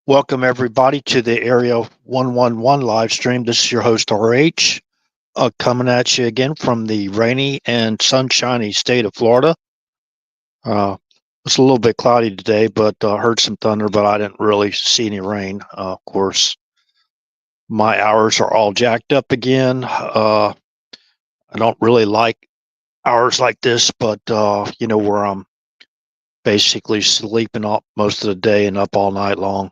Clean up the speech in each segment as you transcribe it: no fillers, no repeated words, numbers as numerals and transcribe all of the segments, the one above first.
Welcome everybody to the Area 111 live stream. This is your host RH, coming at you again from the rainy and sunshiny state of Florida. It's a little bit cloudy today, but heard some thunder, but I didn't really see any rain. Of course, my hours are all jacked up again. I don't really like hours like this, but where I'm basically sleeping up most of the day and up all night long.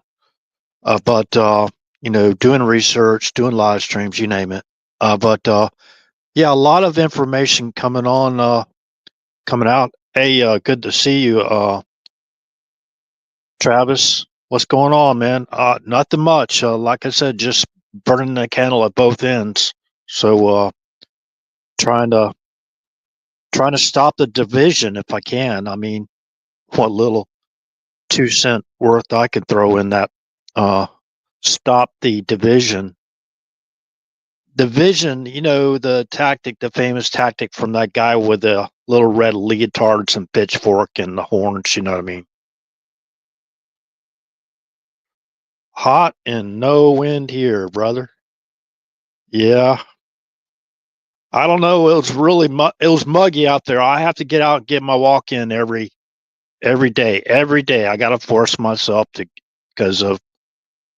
But doing research, doing live streams, you name it. But yeah, a lot of information coming out. Hey, good to see you, Travis. What's going on, man? Nothing much. Like I said, just burning the candle at both ends. So trying to trying to stop the division if I can. I mean, what little 2 cent worth I could throw in that. Stop the division. Division, the famous tactic from that guy with the little red leotards and pitchfork and the horns, you know what I mean? Hot and no wind here, brother. Yeah. I don't know. It was really it was muggy out there. I have to get out and get my walk in every day. Every day I got to force myself to because of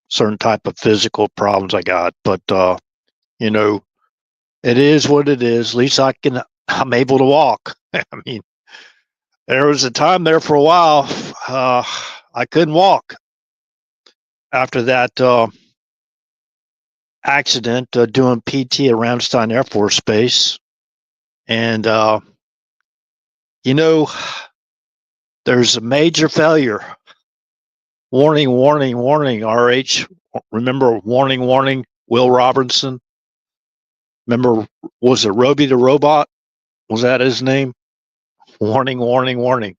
certain type of physical problems I got. But you know, it is what it is. At least I'm able to walk. I mean, there was a time there for a while I couldn't walk after that accident doing PT at Ramstein Air Force Base. And, there's a major failure. Warning, warning, warning, RH. Remember, warning, warning, Will Robinson? Remember, was it Roby the Robot? Was that his name? Warning, warning, warning.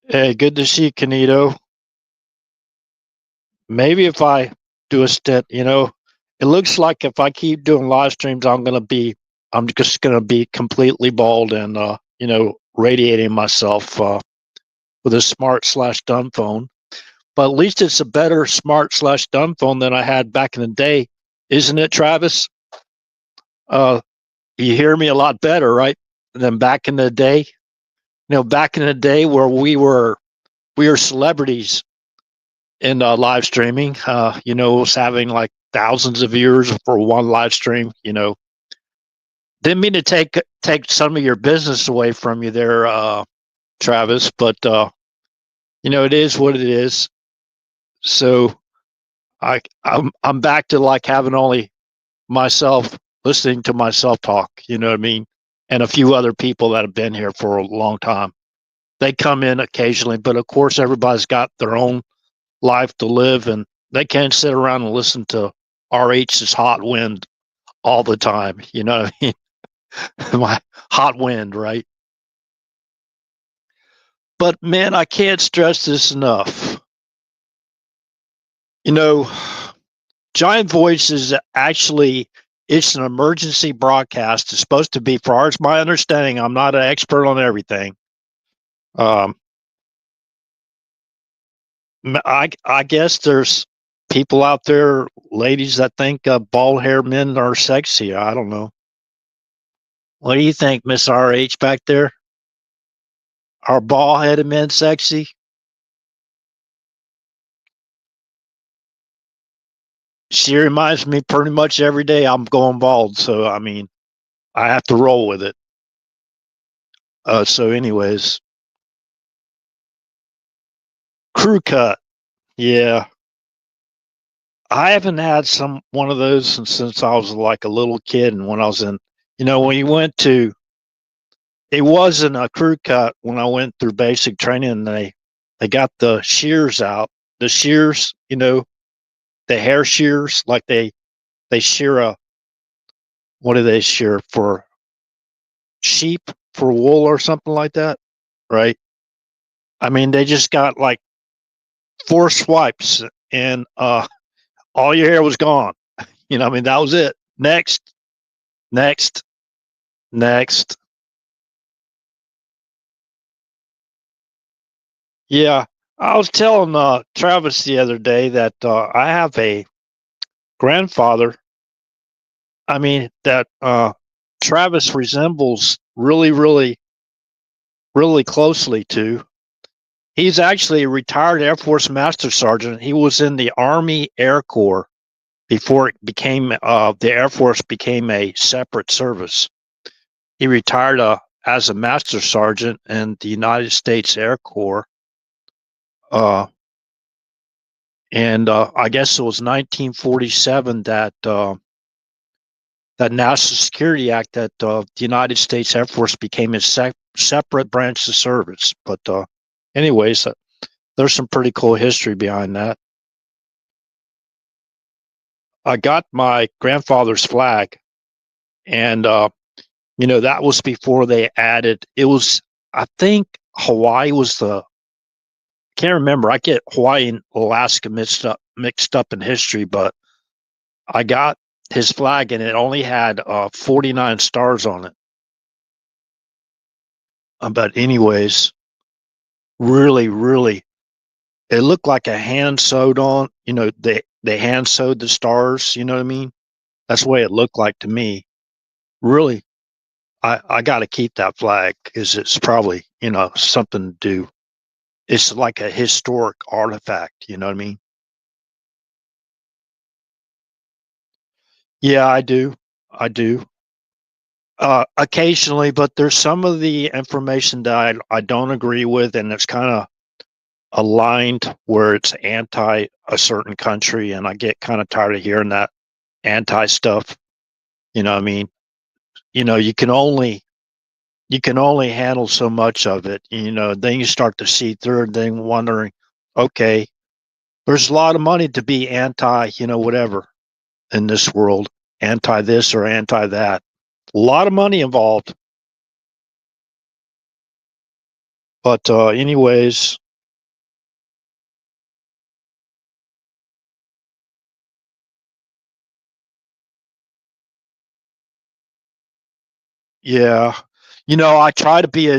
Hey, good to see you, Canito. Maybe if I do a stint, it looks like if I keep doing live streams, I'm just gonna be completely bald and radiating myself with a smart/dumb phone. But at least it's a better smart/dumb phone than I had back in the day, isn't it, Travis? You hear me a lot better, right? Than back in the day. Back in the day where we were celebrities in live streaming. It was having like thousands of viewers for one live stream. Didn't mean to take some of your business away from you there, Travis, but it is what it is. So I'm back to like having only myself listening to myself talk. You know what I mean? And a few other people that have been here for a long time. They come in occasionally, but of course everybody's got their own life to live, and they can't sit around and listen to RH's Hot Wind all the time. You know what I mean? My hot wind, right? But man, I can't stress this enough. Giant Voice is actually it's an emergency broadcast. It's supposed to be, for far as my understanding, I'm not an expert on everything. I guess there's people out there, ladies, that think bald haired men are sexy. I don't know. What do you think, Miss RH back there? Are bald headed men sexy? She reminds me pretty much every day I'm going bald. So, I mean, I have to roll with it. So, anyways, crew cut. Yeah. I haven't had one of those since I was like a little kid. And when I was when you went to, it wasn't a crew cut when I went through basic training and they got the shears out. The shears, the hair shears, like they shear what do they shear for? Sheep for wool or something like that, right? I mean, they just got like 4 swipes and all your hair was gone. I mean, that was it. Next, next, next. Yeah. I was telling Travis the other day that I have a grandfather. I mean, that Travis resembles really, really, really closely to. He's actually a retired Air Force Master Sergeant. He was in the Army Air Corps before it became the Air Force became a separate service. He retired as a Master Sergeant in the United States Air Corps. Uh, and I guess it was 1947 that that National Security Act that the United States Air Force became a separate branch of service. But anyways, there's some pretty cool history behind that. I got my grandfather's flag, and that was before they added. It was, I think, Hawaii was the. Can't remember. I get Hawaii and Alaska mixed up in history, but I got his flag, and it only had 49 stars on it. But anyways, really, really, it looked like a hand sewed on. They hand sewed the stars. You know what I mean? That's the way it looked like to me. Really, I got to keep that flag because it's probably something to do. It's like a historic artifact. You know what I mean? Yeah, I do. I do. Occasionally, but there's some of the information that I don't agree with, and it's kind of aligned where it's anti a certain country, and I get kind of tired of hearing that anti stuff. You know what I mean? You can only handle so much of it. Then you start to see through it, then wondering, okay, there's a lot of money to be anti, whatever in this world, anti this or anti that. A lot of money involved. But anyways, yeah. I try to be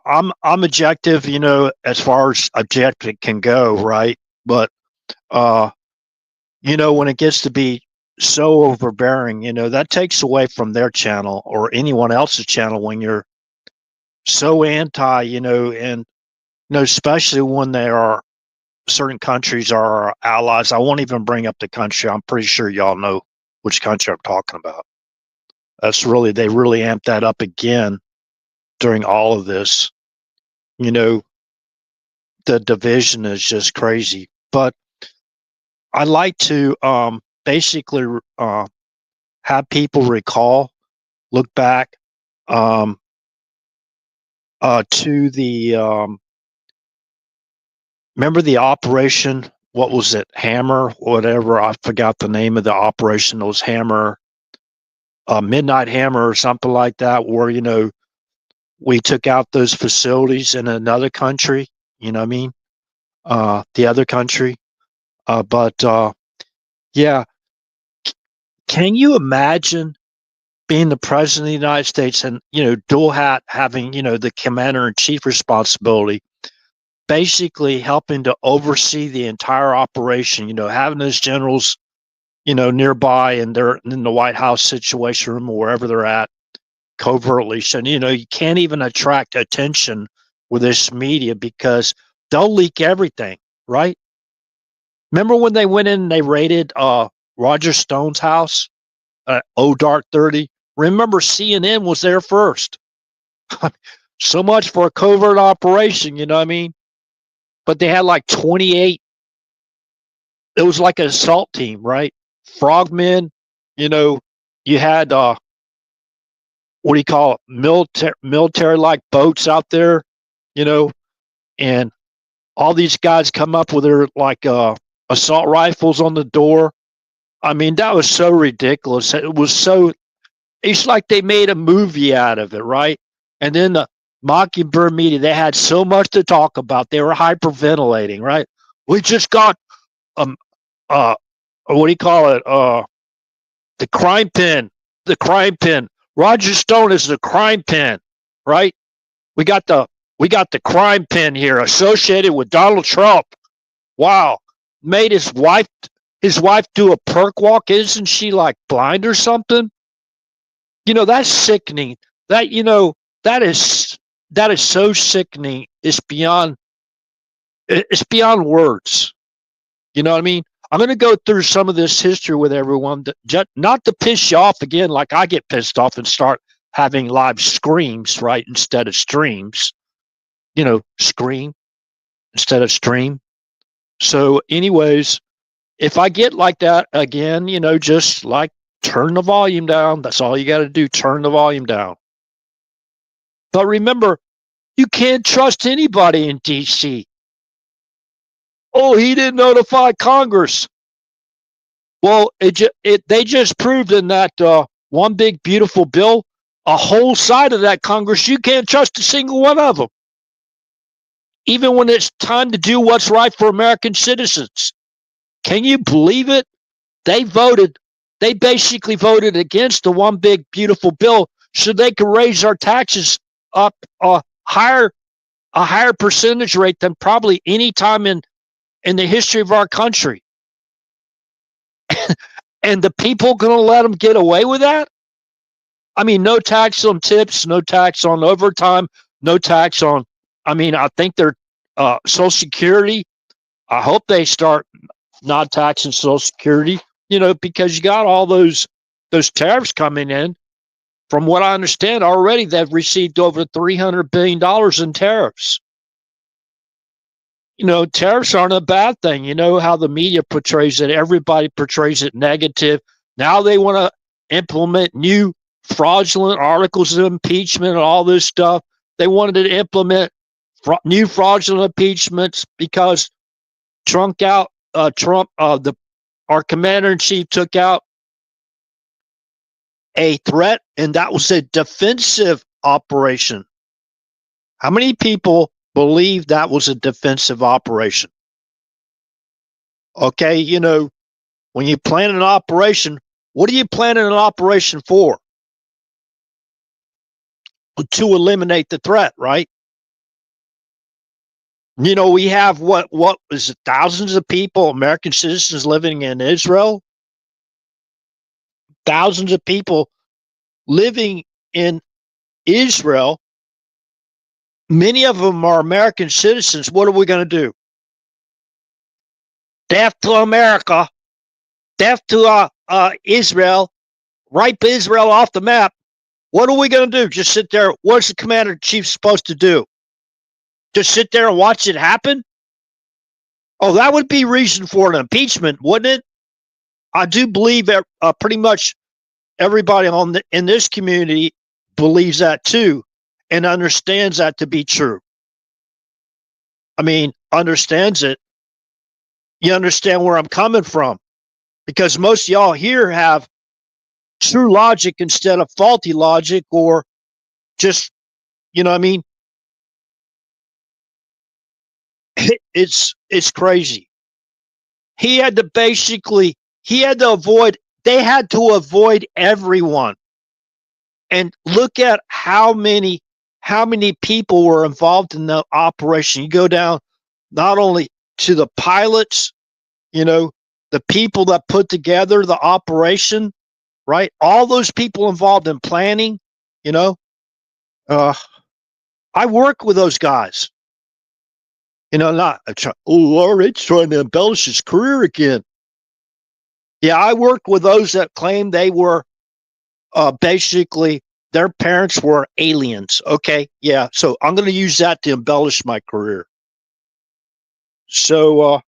I'm objective, as far as objective can go, right? But uh, when it gets to be so overbearing, that takes away from their channel or anyone else's channel when you're so anti, and especially when there are certain countries are our allies. I won't even bring up the country. I'm pretty sure y'all know which country I'm talking about. They really amped that up again during all of this. You know, the division is just crazy. But I like to basically have people look back um, to the remember the operation. What was it? Hammer, whatever. I forgot the name of the operation. It was Hammer, Midnight Hammer, or something like that. Where we took out those facilities in another country. You know what I mean? The other country. But yeah, can you imagine being the president of the United States and dual hat, having the commander in chief responsibility, basically helping to oversee the entire operation? Having those generals nearby, and they're in the White House Situation Room or wherever they're at, covertly. So you can't even attract attention with this media because they'll leak everything, right? Remember when they went in and they raided Roger Stone's house at Dark 30? Remember, CNN was there first. So much for a covert operation, you know what I mean? But they had like 28. It was like an assault team, right? Frogmen, you had what do you call it? Military like boats out there, you know, and all these guys come up with their like assault rifles on the door. I mean, that was so ridiculous. It's like they made a movie out of it, right? And then the Mockingbird media, they had so much to talk about. They were hyperventilating, right? We just got um what do you call it? The crime pin. The crime pin. Roger Stone is the crime pin, right? We got the We got the crime pen here associated with Donald Trump. Wow. Made his wife do a perk walk. Isn't she like blind or something? That's sickening. That that is so sickening. It's beyond words. You know what I mean? I'm going to go through some of this history with everyone, not to piss you off again, like I get pissed off and start having live screams, right, instead of streams. Scream instead of stream. So, anyways, if I get like that again, just like turn the volume down. That's all you got to do. Turn the volume down. But remember, you can't trust anybody in D.C. Oh, he didn't notify Congress. Well, they just proved in that one big beautiful bill, a whole side of that Congress, you can't trust a single one of them. Even when it's time to do what's right for American citizens. Can you believe it? They basically voted against the one big beautiful bill so they could raise our taxes up a higher percentage rate than probably any time in the history of our country. And the people going to let them get away with that? I mean, no tax on tips, no tax on overtime, no tax on, I think they're Social Security. I hope they start not taxing Social Security, because you got all those tariffs coming in. From what I understand, already they've received over $300 billion in tariffs. Tariffs aren't a bad thing. You know how the media portrays it. Everybody portrays it negative. Now they want to implement new fraudulent articles of impeachment and all this stuff. They wanted to implement new fraudulent impeachments because our commander-in-chief took out a threat, and that was a defensive operation. How many people believe that was a defensive operation? Okay, when you plan an operation, what are you planning an operation for? To eliminate the threat, right? We have what is it, thousands of people, American citizens living in Israel. Thousands of people living in Israel. Many of them are American citizens. What are we going to do? Death to America. Death to Israel. Wipe Israel off the map. What are we going to do? Just sit there? What's the commander-in-chief supposed to do? Just sit there and watch it happen? Oh, that would be reason for an impeachment, wouldn't it? I do believe that pretty much everybody in this community believes that too and understands that to be true. Understands it. You understand where I'm coming from, because most of y'all here have true logic instead of faulty logic, or just, it's crazy. They had to avoid everyone. And look at how many people were involved in the operation. You go down not only to the pilots, the people that put together the operation, right? All those people involved in planning, I work with those guys. It's trying to embellish his career again. Yeah, I worked with those that claimed they were basically their parents were aliens. Okay, yeah. So I'm going to use that to embellish my career. So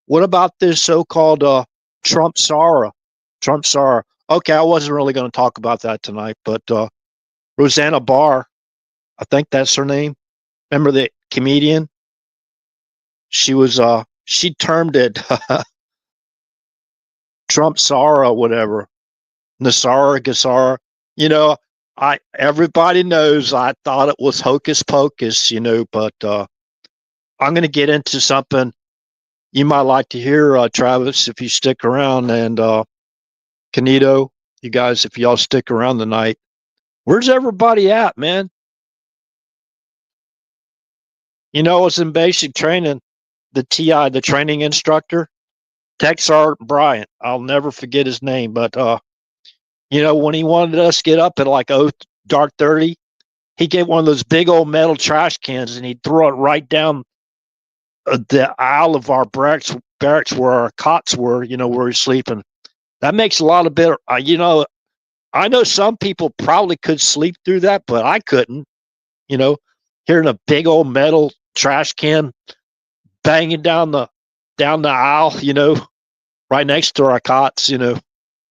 what about this so-called Trump Sara? Okay, I wasn't really going to talk about that tonight, but Rosanna Barr, I think that's her name. Remember the comedian? She termed it Trump Sara, whatever. Nasara, Gasara. Everybody knows I thought it was hocus pocus, but I'm going to get into something you might like to hear, Travis, if you stick around, and Canito, you guys, if y'all stick around tonight. Where's everybody at, man? I was in basic training. The TI, the training instructor, Tech Sergeant Bryant. I'll never forget his name, but when he wanted us to get up at like dark 30, he'd get one of those big old metal trash cans and he'd throw it right down the aisle of our barracks where our cots were, where we're sleeping. That makes a lot of better. I know some people probably could sleep through that, but I couldn't. Hearing a big old metal trash can banging down the aisle, right next to our cots,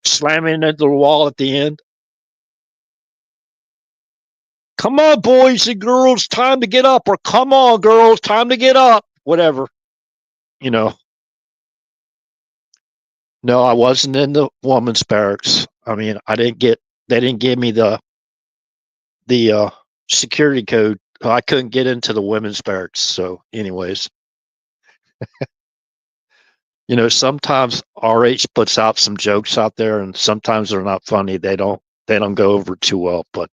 slamming into the wall at the end. Come on, boys and girls, time to get up, or come on, girls, time to get up, whatever. No, I wasn't in the woman's barracks. I mean, they didn't give me the security code. I couldn't get into the women's barracks. So, anyways, sometimes RH puts out some jokes out there, and sometimes they're not funny. They don't go over too well, but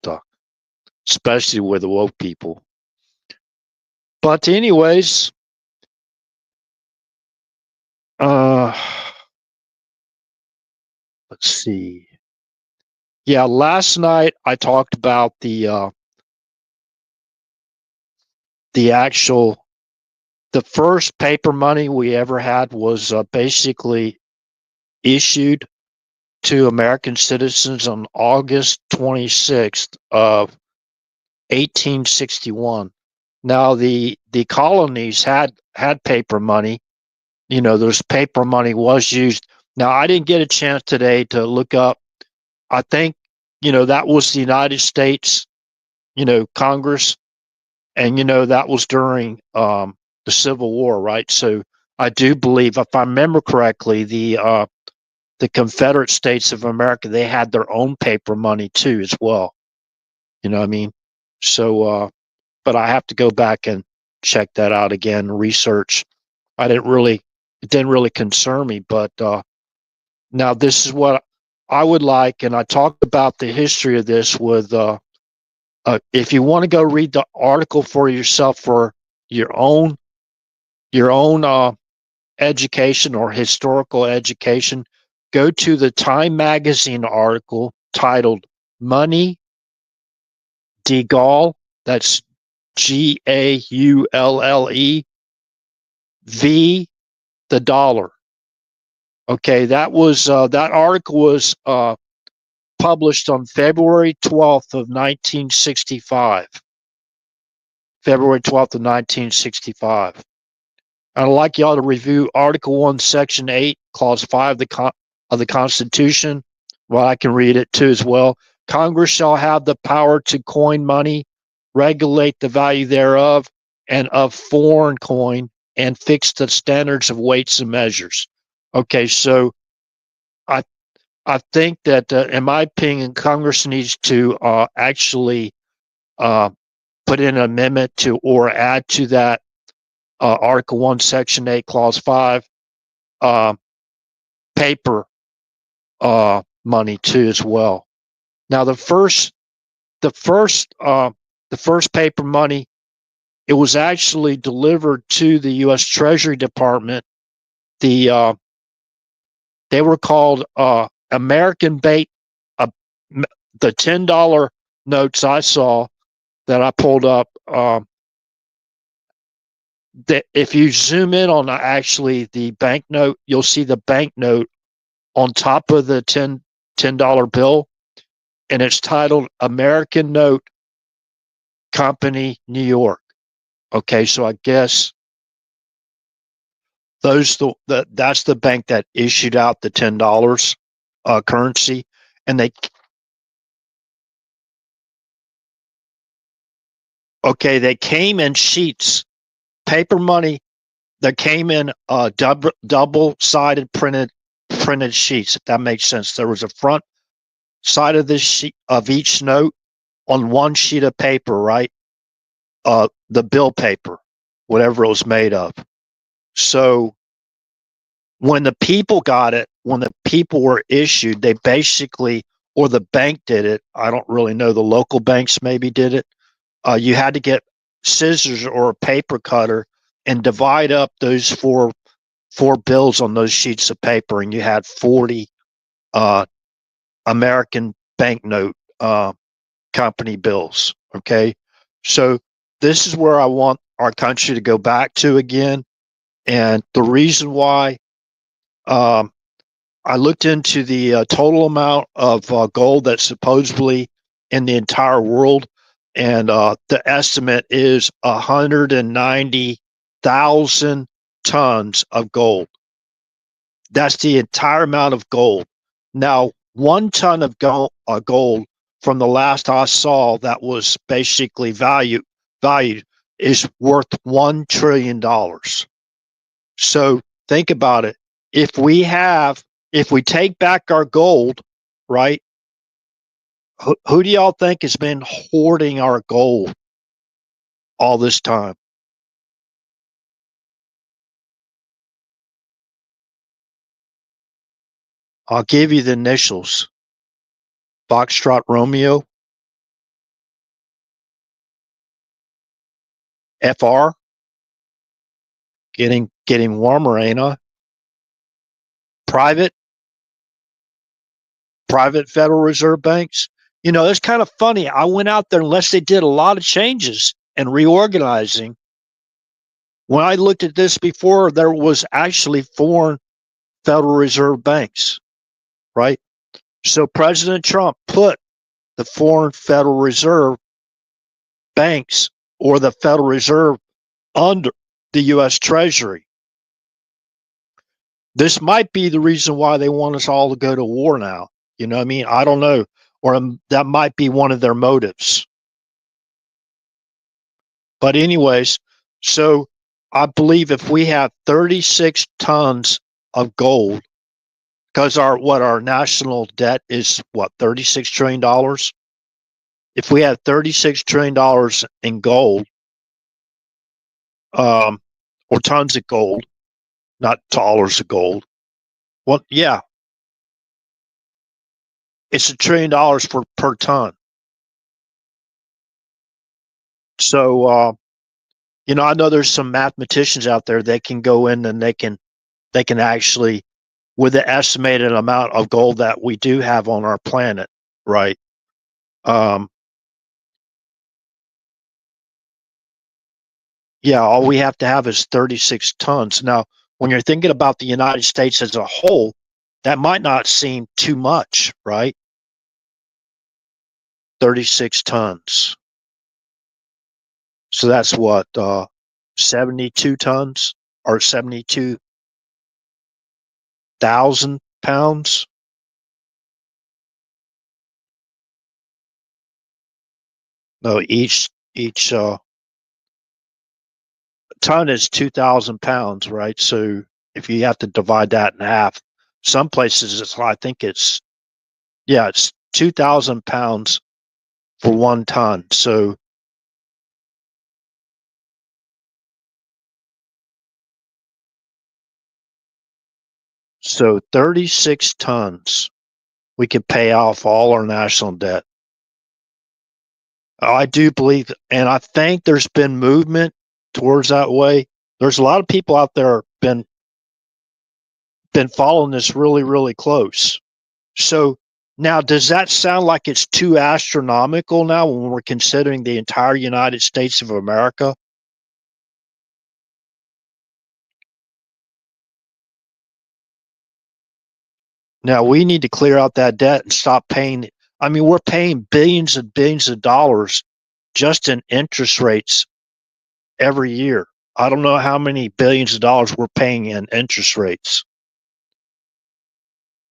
especially with the woke people. But anyways, let's see. Yeah, last night I talked about the first paper money we ever had was basically issued to American citizens on August 26th of 1861. Now the colonies had paper money. There's paper money was used. Now I didn't get a chance today to look up. I think that was the United States, Congress, and that was during the Civil War, right? So I do believe, if I remember correctly, the Confederate States of America, they had their own paper money too, as well. You know what I mean? So, but I have to go back and check that out again, research. It didn't really concern me, but now this is what I would like, and I talked about the history of this with. If you want to go read the article for yourself for your own education or historical education, go to the Time Magazine article titled "Money de Gaulle." That's Gaulle v. the dollar. Okay, that article was published on February 12th of 1965. February 12th of 1965. I'd like y'all to review Article 1, Section 8, Clause 5 of the Constitution. Well, I can read it too as well. Congress shall have the power to coin money, regulate the value thereof, and of foreign coin, and fix the standards of weights and measures. Okay, so I think that, in my opinion, Congress needs to actually put in an amendment to or add to that Article 1, Section 8, Clause 5, paper money too as well. Now, the first paper money, it was actually delivered to the U.S. Treasury Department. They were called American Bait. The $10 notes I saw that I pulled up. That if you zoom in on actually the banknote, you'll see the banknote on top of the $10 bill, and it's titled American Note Company, New York. Okay, so I guess that's the bank that issued out the $10 currency, and they came in sheets, paper money that came in double-sided printed sheets, if that makes sense. There was a front side of this sheet of each note on one sheet of paper, right? The bill paper, whatever it was made of. So when the people got it, when the people were issued, they basically, or the bank did it. I don't really know. The local banks maybe did it. You had to get scissors or a paper cutter and divide up those four bills on those sheets of paper, and you had 40 American banknote company bills. Okay, so this is where I want our country to go back to again, and the reason why. I looked into the total amount of gold that's supposedly in the entire world, and the estimate is 190,000 tons of gold. That's the entire amount of gold. Now, 1 ton of gold from the last I saw that was basically valued is worth $1 trillion. So think about it. If we take back our gold, right? Who do y'all think has been hoarding our gold all this time? I'll give you the initials. Foxtrot Romeo, FR. Getting warmer, ain't I? Private Federal Reserve banks. You know, it's kind of funny. I went out there, unless they did a lot of changes and reorganizing. When I looked at this before, there was actually foreign Federal Reserve banks, right? So President Trump put the foreign Federal Reserve banks or the Federal Reserve under the U.S. Treasury. This might be the reason why they want us all to go to war now. You know what I mean? I don't know. Or that might be one of their motives. But anyways, so I believe if we have 36 tons of gold, because our national debt is $36 trillion. If we had $36 trillion in gold, or tons of gold, not dollars of gold. Well, yeah, it's $1 trillion per ton. So, I know there's some mathematicians out there. They can go in and they can actually, with the estimated amount of gold that we do have on our planet, right? Yeah, all we have to have is 36 tons. Now, when you're thinking about the United States as a whole, that might not seem too much, right? 36 tons. So that's what, 72 tons or 72,000 pounds? No, each ton is 2,000 pounds, right? So if you have to divide that in half, some places it's 2,000 pounds for 1 ton. So 36 tons, we could pay off all our national debt. I do believe, and I think there's been movement towards that way. There's a lot of people out there been following this really, really close. So now, does that sound like it's too astronomical now when we're considering the entire United States of America? Now we need to clear out that debt and stop paying. I mean, we're paying billions and billions of dollars just in interest rates every year. I don't know how many billions of dollars we're paying in interest rates.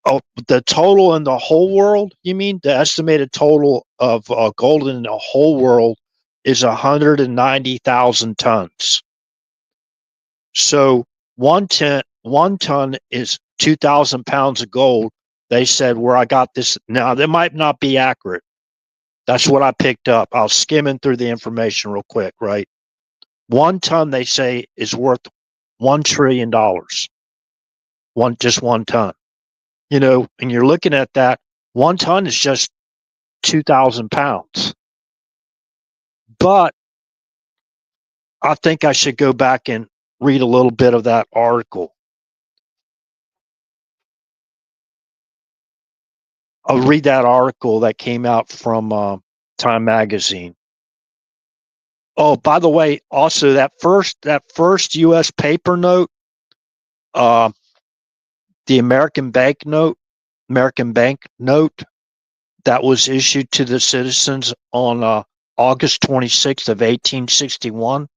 Oh, the total in the whole world? You mean the estimated total of gold in the whole world is 190,000 tons. So one ton is 2,000 pounds of gold. They said where I got this. Now that might not be accurate. That's what I picked up. I was skimming through the information real quick, right? 1 ton they say is worth $1 trillion. Just 1 ton. And you're looking at that. 1 ton is just 2,000 pounds. But I think I should go back and read a little bit of that article. I'll read that article that came out from Time Magazine. Oh, by the way, also that first U.S. paper note, the American bank note that was issued to the citizens on August 26th of 1861.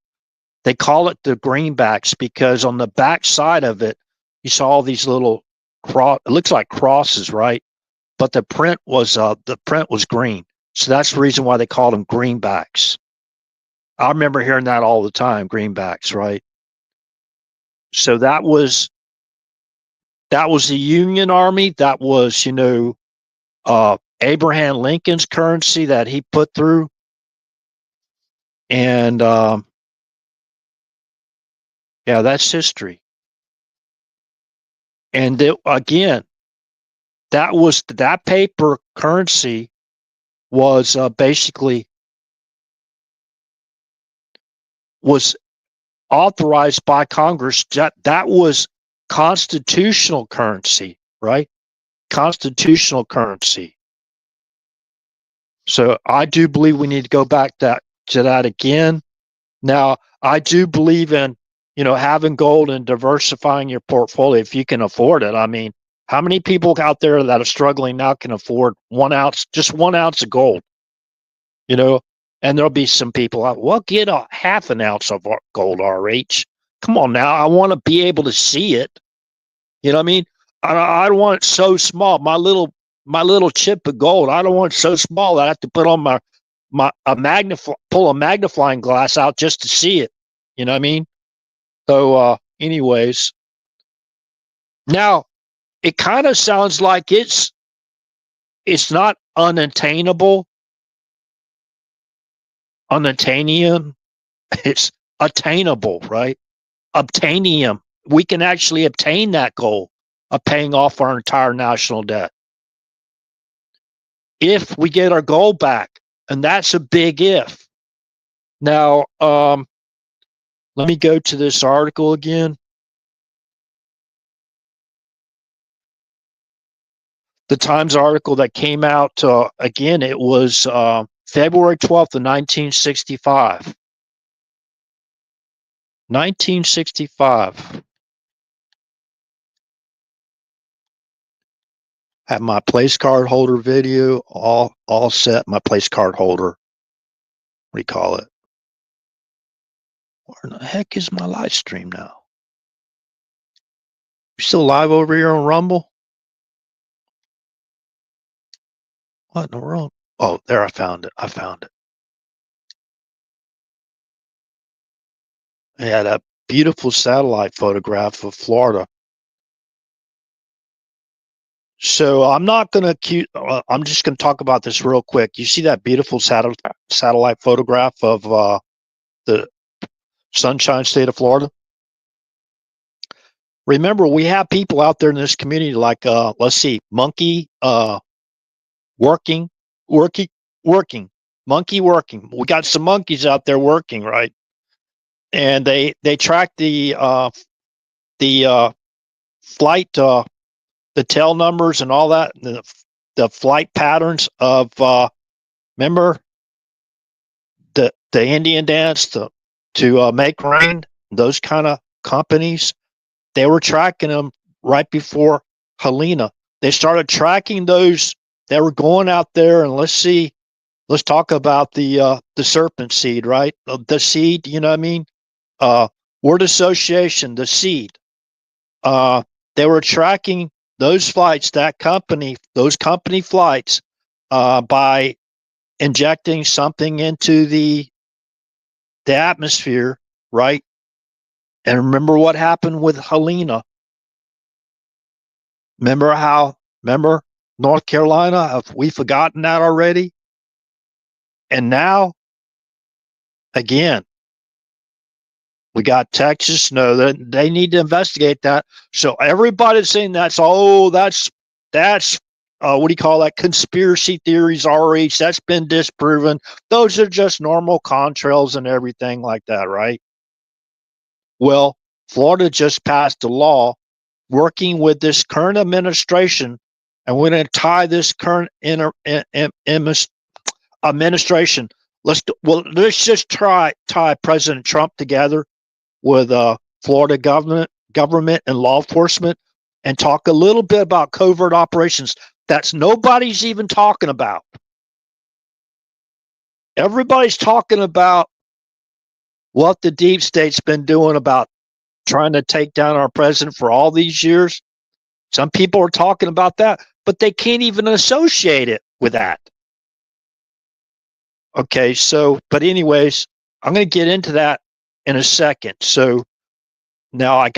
They call it the greenbacks because on the back side of it, you saw all these little it looks like crosses, right? But the print was green, so that's the reason why they called them greenbacks. I remember hearing that all the time, greenbacks, right? So that was the Union Army. That was, Abraham Lincoln's currency that he put through, and yeah, that's history. And again, that paper currency was basically was authorized by Congress. That was constitutional currency, right? Constitutional currency. So I do believe we need to go back to that again. Now, I do believe in, having gold and diversifying your portfolio if you can afford it. I mean, how many people out there that are struggling now can afford just 1 ounce of gold? And there'll be some people out, well, get a half an ounce of gold, RH. Come on now. I want to be able to see it. You know what I mean? I don't want it so small. My little chip of gold, I don't want it so small that I have to put on pull a magnifying glass out just to see it. You know what I mean? So, anyways, now it kind of sounds like it's not unattainable. Unattainium. It's attainable, right? Obtainium. We can actually obtain that goal of paying off our entire national debt if we get our goal back, and that's a big if. Now, let me go to this article again. The Times article that came out, again, it was February 12th of 1965. 1965. Have my place card holder video all set. My place card holder. What do you call it? Where in the heck is my live stream now? You still live over here on Rumble? What in the world? Oh, there, I found it. I had a beautiful satellite photograph of Florida. So I'm not going to I'm just going to talk about this real quick. You see that beautiful satellite photograph of the Sunshine State of Florida? Remember, we have people out there in this community like, let's see, Monkey working. Monkey working. We got some monkeys out there working, right? And they track the flight, the tail numbers and all that, the flight patterns of, remember the Indian dance to make rain, those kind of companies. They were tracking them right before Helena. They started tracking those. They were going out there, and let's talk about the serpent seed, right? The seed, you know what I mean? Word association, the seed. They were tracking those flights, those company flights, by injecting something into the atmosphere, right? And remember what happened with Helena. Remember North Carolina? Have we forgotten that already? And now, again, we got Texas. No, they need to investigate that. So everybody's saying that's what do you call that? Conspiracy theories, RH. That's been disproven. Those are just normal contrails and everything like that, right? Well, Florida just passed a law working with this current administration, and we're going to tie this current administration. Let's just tie President Trump together with Florida government and law enforcement, and talk a little bit about covert operations that's nobody's even talking about. Everybody's talking about what the deep state's been doing about trying to take down our president for all these years. Some people are talking about that, but they can't even associate it with that. Okay, so, but anyways, I'm going to get into that in a second. So now I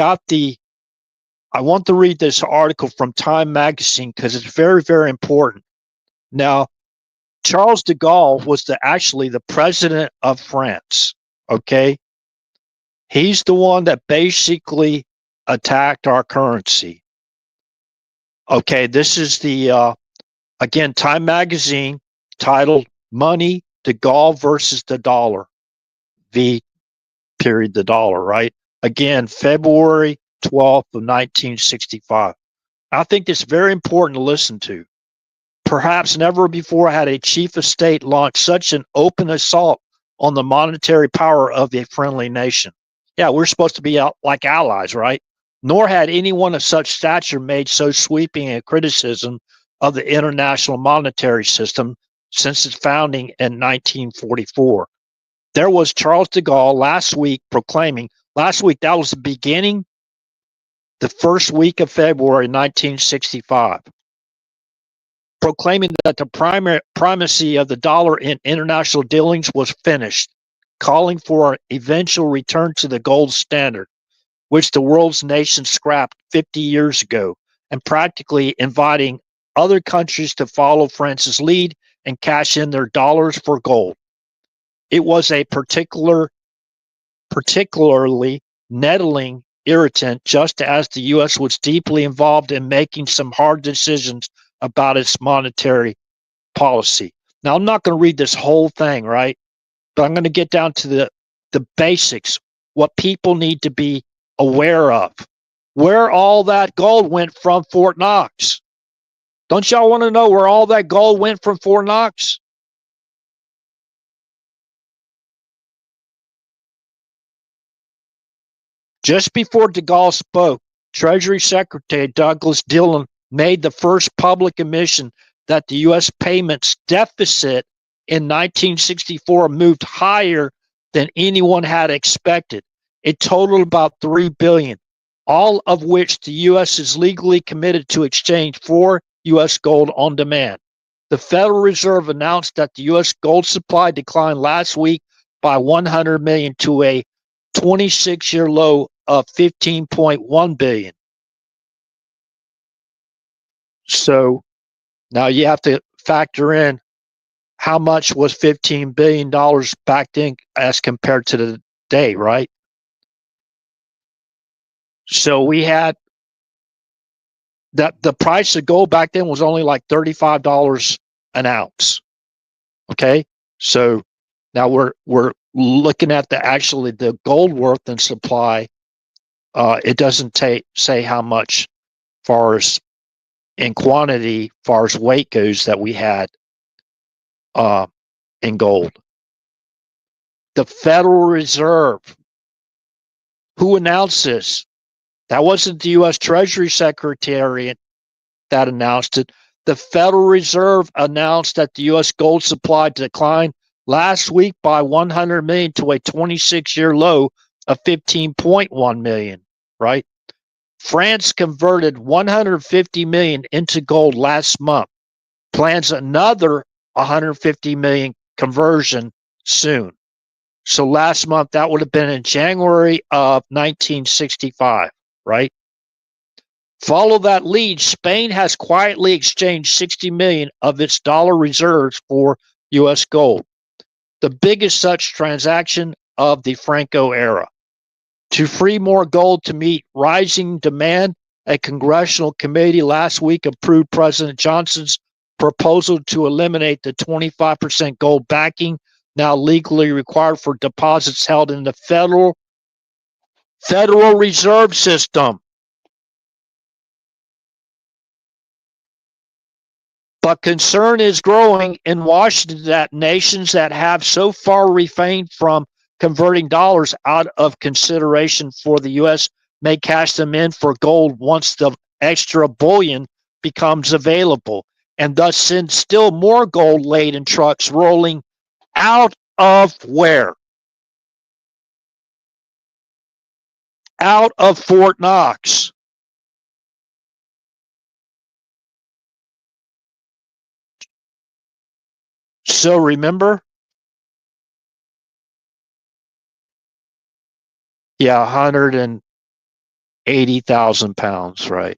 want to read this article from Time Magazine because it's very, very important. Now, Charles de Gaulle was actually the president of France. Okay. He's the one that basically attacked our currency. Okay. This is again, Time Magazine titled Money, de Gaulle versus the Dollar. V period, the dollar, right? Again, February 12th of 1965. I think it's very important to listen to. Perhaps never before had a chief of state launched such an open assault on the monetary power of a friendly nation. Yeah, we're supposed to be like allies, right? Nor had anyone of such stature made so sweeping a criticism of the international monetary system since its founding in 1944. There was Charles de Gaulle last week, that was the beginning, the first week of February 1965, proclaiming that the primacy of the dollar in international dealings was finished, calling for an eventual return to the gold standard, which the world's nations scrapped 50 years ago, and practically inviting other countries to follow France's lead and cash in their dollars for gold. It was a particularly nettling irritant, just as the U.S. was deeply involved in making some hard decisions about its monetary policy. Now, I'm not going to read this whole thing, right? But I'm going to get down to the basics, what people need to be aware of, where all that gold went from Fort Knox. Don't y'all want to know where all that gold went from Fort Knox? Just before de Gaulle spoke, Treasury Secretary Douglas Dillon made the first public admission that the U.S. payments deficit in 1964 moved higher than anyone had expected. It totaled about $3 billion, all of which the U.S. is legally committed to exchange for U.S. gold on demand. The Federal Reserve announced that the U.S. gold supply declined last week by 100 million to a 26-year low of 15.1 billion. So now you have to factor in how much was $15 billion back then as compared to the day, right? So we had that the price of gold back then was only like $35 an ounce. Okay. So now we're looking at the gold worth and supply. It doesn't say how much far as in quantity, far as weight goes, that we had in gold. The Federal Reserve, who announced this? That wasn't the U.S. Treasury Secretary that announced it. The Federal Reserve announced that the U.S. gold supply declined last week by 100 million to a 26-year low of 15.1 million, right? France converted 150 million into gold last month, plans another 150 million conversion soon. So last month, that would have been in January of 1965, right? Follow that lead. Spain has quietly exchanged 60 million of its dollar reserves for U.S. gold, the biggest such transaction of the Franco era. To free more gold to meet rising demand, a congressional committee last week approved President Johnson's proposal to eliminate the 25% gold backing now legally required for deposits held in the Federal Federal Reserve System. But concern is growing in Washington that nations that have so far refrained from converting dollars out of consideration for the U.S. may cash them in for gold once the extra bullion becomes available, and thus send still more gold laden trucks rolling out of where? Out of Fort Knox. So remember, yeah, 180,000 pounds, right?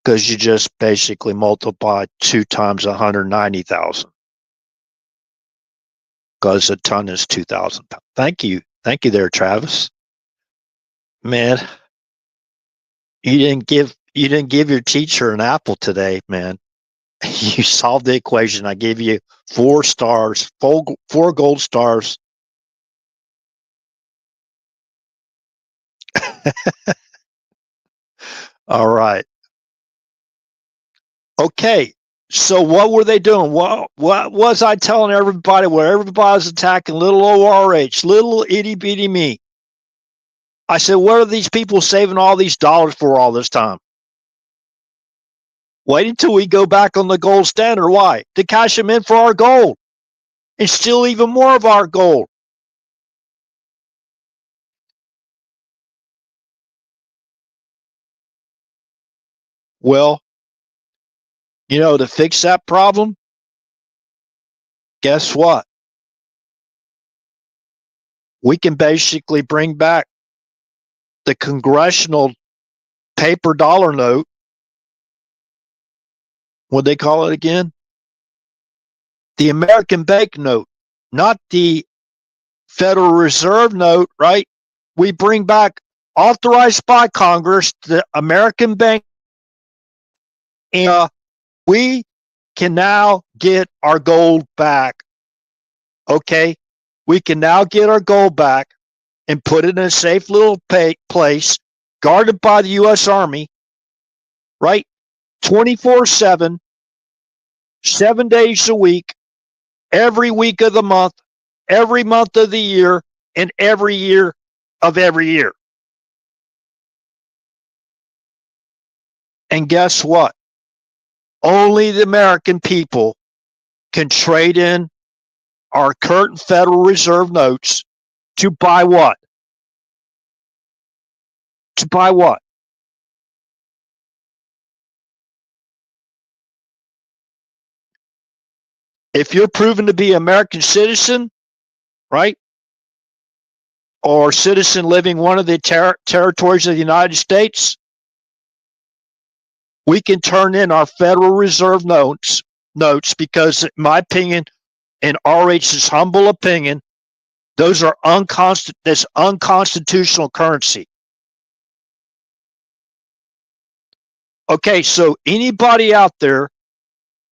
Because you just basically multiply 2 times 190,000. Because a ton is 2,000 pounds. Thank you there, Travis. Man, you didn't give your teacher an apple today, man. You solved the equation. I gave you 4 stars, four gold stars. All right. Okay. So what were they doing? What was I telling everybody where everybody was attacking little ORH, little itty bitty me? I said, what are these people saving all these dollars for all this time? Wait until we go back on the gold standard. Why? To cash them in for our gold and steal even more of our gold. Well, to fix that problem, guess what? We can basically bring back the congressional paper dollar note. What they call it again? The American bank note, not the Federal Reserve note, right? We bring back, authorized by Congress, the American bank, and we can now get our gold back. Okay? We can now get our gold back and put it in a safe little place, guarded by the U.S. Army, right? 24/7, 7 days a week, every week of the month, every month of the year, and every year of every year. And guess what? Only the American people can trade in our current Federal Reserve notes to buy what? To buy what? If you're proven to be an American citizen, right? Or citizen living one of the territories of the United States, we can turn in our Federal Reserve notes because, in my opinion, in RH's humble opinion, those are unconstitutional currency. Okay, so anybody out there,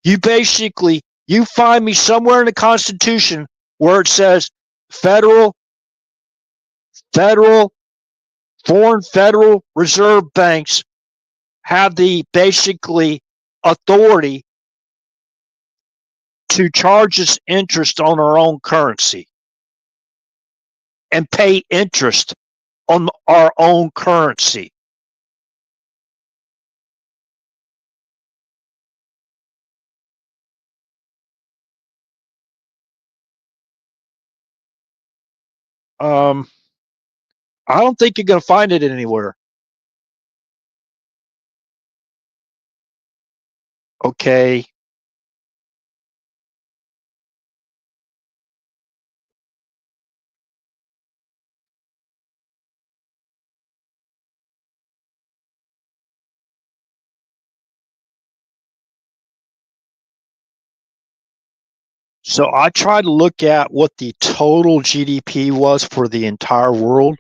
you find me somewhere in the Constitution where it says federal, foreign Federal Reserve banks have the basically authority to charge us interest on our own currency and pay interest on our own currency. I don't think you're going to find it anywhere. Okay. So I try to look at what the total GDP was for the entire world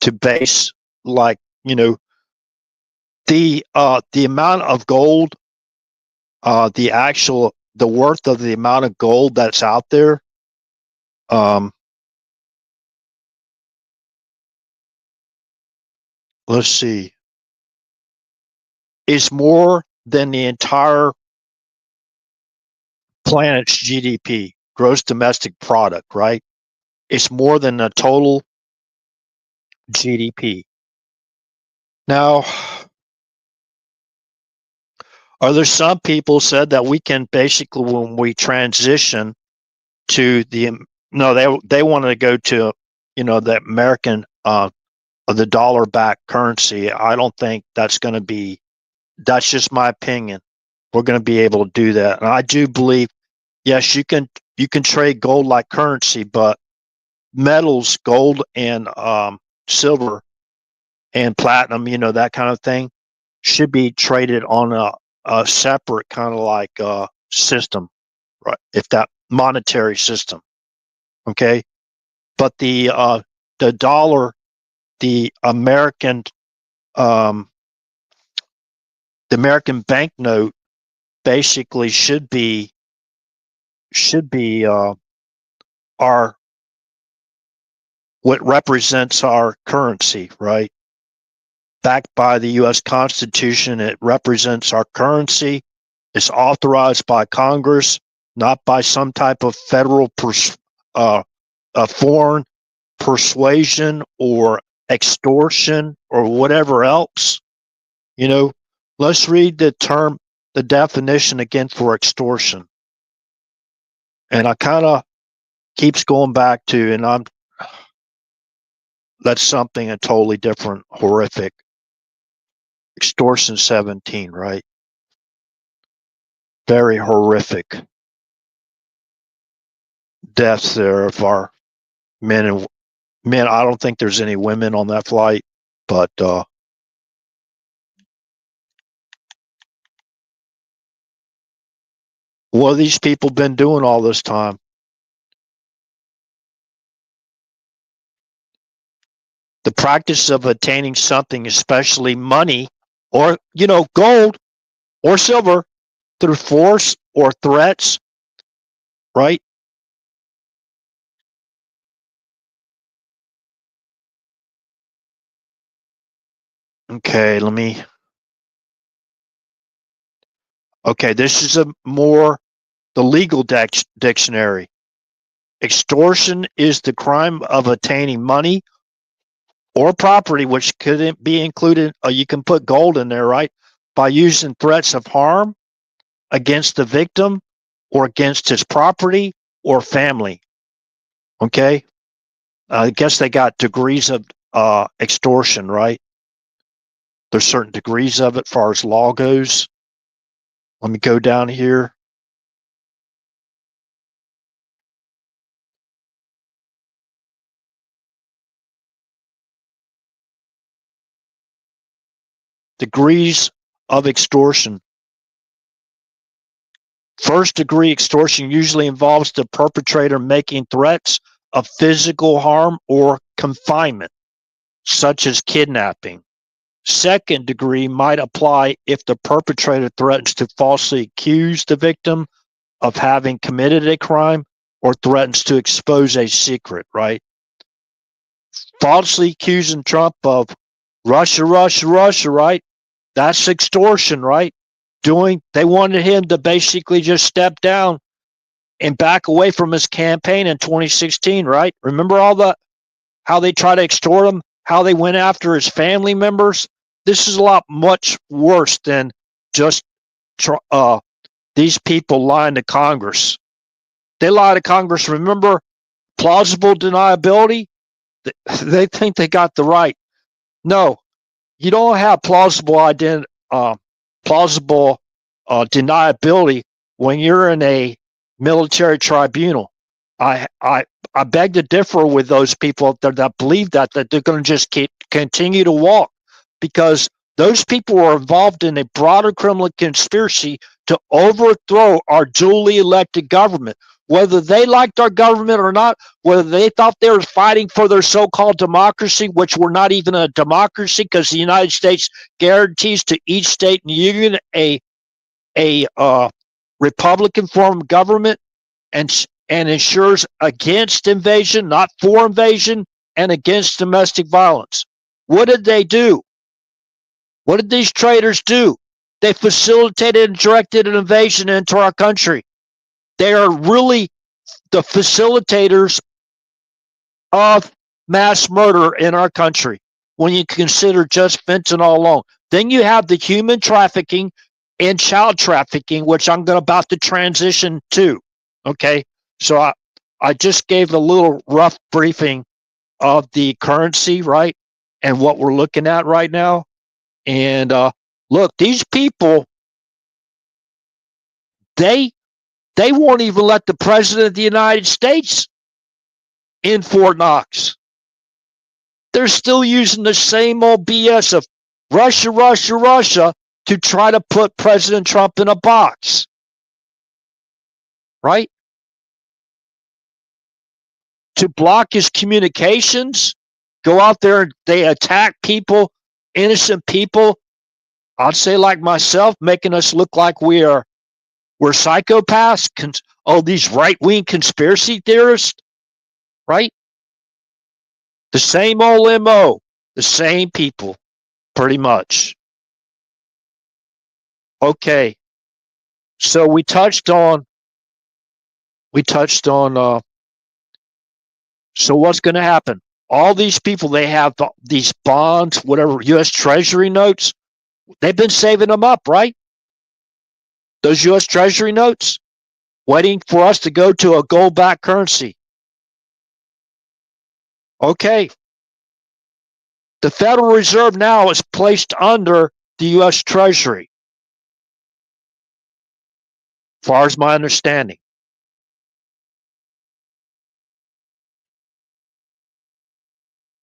to base, like, the amount of gold, the worth of the amount of gold that's out there, let's see, is more than the entire planet's GDP, gross domestic product, right? It's more than the total GDP. Now, are there some people said that we can basically, when we transition to they wanted to go to, the American, the dollar backed currency. I don't think that's going to be, that's just my opinion. We're going to be able to do that. And I do believe, yes, you can trade gold like currency, but metals, gold and silver and platinum, that kind of thing should be traded on a separate kind of like system, right? If that monetary system, okay. But the dollar, the American banknote basically should be our, what represents our currency, right? Backed by the U.S. Constitution, it represents our currency. It's authorized by Congress, not by some type of federal foreign persuasion or extortion or whatever else. Let's read the definition again for extortion. And I kind of keeps going back to, and that's something a totally different, horrific. Extortion 17, right? Very horrific deaths there of our men. I don't think there's any women on that flight, but what have these people been doing all this time? The practice of attaining something, especially money or, gold or silver, through force or threats, right? Okay, okay, this is the legal dictionary. Extortion is the crime of attaining money or property, which could be included, you can put gold in there, right? By using threats of harm against the victim or against his property or family. Okay? I guess they got degrees of extortion, right? There's certain degrees of it as far as law goes. Let me go down here. Degrees of extortion. First degree extortion usually involves the perpetrator making threats of physical harm or confinement, such as kidnapping. Second degree might apply if the perpetrator threatens to falsely accuse the victim of having committed a crime or threatens to expose a secret, right? Falsely accusing Trump of Russia, right? That's extortion, right? They wanted him to basically just step down and back away from his campaign in 2016, right? Remember how they tried to extort him, how they went after his family members? This is a lot much worse than just these people lying to Congress. They lie to Congress. Remember plausible deniability? They think they got the right. No, you don't have plausible deniability when you're in a military tribunal. I beg to differ with those people out there that believe that they're going to just continue to walk, because those people are involved in a broader criminal conspiracy to overthrow our duly elected government. Whether they liked our government or not, whether they thought they were fighting for their so-called democracy, which we're not even a democracy, because the United States guarantees to each state in the union a Republican form of government, and and ensures against invasion, not for invasion, and against domestic violence. What did they do? What did these traitors do? They facilitated and directed an invasion into our country. They are really the facilitators of mass murder in our country when you consider just fentanyl alone. Then you have the human trafficking and child trafficking, which I'm about to transition to. Okay, so I just gave a little rough briefing of the currency, right, and what we're looking at right now. And look, these people, they won't even let the president of the United States in Fort Knox. They're still using the same old BS of Russia, Russia, Russia to try to put President Trump in a box. Right? To block his communications, go out there and they attack people, innocent people. I'd say like myself, making us look like we're psychopaths. These right-wing conspiracy theorists, right? The same old MO, the same people, pretty much. Okay, so we touched on. So what's going to happen? All these people, they have these bonds, whatever, U.S. Treasury notes. They've been saving them up, right? Those U.S. Treasury notes, waiting for us to go to a gold-backed currency. Okay. The Federal Reserve now is placed under the U.S. Treasury, as far as my understanding.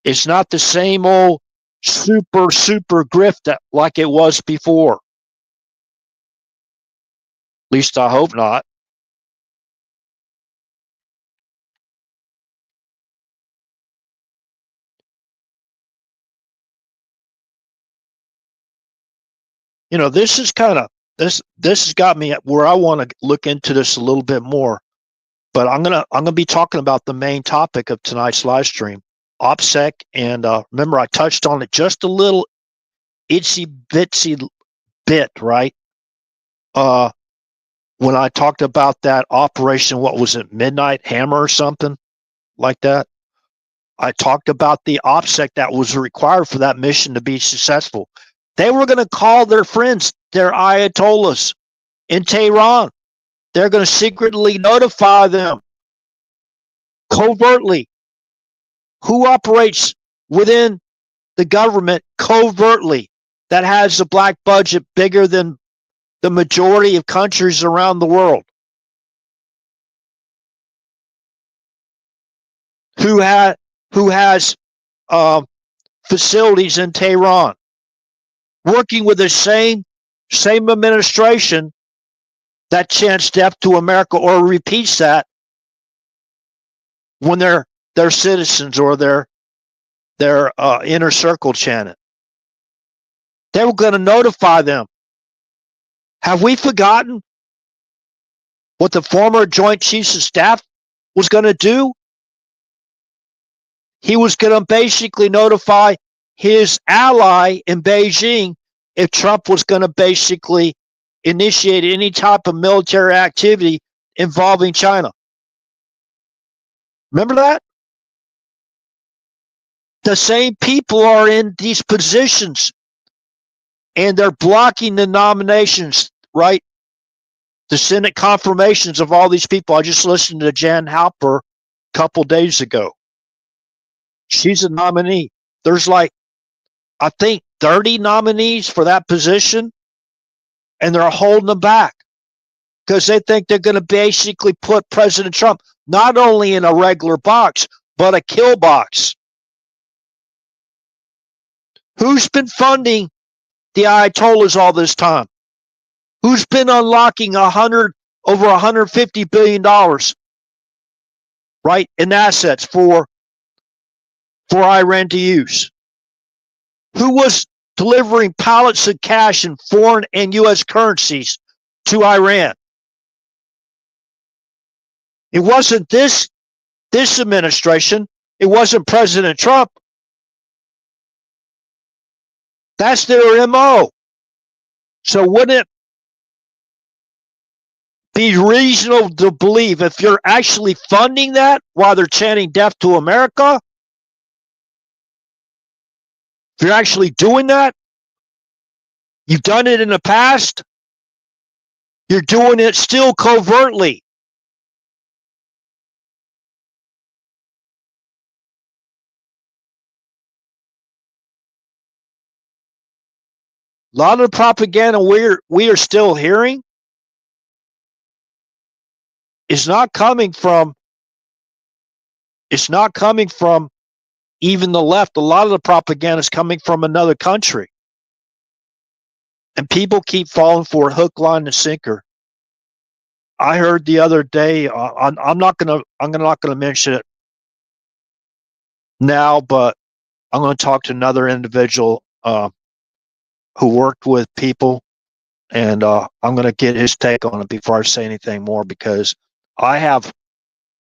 It's not the same old super grift like it was before. At least I hope not. You know, this is kind of this has got me where I want to look into this a little bit more. But I'm gonna be talking about the main topic of tonight's live stream, OPSEC, and remember I touched on it just a little itsy bitsy bit, right? When I talked about that operation, what was it, Midnight Hammer or something like that? I talked about the OPSEC that was required for that mission to be successful. They were going to call their friends, their Ayatollahs in Tehran. They're going to secretly notify them covertly. Who operates within the government covertly that has a black budget bigger than the majority of countries around the world? Who has facilities in Tehran, working with the same administration that chants death to America or repeats that when their citizens or their inner circle chant it. They were going to notify them. Have we forgotten what the former Joint Chiefs of Staff was going to do? He was going to basically notify his ally in Beijing if Trump was going to basically initiate any type of military activity involving China. Remember that? The same people are in these positions and they're blocking the nominations, right? The Senate confirmations of all these people. I just listened to Jan Halper a couple days ago. She's a nominee. There's like, I think 30 nominees for that position, and they're holding them back because they think they're going to basically put President Trump not only in a regular box, but a kill box. Who's been funding the Ayatollahs all this time? Who's been unlocking over $150 billion, right, in assets for Iran to use? Who was delivering pallets of cash in foreign and U.S. currencies to Iran? It wasn't this administration. It wasn't President Trump. That's their MO. So wouldn't it be reasonable to believe if you're actually funding that while they're chanting death to America, if you're actually doing that, you've done it in the past, you're doing it still covertly. A lot of the propaganda we are still hearing is not coming from even the left. A lot of the propaganda is coming from another country. And people keep falling for it, hook, line, and sinker. I heard the other day, I'm not gonna mention it now, but I'm going to talk to another individual who worked with people, and I'm going to get his take on it before I say anything more, because I have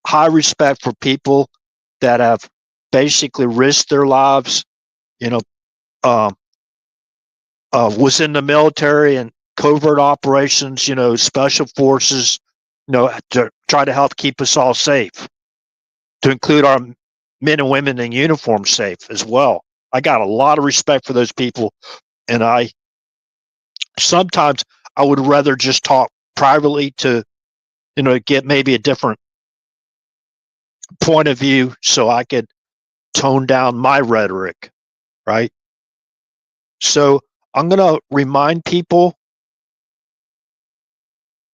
high respect for people that have basically risked their lives, was in the military and covert operations, special forces, to try to help keep us all safe, to include our men and women in uniform safe as well. I got a lot of respect for those people, and sometimes I would rather just talk privately to, get maybe a different point of view so I could tone down my rhetoric, right? So I'm going to remind people,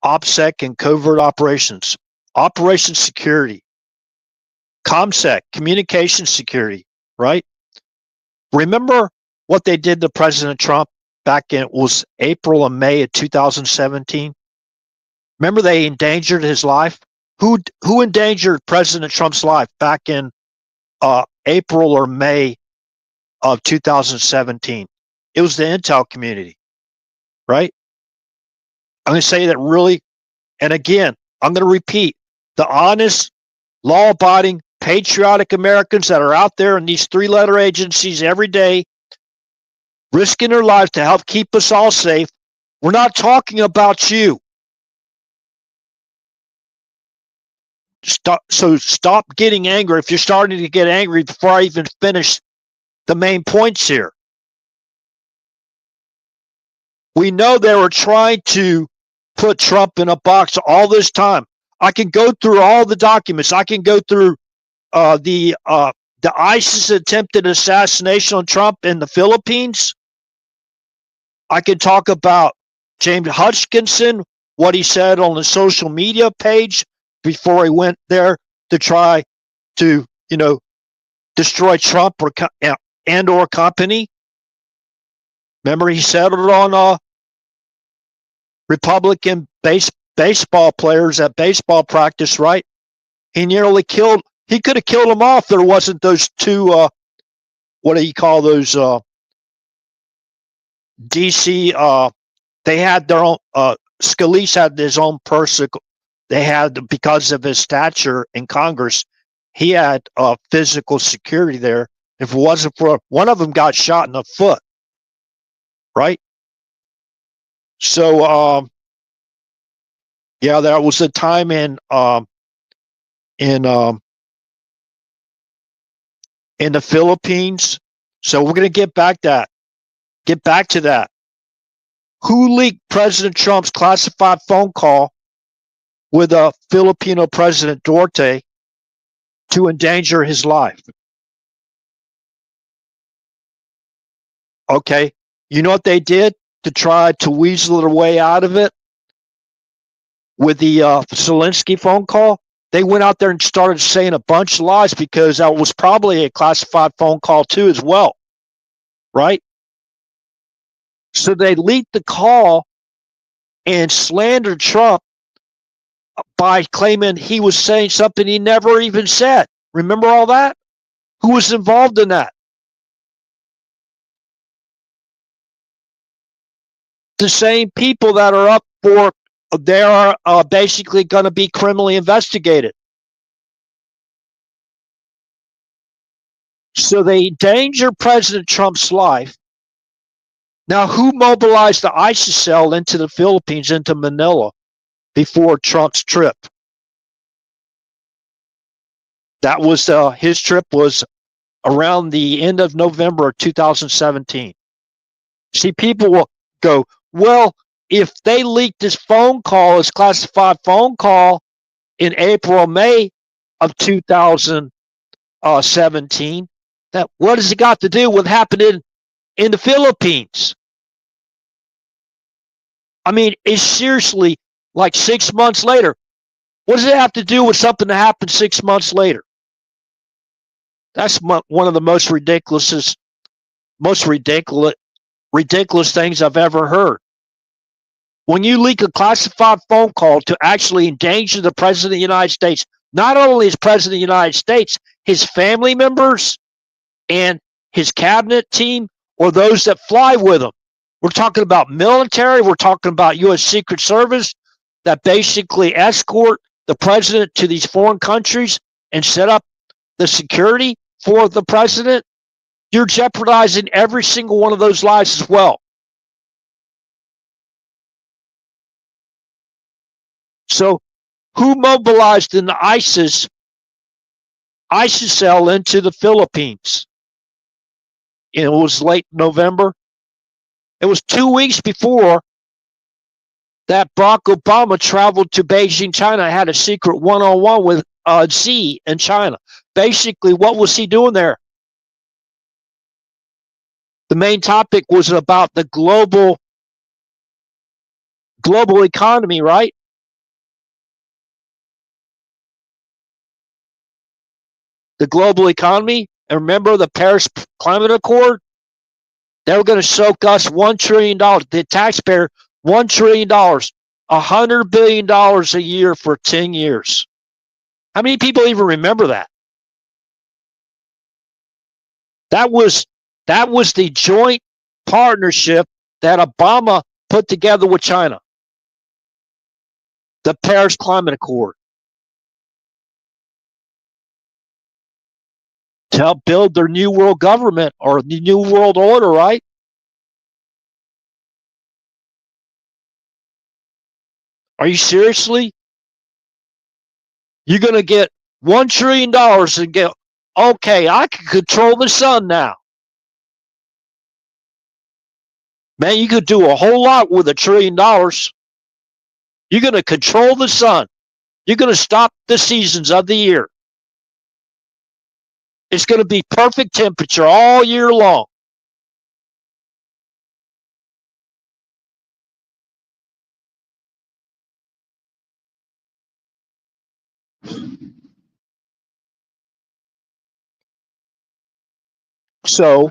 OPSEC and covert operations, operation security, ComSec, communication security, right? Remember what they did to President Trump back in, it was April and May of 2017? Remember they endangered his life? Who endangered President Trump's life back in April or May of 2017? It was the intel community, right? I'm going to say that really, and again, I'm going to repeat, the honest, law-abiding, patriotic Americans that are out there in these three-letter agencies every day, risking their lives to help keep us all safe. We're not talking about you. Stop getting angry if you're starting to get angry before I even finish the main points here. We know they were trying to put Trump in a box all this time. I can go through all the documents. I can go through the ISIS attempted assassination on Trump in the Philippines. I can talk about James Hutchinson, what he said on the social media page before he went there to try to, destroy Trump or company. Remember, he said it on Republican baseball players at baseball practice, right? He could have killed them off. There wasn't those two, what do you call those, DC, they had their own, Scalise had his own person. They had, because of his stature in Congress, he had physical security there. If it wasn't for, one of them got shot in the foot, right? So, yeah, there was a time in the Philippines. So we're going to get back to that. Who leaked President Trump's classified phone call with a Filipino President Duterte to endanger his life? Okay, you know what they did to try to weasel their way out of it with the Zelensky phone call? They went out there and started saying a bunch of lies, because that was probably a classified phone call too as well, right? So they leaked the call and slandered Trump by claiming he was saying something he never even said. Remember all that? Who was involved in that? The same people that are up for, they are basically going to be criminally investigated. So they endanger President Trump's life. Now, who mobilized the ISIS cell into the Philippines, into Manila, before Trump's trip? That was his trip was around the end of November 2017. See, people will go, well, if they leaked this phone call, this classified phone call in April, May of 2017, that what has it got to do with happening in the Philippines? I mean, it's seriously like 6 months later. What does it have to do with something that happened 6 months later? That's one of the most ridiculous things I've ever heard. When you leak a classified phone call to actually endanger the President of the United States, not only as President of the United States, his family members and his cabinet team or those that fly with him. We're talking about military. We're talking about U.S. Secret Service that basically escort the president to these foreign countries and set up the security for the president. You're jeopardizing every single one of those lives as well. So who mobilized in the ISIS cell into the Philippines? And it was late November. It was 2 weeks before that Barack Obama traveled to Beijing, China, had a secret one-on-one with Xi in China. Basically, what was he doing there? The main topic was about the global economy, right? The global economy. And remember the Paris Climate Accord? They were going to soak us $1 trillion, the taxpayer, $1 trillion, $100 billion a year for 10 years. How many people even remember that? That was the joint partnership that Obama put together with China. The Paris Climate Accord. To help build their new world government or the new world order, right? Are you seriously? You're going to get $1 trillion and get, okay, I can control the sun now. Man, you could do a whole lot with $1 trillion. You're going to control the sun. You're going to stop the seasons of the year. It's going to be perfect temperature all year long. So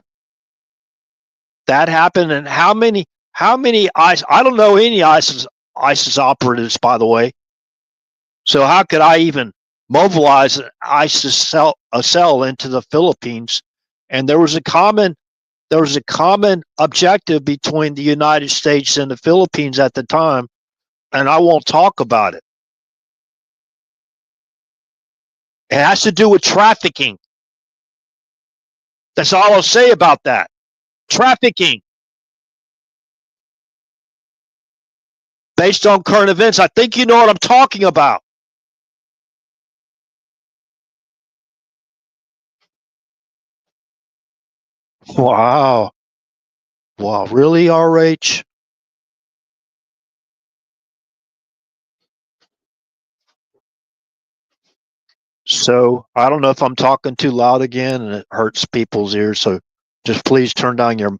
that happened, and how many ISIS? I don't know any ISIS operatives, by the way. So how could I even mobilize an ISIS cell into the Philippines? And there was a common objective between the United States and the Philippines at the time, and I won't talk about it. It has to do with trafficking. That's all I'll say about that. Trafficking. Based on current events, I think you know what I'm talking about. Wow. Wow, really, RH? So I don't know if I'm talking too loud again and it hurts people's ears. So just please turn down your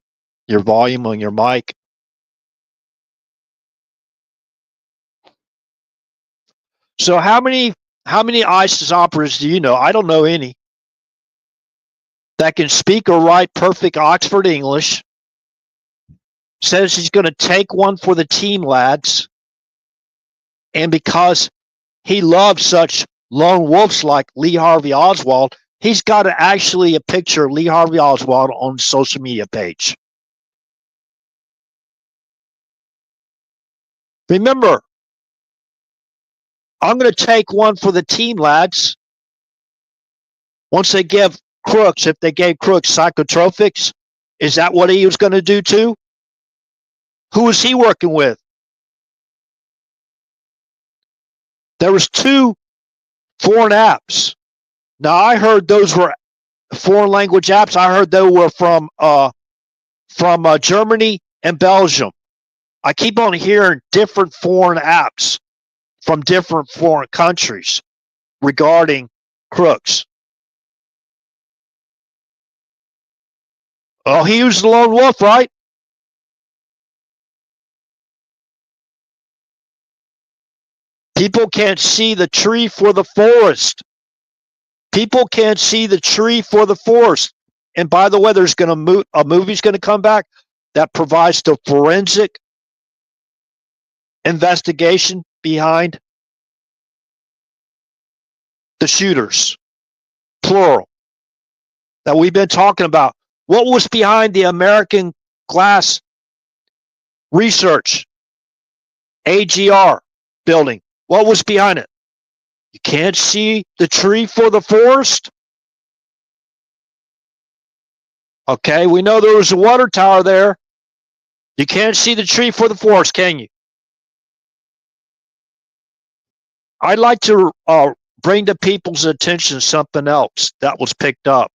volume on your mic. So how many ISIS operatives do you know? I don't know any that can speak or write perfect Oxford English. Says he's going to take one for the team lads, and because he loves such lone wolves like Lee Harvey Oswald, he's got actually a picture of Lee Harvey Oswald on the social media page. Remember, I'm going to take one for the team lads. Once they give crooks, if they gave crooks psychotropics, is that what he was going to do too? Who was he working with? There was 2 foreign apps. Now I heard those were foreign language apps. I heard they were from Germany and Belgium. I keep on hearing different foreign apps from different foreign countries regarding crooks. Oh, he was the lone wolf, right? People can't see the tree for the forest. People can't see the tree for the forest. And by the way, there's going to a movie's going to come back that provides the forensic investigation behind the shooters, plural, that we've been talking about. What was behind the American Glass Research AGR building? What was behind it? You can't see the tree for the forest? Okay, we know there was a water tower there. You can't see the tree for the forest, can you? I'd like to bring to people's attention something else that was picked up,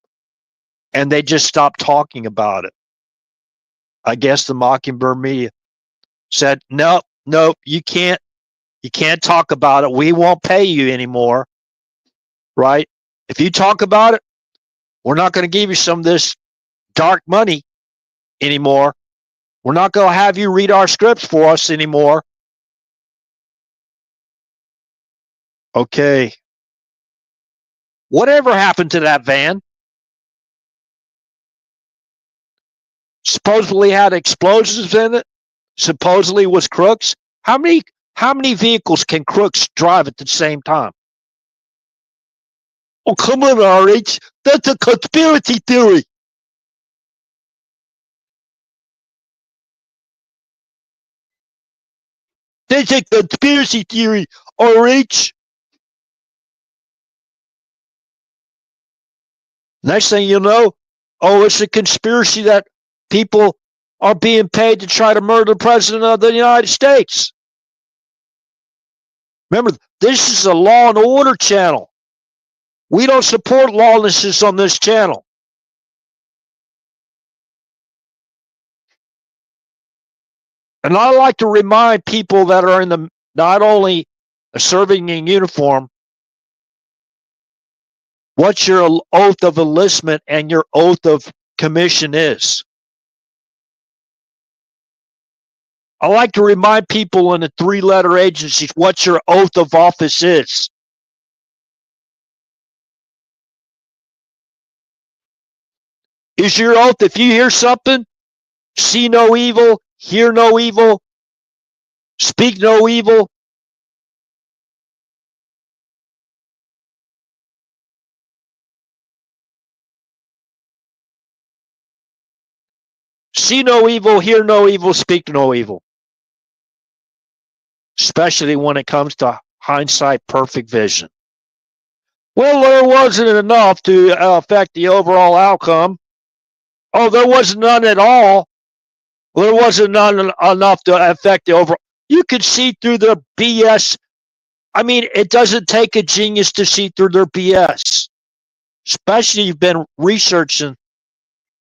and they just stopped talking about it. I guess the Mockingbird media said, no, you can't talk about it. We won't pay you anymore, right? If you talk about it, we're not going to give you some of this dark money anymore. We're not going to have you read our scripts for us anymore. Okay. Whatever happened to that van? Supposedly had explosives in it. Supposedly was crooks. How many vehicles can crooks drive at the same time? Oh, come on, RH. That's a conspiracy theory. That's a conspiracy theory, RH. Next thing you know, oh, it's a conspiracy that people are being paid to try to murder the president of the United States. Remember, this is a law and order channel. We don't support lawlessness on this channel. And I like to remind people that are in the not only serving in uniform, what your oath of enlistment and your oath of commission is. I like to remind people in the 3-letter agencies what your oath of office is. Is your oath, if you hear something, see no evil, hear no evil, speak no evil? See no evil, hear no evil, speak no evil. Especially when it comes to hindsight, perfect vision. Well, there wasn't enough to affect the overall outcome. Oh, there was none at all. Well, there wasn't none enough to affect the overall. You could see through their BS. I mean, it doesn't take a genius to see through their BS. Especially if you've been researching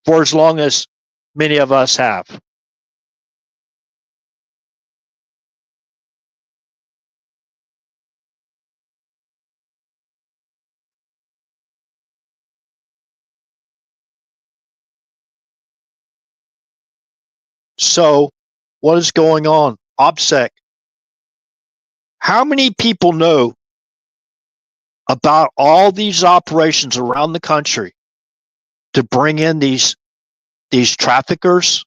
for as long as many of us have. So, what is going on? OPSEC. How many people know about all these operations around the country to bring in these traffickers?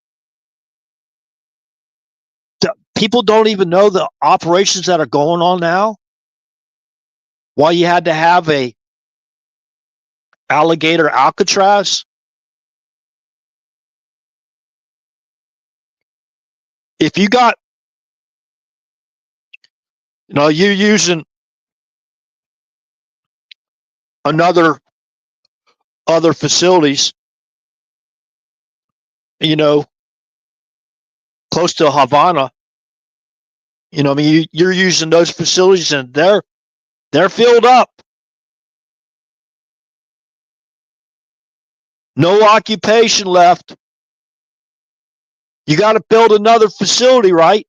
People don't even know the operations that are going on now. Why you had to have a alligator Alcatraz? If you got, you're using another other facilities, close to Havana. I mean, you're using those facilities and they're filled up. No occupation left. You got to build another facility, right?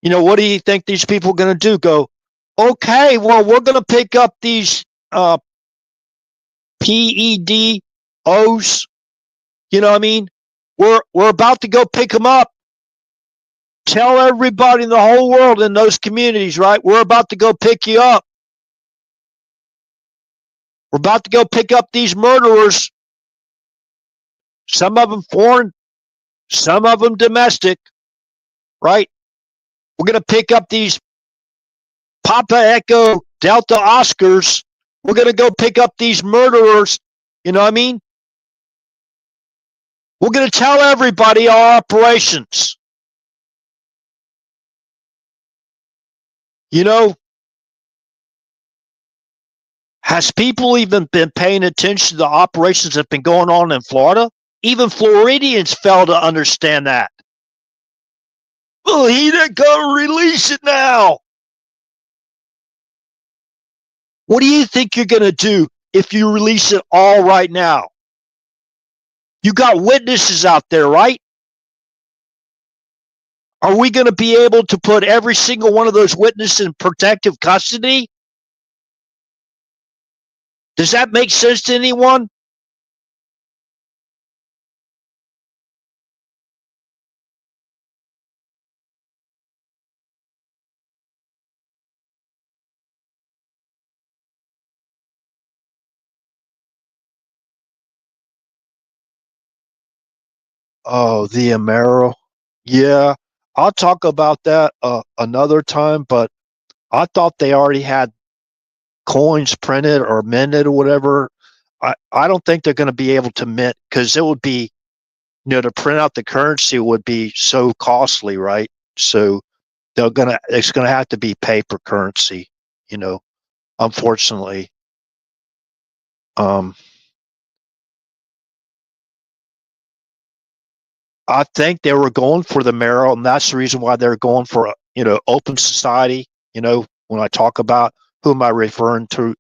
What do you think these people are going to do? Go, okay, well, we're going to pick up these PEDOs. You know what I mean? We're about to go pick them up. Tell everybody in the whole world in those communities, right? We're about to go pick you up. We're about to go pick up these murderers. Some of them foreign, some of them domestic, right? We're going to pick up these Papa Echo Delta Oscars. We're going to go pick up these murderers. You know what I mean? We're going to tell everybody our operations. Has people even been paying attention to the operations that have been going on in Florida? Even Floridians fail to understand that. Well, he didn't go release it now. What do you think you're going to do if you release it all right now? You got witnesses out there, right? Are we going to be able to put every single one of those witnesses in protective custody? Does that make sense to anyone? Oh, the Amero. Yeah, I'll talk about that another time, but I thought they already had coins printed or minted or whatever. I don't think they're going to be able to mint because it would be, to print out the currency would be so costly, right? So it's gonna have to be paper currency, unfortunately. Um, I think they were going for the Merrill, and that's the reason why they're going for open society. When I talk about who am I referring to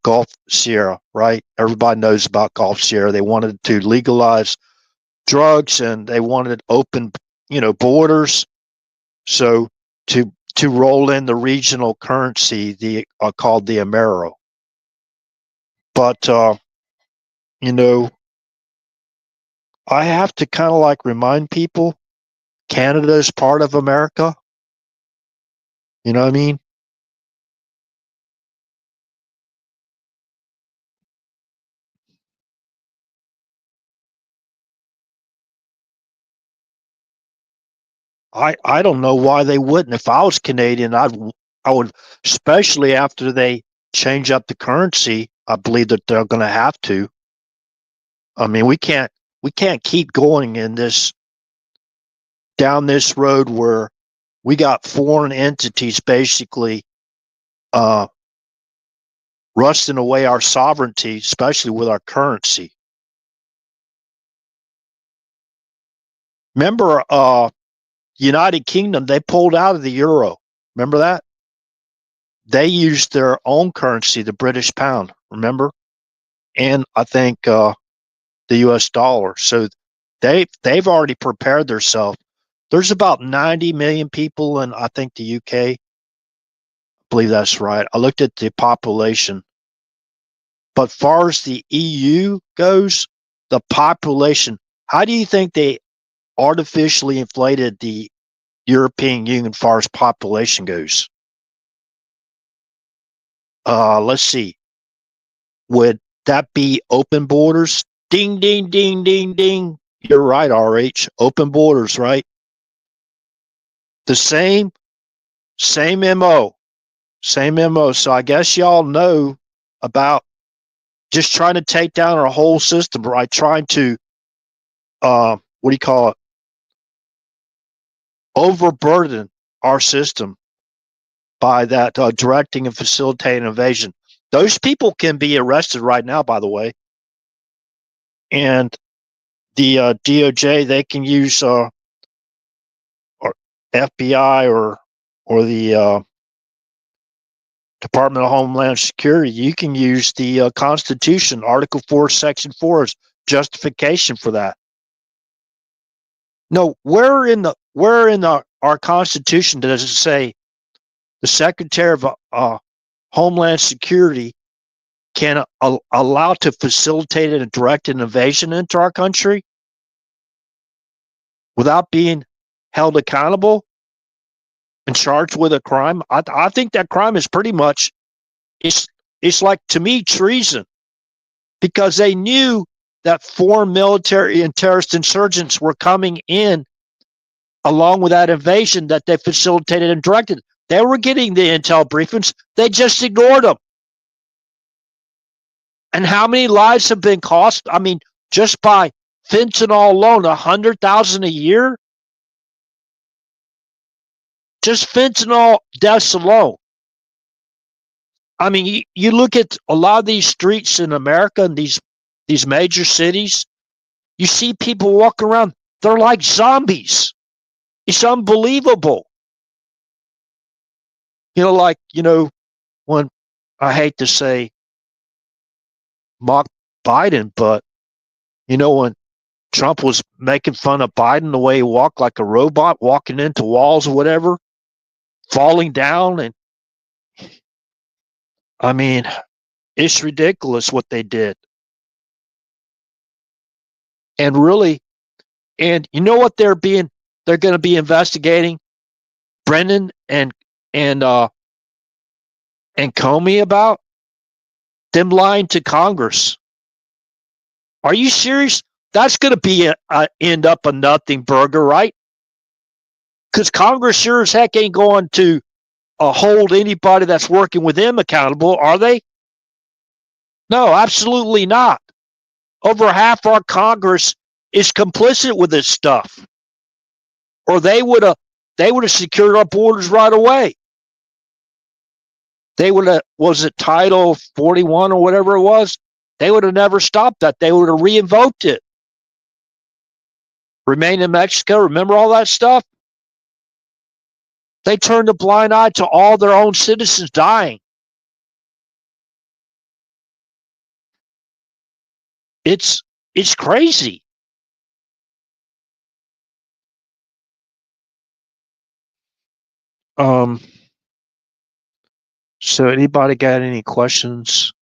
Gulf Sierra, right? Everybody knows about Gulf Sierra. They wanted to legalize drugs and they wanted open, borders. So to roll in the regional currency, called the Amero. But you know, I have to kind of like remind people Canada is part of America. You know what I mean? I don't know why they wouldn't. If I was Canadian, I would, especially after they change up the currency. I believe that they're going to have to. I mean, we can't keep going in this down this road where we got foreign entities basically uh, rusting away our sovereignty, especially with our currency. Remember, United Kingdom, they pulled out of the euro. Remember that? They used their own currency, the British pound. Remember, and I think the U.S. dollar. So they've already prepared themselves. There's about 90 million people in I think the UK. I believe that's right. I looked at the population. But far as the EU goes, the population, how do you think they artificially inflated the European Union as far as population goes? Let's see. Would that be open borders? Ding, ding, ding, ding, ding. You're right, RH. Open borders, right? The same MO. Same MO. So I guess y'all know about just trying to take down our whole system, right? Trying to, what do you call it? Overburden our system. by that directing and facilitating invasion. Those people can be arrested right now, by the way. And the DOJ, they can use or FBI or the Department of Homeland Security. You can use the Constitution, Article 4, Section 4 as justification for that. No, where in our Constitution does it say the Secretary of Homeland Security can allow to facilitate and direct an invasion into our country without being held accountable and charged with a crime? I think that crime is pretty much, it's like, to me, treason, because they knew that foreign military and terrorist insurgents were coming in along with that invasion that they facilitated and directed. They were getting the intel briefings. They just ignored them. And how many lives have been cost? I mean, just by fentanyl alone, 100,000 a year? Just fentanyl deaths alone. I mean, you look at a lot of these streets in America and these major cities, you see people walking around, they're like zombies. It's unbelievable. When, I hate to say mock Biden, but when Trump was making fun of Biden, the way he walked like a robot, walking into walls or whatever, falling down, and I mean, it's ridiculous what they did. And really, and you know what they're going to be investigating Brennan and Comey about? Them lying to Congress. Are you serious? That's going to be end up a nothing burger, right? Because Congress sure as heck ain't going to hold anybody that's working with them accountable, are they? No, absolutely not. Over half our Congress is complicit with this stuff, or they would have secured our borders right away. They would have, was it Title 41 or whatever it was? They would have never stopped that. They would have re-invoked it. Remain in Mexico, remember all that stuff? They turned a blind eye to all their own citizens dying. It's crazy. So anybody got any questions?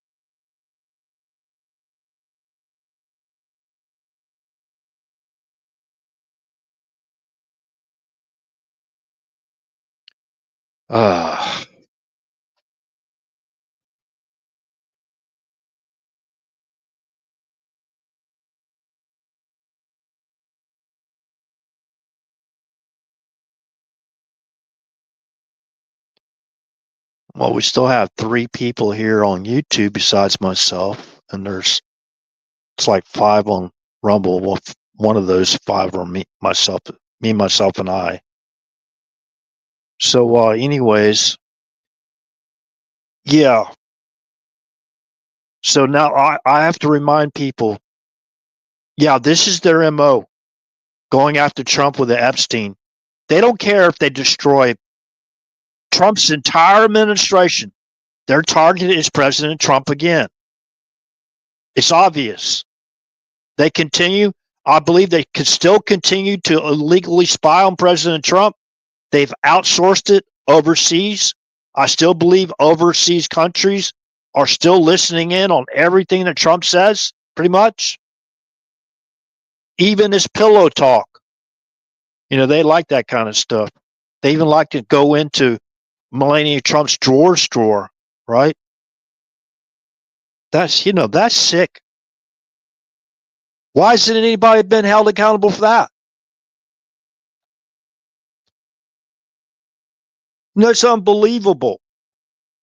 Well, we still have 3 people here on YouTube besides myself, and it's like 5 on Rumble. Well, one of those 5 are me, myself, and I. So, anyways, yeah. So now I have to remind people, yeah, this is their MO, going after Trump with the Epstein. They don't care if they destroy Trump's entire administration. Their target is President Trump again. It's obvious. They continue. I believe they could still continue to illegally spy on President Trump. They've outsourced it overseas. I still believe overseas countries are still listening in on everything that Trump says, pretty much. Even his pillow talk. They like that kind of stuff. They even like to go into Melania Trump's drawer, right? That's sick. Why hasn't anybody been held accountable for that? It's unbelievable.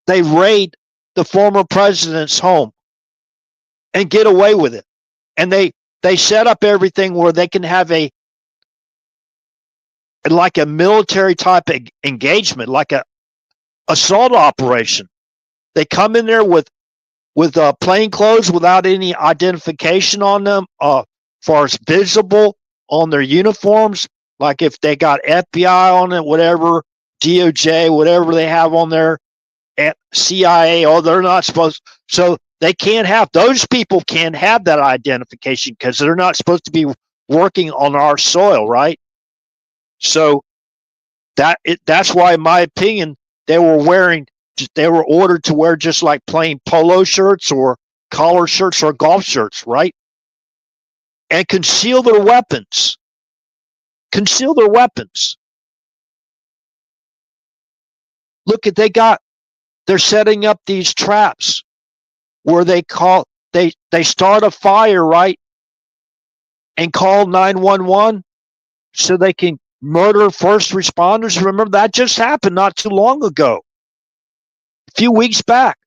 They raid the former president's home and get away with it. And they set up everything where they can have a military type of engagement, like assault operation. They come in there with plain clothes without any identification on them, far as visible on their uniforms. Like if they got FBI on it, whatever, DOJ, whatever they have on there, CIA, they're not supposed. So they can't have, those people can't have that identification because they're not supposed to be working on our soil, right? So that's why, in my opinion, they were ordered to wear just like plain polo shirts or collar shirts or golf shirts, right? And conceal their weapons. Conceal their weapons. Look at, they're setting up these traps where they start a fire, right? And call 911 so they can murder first responders. Remember, that just happened not too long ago. A few weeks back.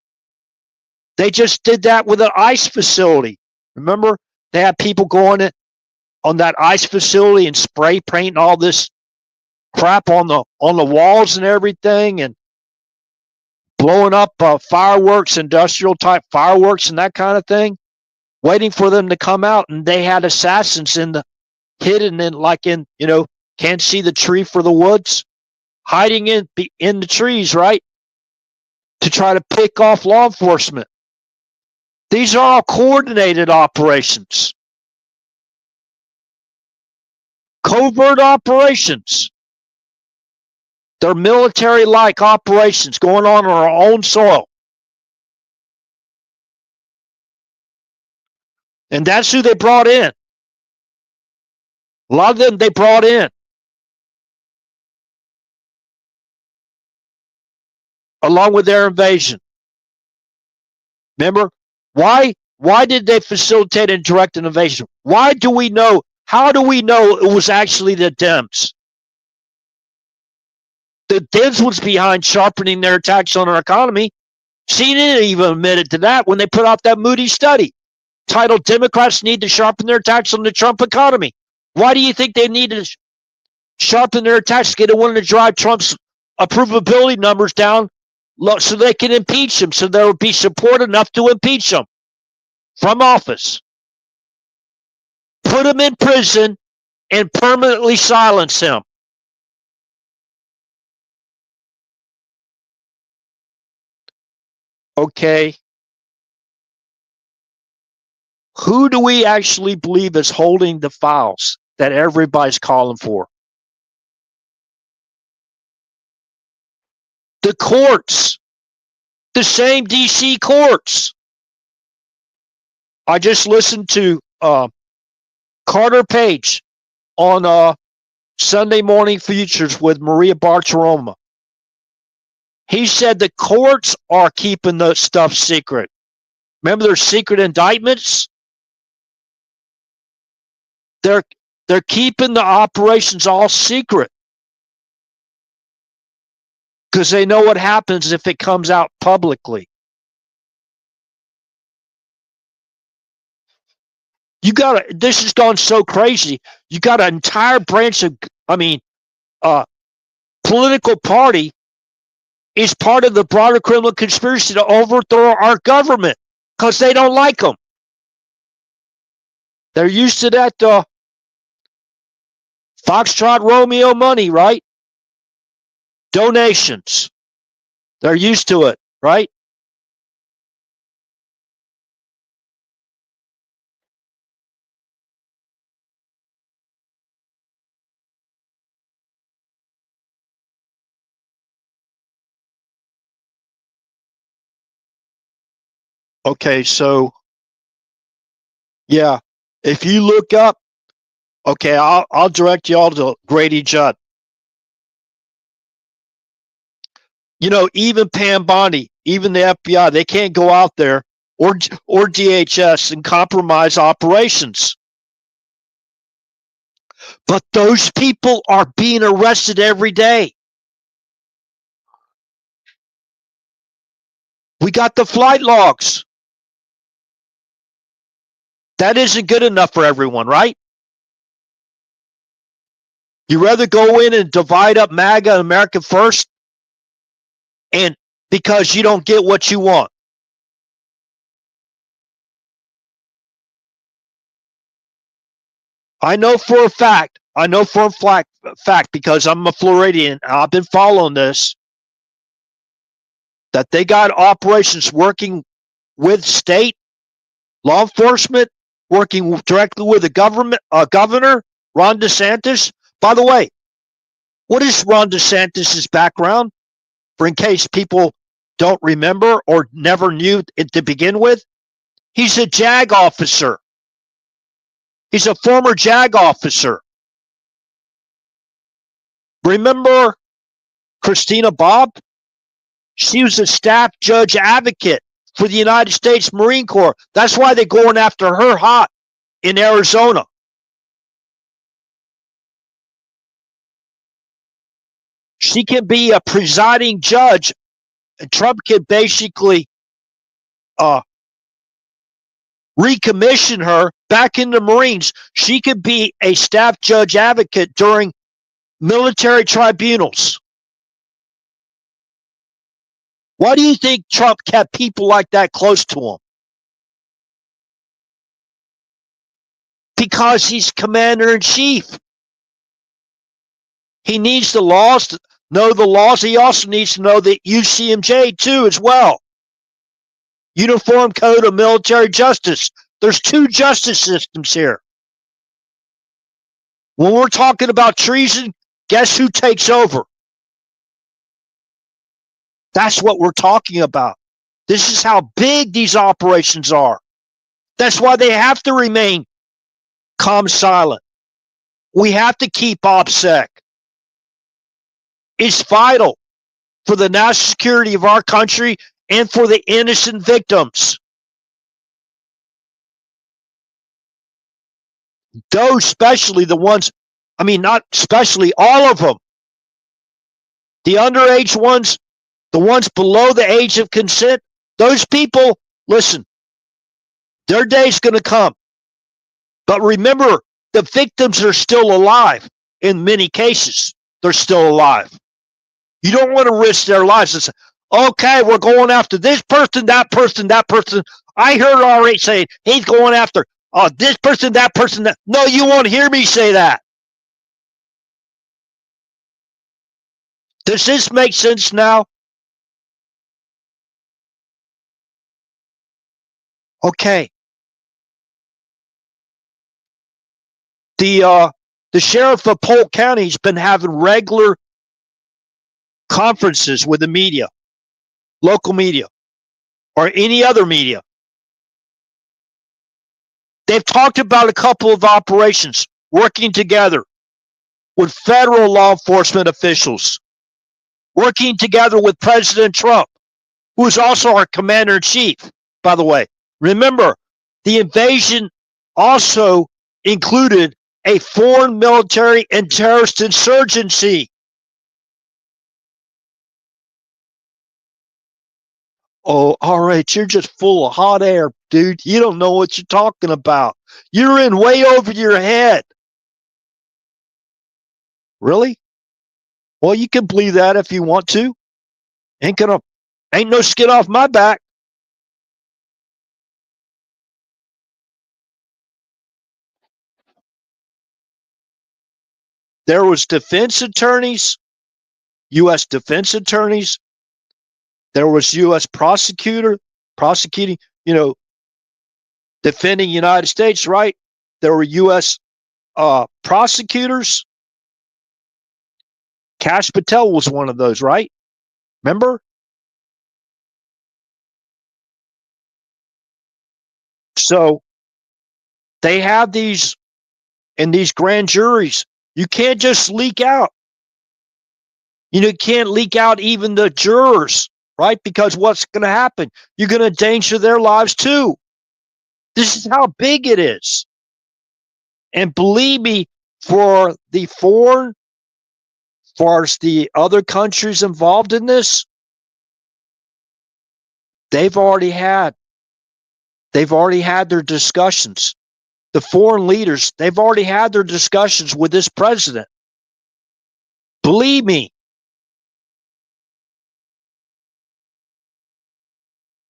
They just did that with an ICE facility. Remember, they had people going on that ICE facility and spray painting all this crap on the walls and everything, and blowing up fireworks, industrial type fireworks and that kind of thing, waiting for them to come out. And they had assassins hidden in, can't see the tree for the woods, hiding in the trees, right? To try to pick off law enforcement. These are all coordinated operations. Covert operations. They're military-like operations going on our own soil. And that's who they brought in. A lot of them they brought in. Along with their invasion. Remember? Why did they facilitate and direct an invasion? How do we know it was actually the Dems? The Dems was behind sharpening their attacks on our economy. CNN even admitted to that when they put out that Moody study titled "Democrats Need to Sharpen Their Attacks on the Trump Economy." Why do you think they need to sharpen their attacks to get a to drive Trump's approvability numbers down so they can impeach him, so there will be support enough to impeach him from office, put him in prison, and permanently silence him? Okay. Who do we actually believe is holding the files that everybody's calling for? The courts. The same DC courts. I just listened to Carter Page on Sunday Morning Futures with Maria Bartiromo. He said the courts are keeping the stuff secret. Remember their secret indictments? They're keeping the operations all secret because they know what happens if it comes out publicly. This has gone so crazy. You got an entire branch of, political party is part of the broader criminal conspiracy to overthrow our government because they don't like them. They're used to that Foxtrot Romeo money, right? Donations. They're used to it, right? Okay, so yeah, if you look up, okay, I'll direct y'all to Grady Judd. Even Pam Bondi, even the FBI, they can't go out there or DHS and compromise operations. But those people are being arrested every day. We got the flight logs. That isn't good enough for everyone, right? You rather go in and divide up MAGA and America First and because you don't get what you want. I know for a fact, because I'm a Floridian, I've been following this, that they got operations working with state law enforcement, working directly with the governor, Ron DeSantis. By the way, what is Ron DeSantis' background? For in case people don't remember or never knew it to begin with, he's a JAG officer. He's a former JAG officer. Remember Christina Bobb? She was a staff judge advocate for the United States Marine Corps. That's why they're going after her hot in Arizona. She can be a presiding judge, and Trump can basically recommission her back in the Marines. She could be a staff judge advocate during military tribunals. Why do you think Trump kept people like that close to him? Because he's commander-in-chief. He needs the laws, to know the laws. He also needs to know the UCMJ too as well. Uniform Code of Military Justice. There's two justice systems here. When we're talking about treason, guess who takes over? That's what we're talking about. This is how big these operations are. That's why they have to remain calm silent. We have to keep OPSEC. It's vital for the national security of our country and for the innocent victims. Those, especially the ones, not especially, all of them. The underage ones, the ones below the age of consent, those people, listen, their day's going to come. But remember, the victims are still alive. In many cases, they're still alive. You don't want to risk their lives and say, okay, we're going after this person, that person, that person. I heard already saying he's going after this person, that person, that. No, you won't hear me say that. Does this make sense now? Okay. The sheriff of Polk County has been having regular conferences with the media, local media, or any other media. They've talked about a couple of operations working together with federal law enforcement officials, working together with President Trump, who is also our commander-in-chief, by the way. Remember, the invasion also included a foreign military and terrorist insurgency. Oh, all right, you're just full of hot air, dude. You don't know what you're talking about. You're in way over your head. Really? Well, you can believe that if you want to. Ain't no skin off my back. There was defense attorneys, U.S. defense attorneys. There was U.S. prosecuting, defending United States, right? There were U.S. prosecutors. Kash Patel was one of those, right? Remember? So they have these in these grand juries. You can't just leak out. You can't leak out even the jurors, right? Because what's going to happen? You're going to endanger their lives too. This is how big it is. And believe me, for the foreign, for the other countries involved in this, they've already had their discussions. The foreign leaders, they've already had their discussions with this president. Believe me.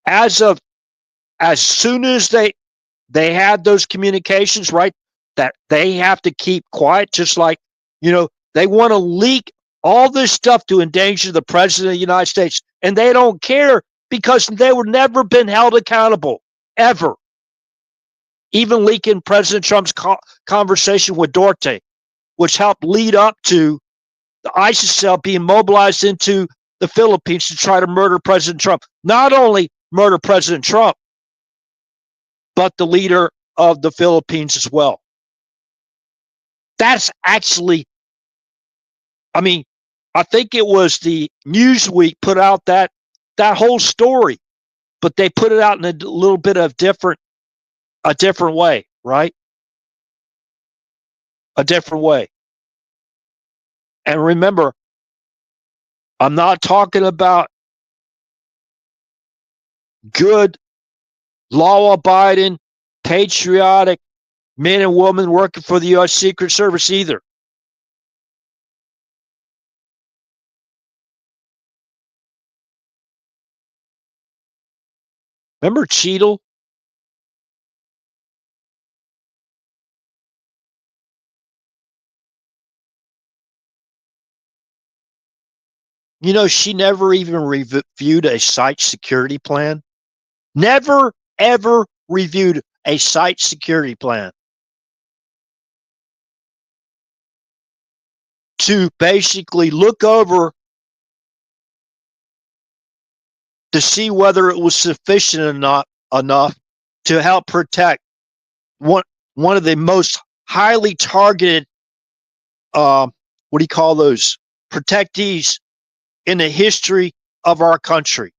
as soon as they had those communications, right, that they have to keep quiet, just like, they want to leak all this stuff to endanger the president of the United States, and they don't care because they were never been held accountable, ever. Even leaking President Trump's conversation with Duterte, which helped lead up to the ISIS cell being mobilized into the Philippines to try to murder President Trump. Not only murder President Trump, but the leader of the Philippines as well. That's actually, I think it was the Newsweek put out that whole story, but they put it out in a little bit of a different way, right? A different way. And remember, I'm not talking about good, law-abiding, patriotic men and women working for the U.S. Secret Service either. Remember Cheadle? She never even reviewed a site security plan. Never, ever reviewed a site security plan to basically look over to see whether it was sufficient enough to help protect one of the most highly targeted, what do you call those, protectees in the history of our country.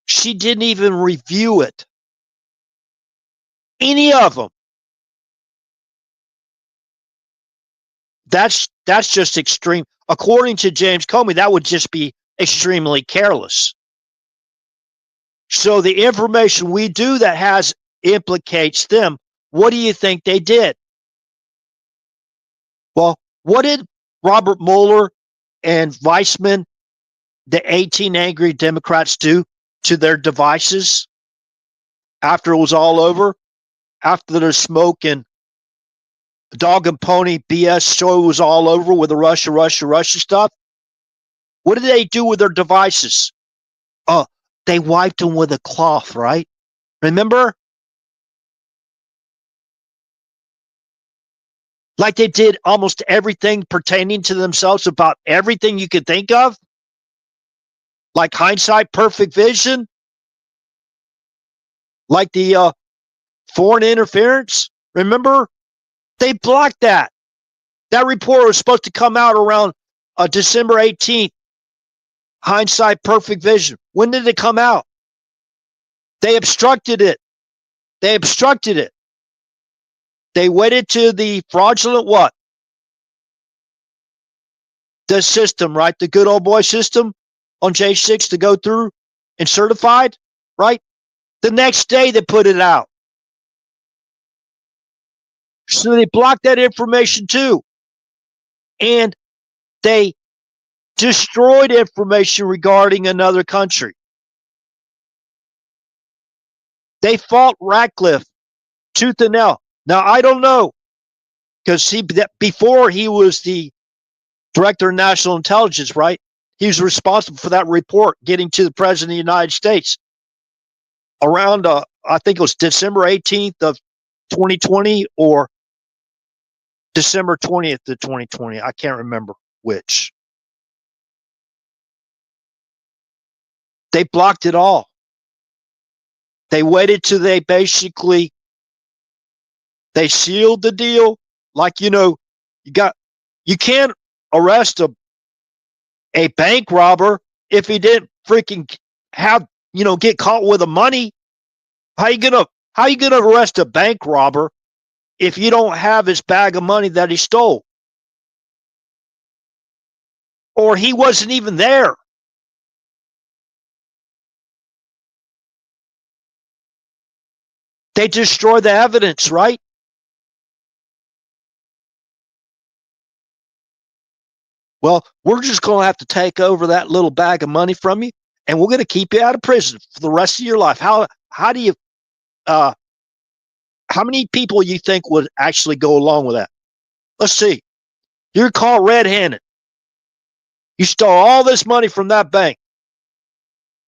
She didn't even review it. Any of them. That's just extreme. According to James Comey, that would just be extremely careless. So the information we do that implicates them, what do you think they did? Well, what did Robert Mueller and Weissman, the 18 angry Democrats, do to their devices after it was all over? After the smoke and dog and pony BS show was all over with the Russia stuff? What did they do with their devices? They wiped them with a cloth, right? Remember? Like they did almost everything pertaining to themselves about everything you could think of. Like hindsight, perfect vision. Like the foreign interference. Remember? They blocked that. That report was supposed to come out around December 18th. Hindsight, perfect vision. When did it come out? They obstructed it. They waited to the fraudulent what? The system, right? The good old boy system on J6 to go through and certified, right? The next day they put it out. So they blocked that information too. And they destroyed information regarding another country. They fought Ratcliffe tooth and nail. Now, I don't know, because before he was the director of national intelligence, right? He was responsible for that report getting to the president of the United States around, I think it was December 18th of 2020 or December 20th of 2020. I can't remember which. They blocked it all. They waited till they sealed the deal. Like, you can't arrest a bank robber if he didn't freaking get caught with the money. How you gonna arrest a bank robber if you don't have his bag of money that he stole? Or he wasn't even there. They destroy the evidence, right? Well, we're just going to have to take over that little bag of money from you, and we're going to keep you out of prison for the rest of your life. How do you, how many people you think would actually go along with that? Let's see. You're caught red-handed. You stole all this money from that bank.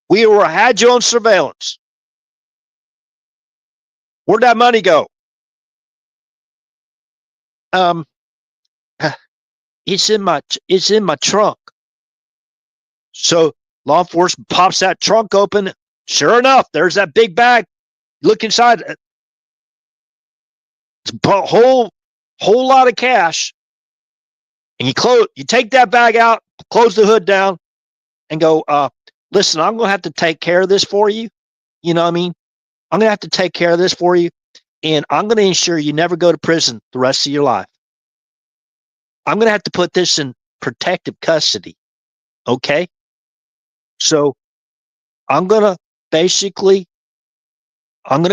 We had you on surveillance. Where'd that money go? It's in my trunk. So law enforcement pops that trunk open. Sure enough, there's that big bag. Look inside. It's a whole lot of cash. And you take that bag out, close the hood down, and go, listen, I'm going to have to take care of this for you. You know what I mean? I'm going to have to take care of this for you. And I'm going to ensure you never go to prison the rest of your life. I'm going to have to put this in protective custody. Okay? So I'm going to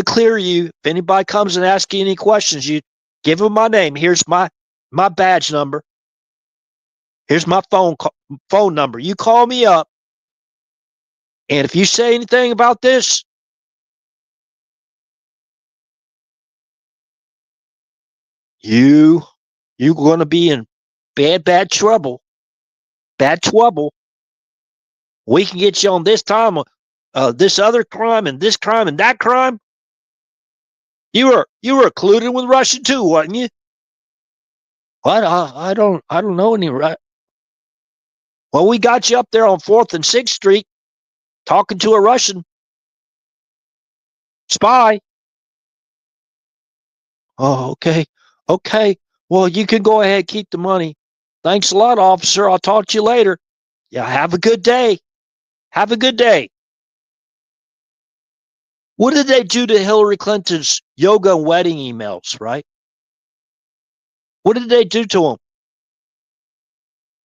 clear you. If anybody comes and asks you any questions, you give them my name. Here's my badge number. Here's my phone number. You call me up. And if you say anything about this, you're going to be in bad trouble. Bad trouble. We can get you on this time, this other crime and this crime and that crime. You were colluding with Russia too, wasn't you? What? I don't know any. Right? Well, we got you up there on 4th and 6th Street talking to a Russian spy. Oh, okay. Okay. Well, you can go ahead, keep the money. Thanks a lot, officer. I'll talk to you later. Yeah, have a good day. Have a good day. What did they do to Hillary Clinton's yoga and wedding emails, right? What did they do to them?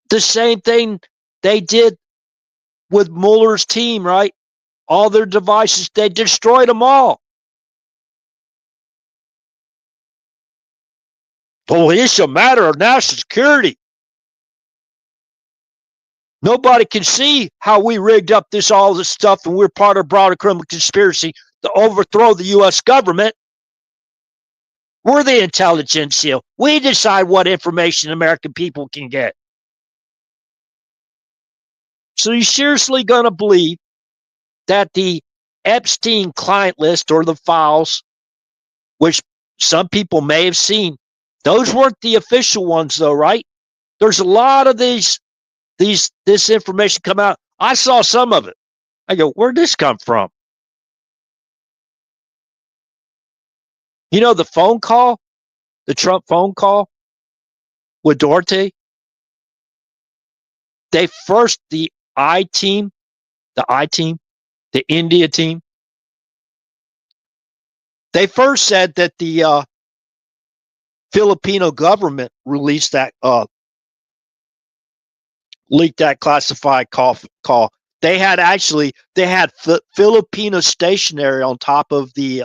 The same thing they did with Mueller's team, right? All their devices, they destroyed them all. Well, it's a matter of national security. Nobody can see how we rigged up all this stuff, and we're part of a broader criminal conspiracy to overthrow the U.S. government. We're the intelligentsia. We decide what information American people can get. So you seriously going to believe that the Epstein client list or the files, which some people may have seen, those weren't the official ones though, right? There's a lot of this information come out. I saw some of it. I go, where'd this come from? You know, the phone call, the Trump phone call with Dorothy, the I-team, the India team, they first said that the Filipino government released that, leaked that classified call. They had Filipino stationery on top of the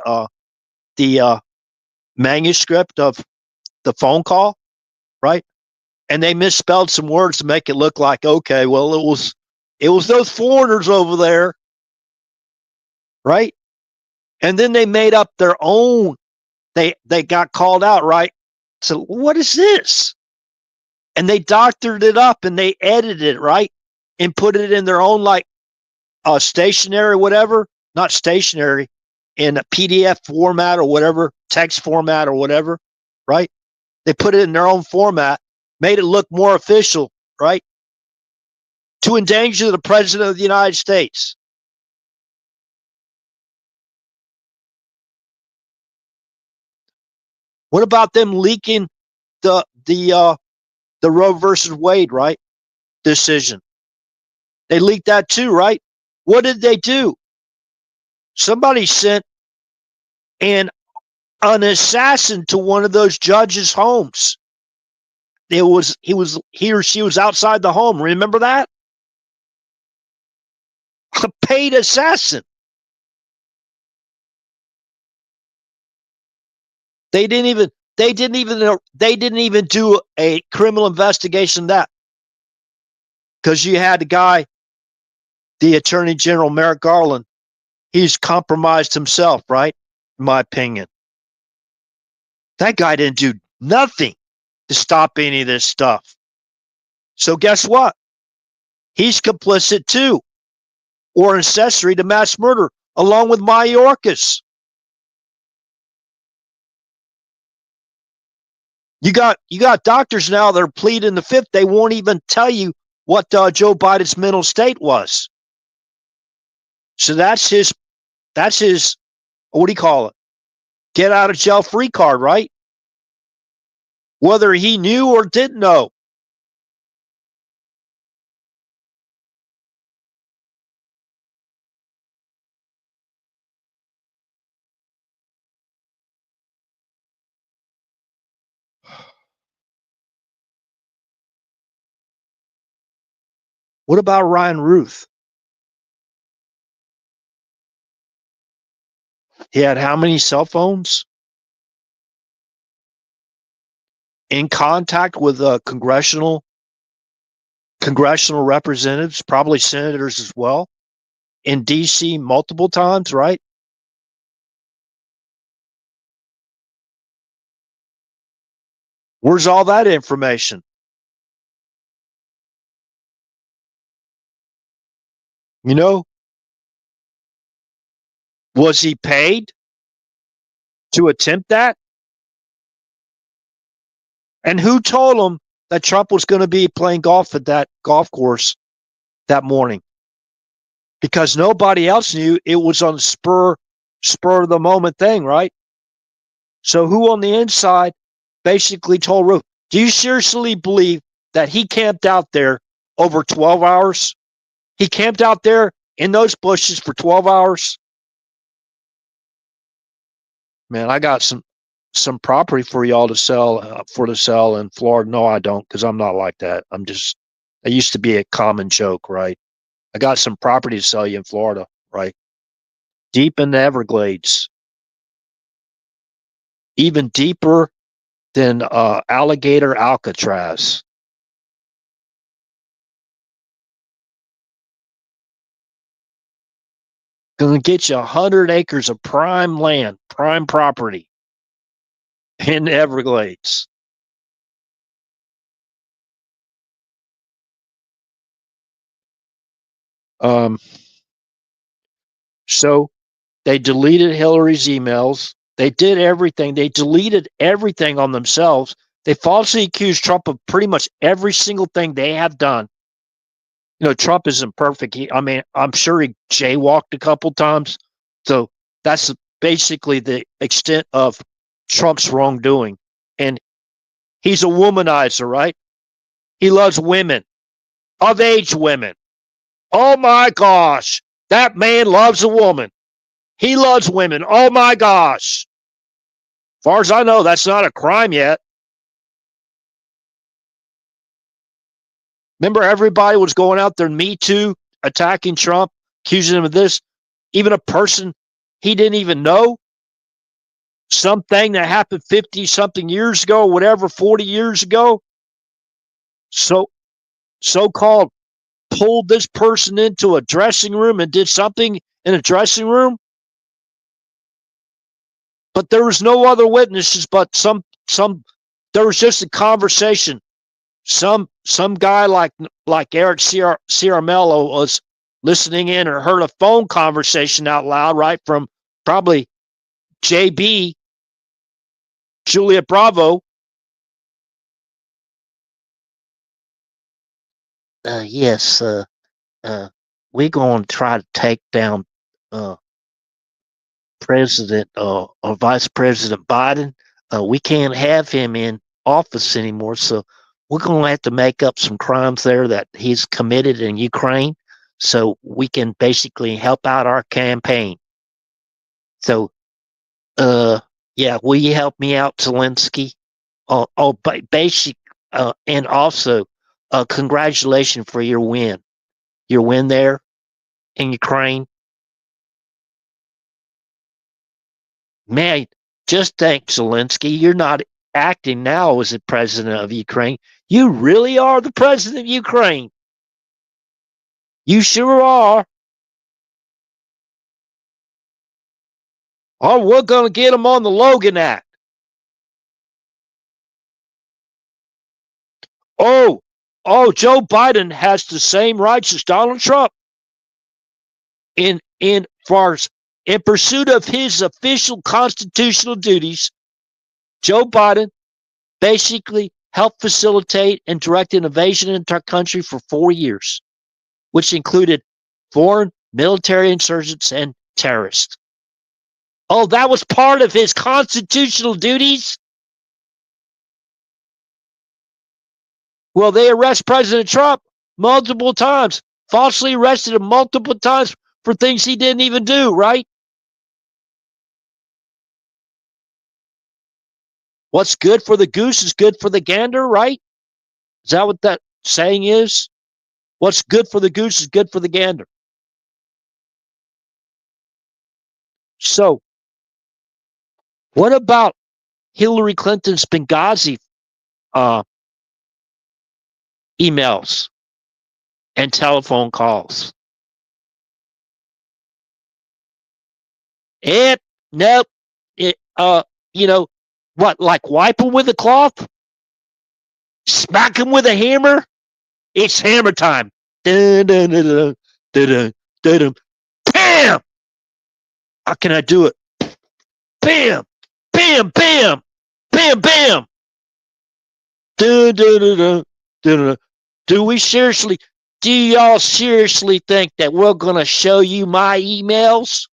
manuscript of the phone call, right? And they misspelled some words to make it look like, okay, well, it was those foreigners over there, right? And then they made up their own. They got called out, right? So what is this? And they doctored it up and they edited it, right? And put it in their own, like, stationery, whatever, not stationery, in a PDF format or whatever, text format or whatever, right? They put it in their own format, made it look more official, right? To endanger the president of the United States. What about them leaking the Roe versus Wade, right, decision? They leaked that too, right? What did they do? Somebody sent an assassin to one of those judges' homes. He or she was outside the home. Remember that? A paid assassin. They didn't even do a criminal investigation of that, because you had the the Attorney General, Merrick Garland, he's compromised himself, right? In my opinion. That guy didn't do nothing to stop any of this stuff. So guess what? He's complicit too, or accessory to mass murder, along with Mayorkas. You got doctors now that are pleading the fifth. They won't even tell you what Joe Biden's mental state was. So that's his, what do you call it? Get out of jail free card, right? Whether he knew or didn't know. What about Ryan Ruth? He had how many cell phones? In contact with congressional representatives, probably senators as well, in D.C. multiple times, right? Where's all that information? You know, was he paid to attempt that? And who told him that Trump was going to be playing golf at that golf course that morning? Because nobody else knew. It was on spur of the moment thing, right? So who on the inside basically told Ruth? Do you seriously believe that he camped out there over 12 hours? He camped out there in those bushes for 12 hours? Man, I got some property for y'all to sell in Florida. No, I don't, because I'm not like that. It used to be a common joke, right? I got some property to sell you in Florida, right? Deep in the Everglades, even deeper than Alligator Alcatraz. Gonna get you 100 acres of prime land, prime property in the Everglades. So they deleted Hillary's emails. They did everything. They deleted everything on themselves. They falsely accused Trump of pretty much every single thing they have done. You know, Trump isn't perfect. I'm sure he jaywalked a couple times. So that's basically the extent of Trump's wrongdoing. And he's a womanizer, right? He loves women, of age women. Oh my gosh, that man loves a woman. He loves women. Oh my gosh. As far as I know, that's not a crime yet. Remember, everybody was going out there, Me Too, attacking Trump, accusing him of this. Even a person he didn't even know, something that happened 50 something years ago, whatever, 40 years ago. So-called pulled this person into a dressing room and did something in a dressing room. But there was no other witnesses, but there was just a conversation. Some guy like Eric Ciaramello was listening in or heard a phone conversation out loud, right, from probably JB, Juliet Bravo. Yes, we're going to try to take down President or Vice President Biden. We can't have him in office anymore, so we're going to have to make up some crimes there that he's committed in Ukraine, so we can basically help out our campaign. So, yeah, will you help me out, Zelensky? And also, congratulations for your win there in Ukraine. Man, just think, Zelensky, you're not acting now as the president of Ukraine. You really are the president of Ukraine. You sure are. Oh, we're going to get him on the Logan Act. Oh, Joe Biden has the same rights as Donald Trump in pursuit of his official constitutional duties. Joe Biden basically helped facilitate and direct an invasion into our country for 4 years, which included foreign military insurgents and terrorists. Oh, that was part of his constitutional duties? Well, they arrest President Trump multiple times, falsely arrested him multiple times for things he didn't even do, right? What's good for the goose is good for the gander, right? Is that what that saying is? What's good for the goose is good for the gander. So, what about Hillary Clinton's Benghazi emails and telephone calls? Nope. What, like wipe them with a cloth? Smack them with a hammer? It's hammer time. Dun, dun, dun, dun, dun, dun, dun. Bam! How can I do it? Bam! Bam! Bam! Bam! Bam! Dun, dun, dun, dun, dun, dun. Do y'all seriously think that we're going to show you my emails?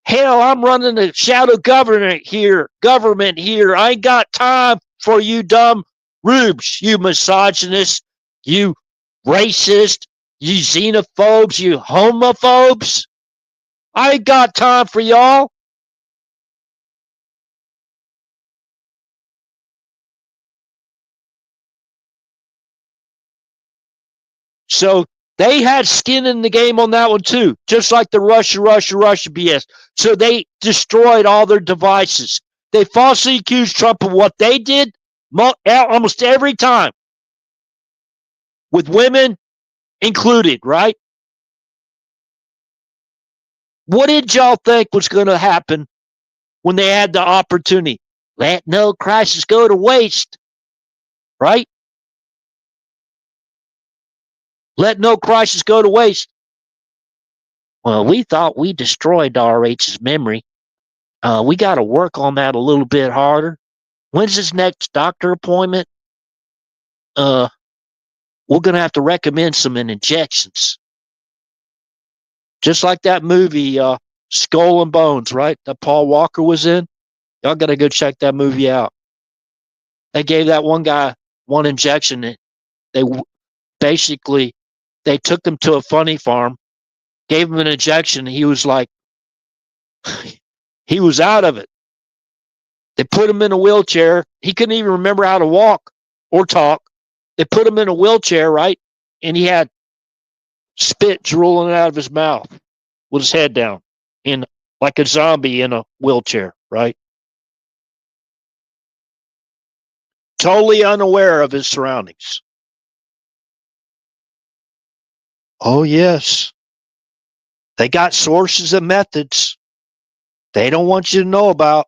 Hell, I'm running a shadow government here. I ain't got time for you dumb rubes, you misogynist, you racist, you xenophobes, you homophobes. I ain't got time for y'all. So they had skin in the game on that one too, just like the Russia BS. So they destroyed all their devices. They falsely accused Trump of what they did almost every time, with women included, right? What did y'all think was going to happen when they had the opportunity? Let no crisis go to waste, right? Let no crisis go to waste. Well, we thought we destroyed RH's memory. We got to work on that a little bit harder. When's his next doctor appointment? We're going to have to recommend some injections. Just like that movie, Skull and Bones, right? That Paul Walker was in. Y'all got to go check that movie out. They gave that one guy one injection. They basically, they took him to a funny farm, gave him an injection. He was like, he was out of it. They put him in a wheelchair. He couldn't even remember how to walk or talk. They put him in a wheelchair, right? And he had spit drooling out of his mouth with his head down, in like a zombie in a wheelchair, right? Totally unaware of his surroundings. Oh, yes. They got sources and methods they don't want you to know about.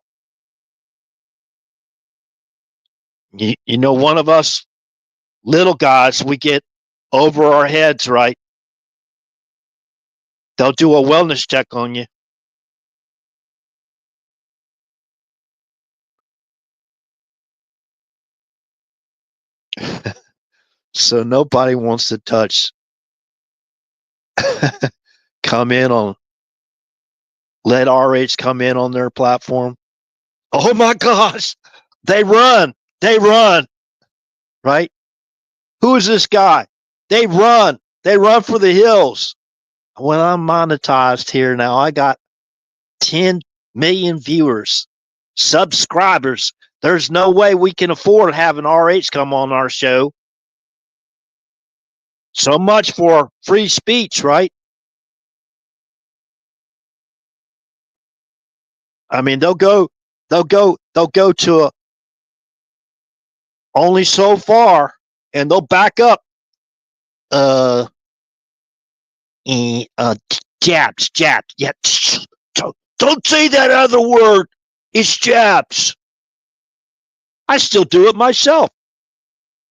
You know, one of us little guys, we get over our heads, right? They'll do a wellness check on you. So nobody wants to touch. Come in on, let RH come in on their platform. Oh my gosh, they run, right? Who is this guy? They run for the hills. When I'm monetized here now, I got 10 million viewers, subscribers. There's no way we can afford having RH come on our show. So much for free speech, right? I mean, they'll go to a, only so far, and they'll back up jabs. Yeah, don't say that other word. It's jabs. I still do it myself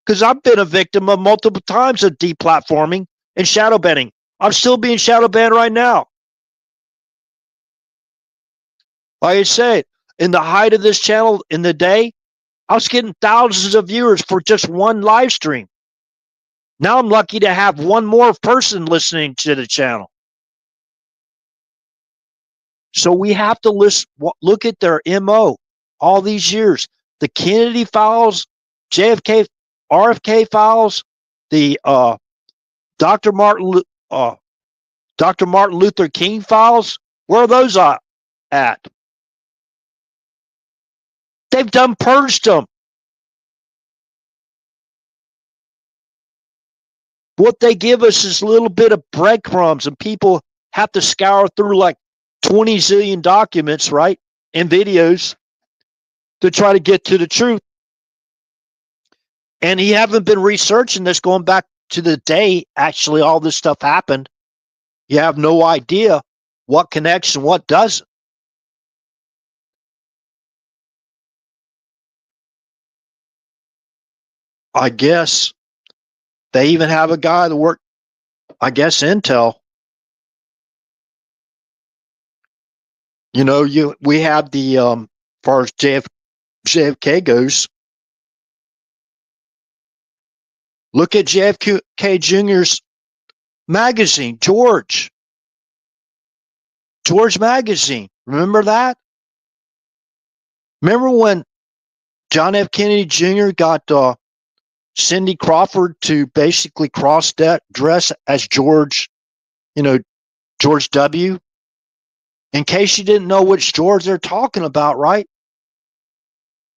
because I've been a victim of multiple times of deplatforming and shadow banning. I'm still being shadow banned right now. Like I said, in the height of this channel in the day, I was getting thousands of viewers for just one live stream. Now I'm lucky to have one more person listening to the channel. So we have to look at their MO all these years. The Kennedy files, JFK, RFK files, the Dr. Martin Luther King files. Where are those at? They've done purged them. What they give us is a little bit of breadcrumbs, and people have to scour through like 20 zillion documents, right, and videos to try to get to the truth. And he haven't been researching this going back to the day actually all this stuff happened. You have no idea what connects and what doesn't. I guess they even have a guy that worked, I guess, Intel. You know, we have the as far as JFK goes. Look at JFK Jr.'s magazine, George magazine. Remember that? Remember when John F. Kennedy Jr. got Cindy Crawford to basically cross-dress as George, George W. In case you didn't know which George they're talking about, right?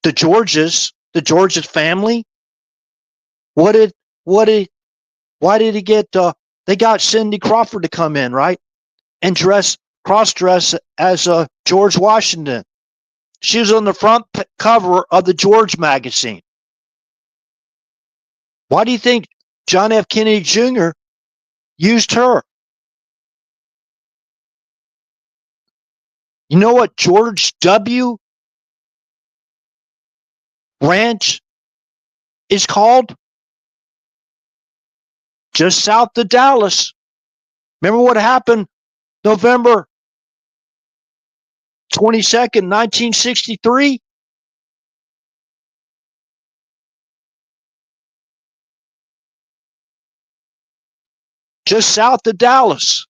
The Georges family. Why did he get? They got Cindy Crawford to come in, right, and cross-dress as George Washington. She was on the front cover of the George magazine. Why do you think John F. Kennedy Jr. used her? You know what George W. Ranch is called? Just south of Dallas. Remember what happened November 22nd, 1963? Just south of Dallas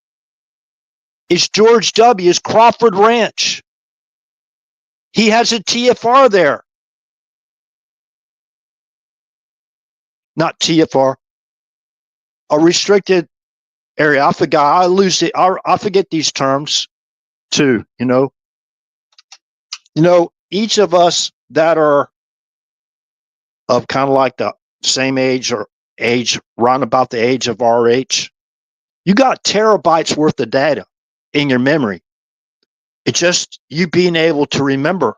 is George W.'s Crawford Ranch. He has a TFR there. Not TFR. A restricted area. I forgot. I lose it. I forget these terms too. Each of us that are of kind of like the same age or age, round about the age of our age, you got terabytes worth of data in your memory. It's just you being able to remember.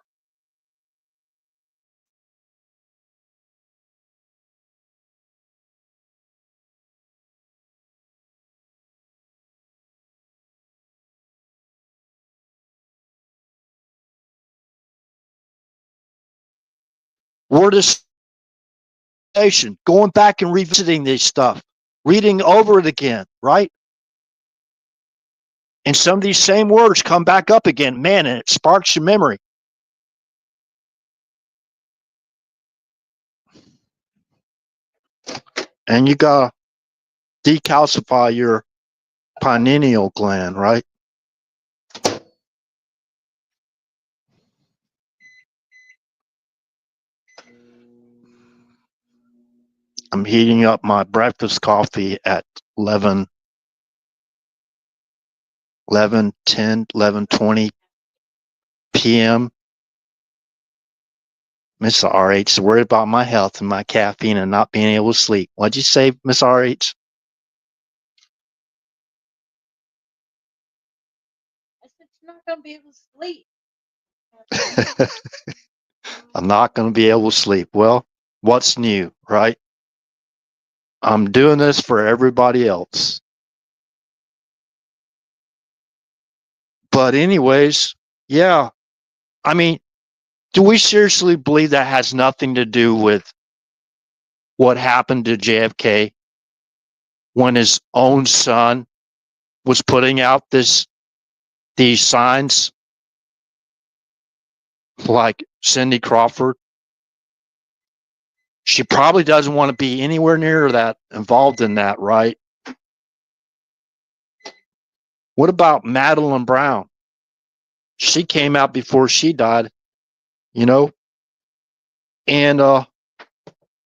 Word of station, going back and revisiting this stuff, reading over it again, right? And some of these same words come back up again, man, and it sparks your memory. And you gotta decalcify your pineal gland, right? I'm heating up my breakfast coffee at 11, 11:20 p.m. Miss RH is worried about my health and my caffeine and not being able to sleep. What'd you say, Miss RH? I said, you're not going to be able to sleep. I'm not going to be able to sleep. Well, what's new, right? I'm doing this for everybody else. But anyways, yeah. I mean, do we seriously believe that has nothing to do with what happened to JFK when his own son was putting out these signs like Cindy Crawford? She probably doesn't want to be anywhere near that, involved in that, right? What about Madeline Brown? She came out before she died, you know, and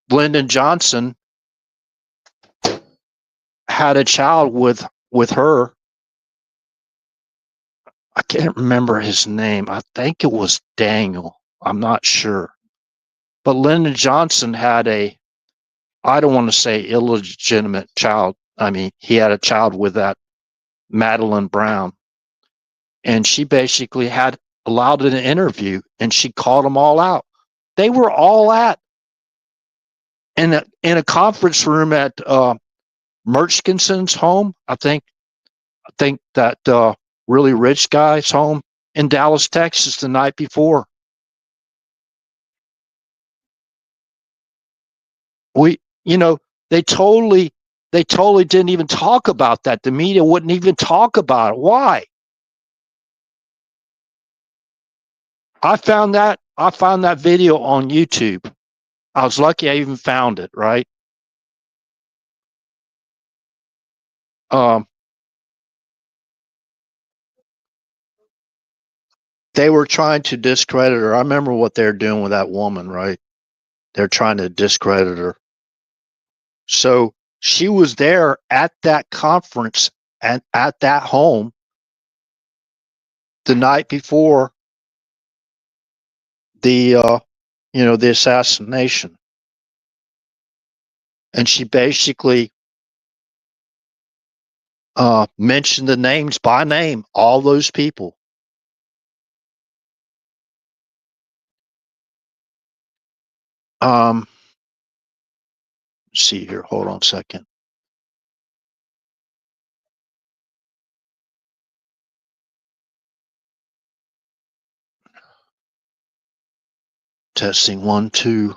Lyndon Johnson had a child with her. I can't remember his name. I think it was Daniel. I'm not sure. But Lyndon Johnson had I don't want to say illegitimate child. I mean, he had a child with that Madeline Brown. And she basically had allowed an interview and she called them all out. They were all in a conference room at Murchison's home. I think that really rich guy's home in Dallas, Texas the night before. We, you know, they totally didn't even talk about that. The media wouldn't even talk about it. Why? I found that video on YouTube. I was lucky I even found it, right? They were trying to discredit her. I remember what they're doing with that woman, right? They're trying to discredit her. So she was there at that conference and at that home the night before the the assassination. And she basically mentioned the names by name, all those people. Let's see here. Hold on a second. Testing 1, 2.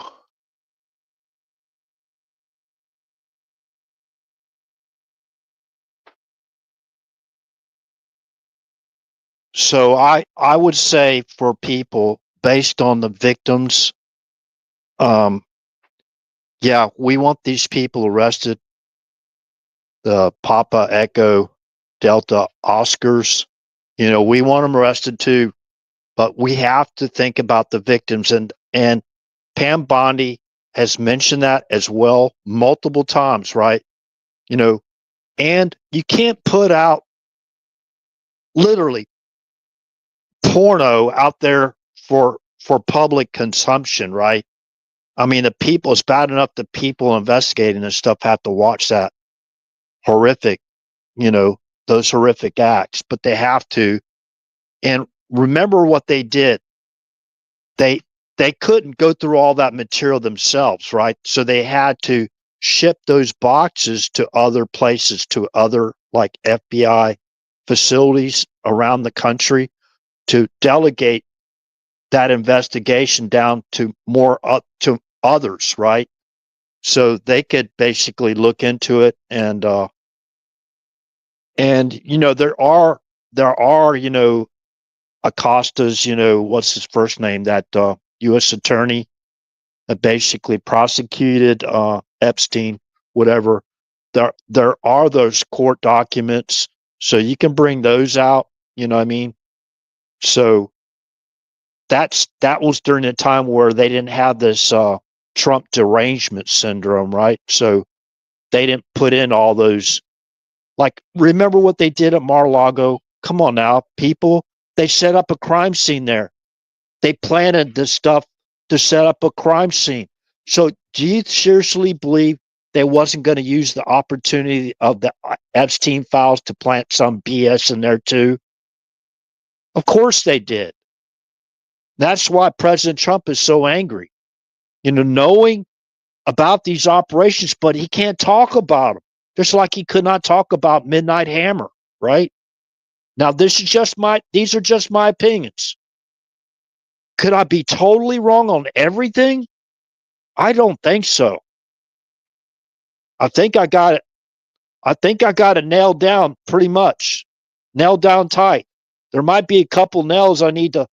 So I would say for people based on the victims, yeah, we want these people arrested. The Papa Echo Delta Oscars, we want them arrested too. But we have to think about the victims, and Pam Bondi has mentioned that as well multiple times, right? And you can't put out literally porno out there for public consumption, right? I mean, it's bad enough the people investigating this stuff have to watch that horrific, those horrific acts, but they have to. And remember what they did. They couldn't go through all that material themselves, right? So they had to ship those boxes to other places, to other like FBI facilities around the country to delegate that investigation down to more to others, right? So they could basically look into it, and there are Acosta's, what's his first name, that U.S. attorney that basically prosecuted Epstein, whatever. There are those court documents, so you can bring those out. You know what I mean? So that was during the time where they didn't have this Trump derangement syndrome, right? So they didn't put in all those. Like, remember what they did at Mar-a-Lago? Come on now, people. They set up a crime scene there. They planted this stuff to set up a crime scene. So do you seriously believe they wasn't going to use the opportunity of the Epstein files to plant some BS in there too? Of course they did. That's why President Trump is so angry, knowing about these operations, but he can't talk about them. Just like he could not talk about Midnight Hammer, right? Now, these are just my opinions. Could I be totally wrong on everything? I don't think so. I think I got it. I think I got it nailed down pretty much. Nailed down tight. There might be a couple nails I need to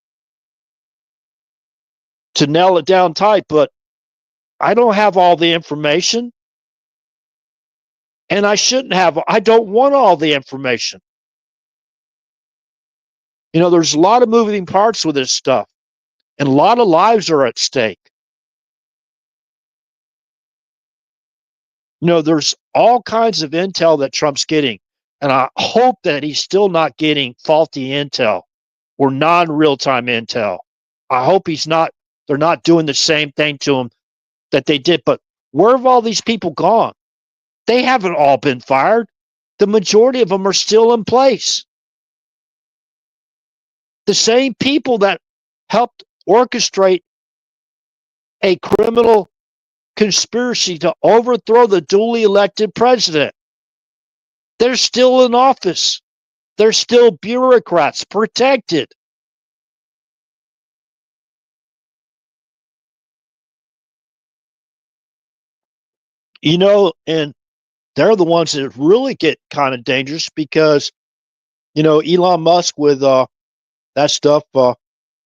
nail it down tight, but I don't have all the information. And I shouldn't have. I don't want all the information. There's a lot of moving parts with this stuff, and a lot of lives are at stake. There's all kinds of intel that Trump's getting, and I hope that he's still not getting faulty intel or non-real-time intel. I hope they're not doing the same thing to him that they did. But where have all these people gone? They haven't all been fired. The majority of them are still in place. The same people that helped orchestrate a criminal conspiracy to overthrow the duly elected president. They're still in office. They're still bureaucrats, protected. And they're the ones that really get kind of dangerous because, Elon Musk with that stuff,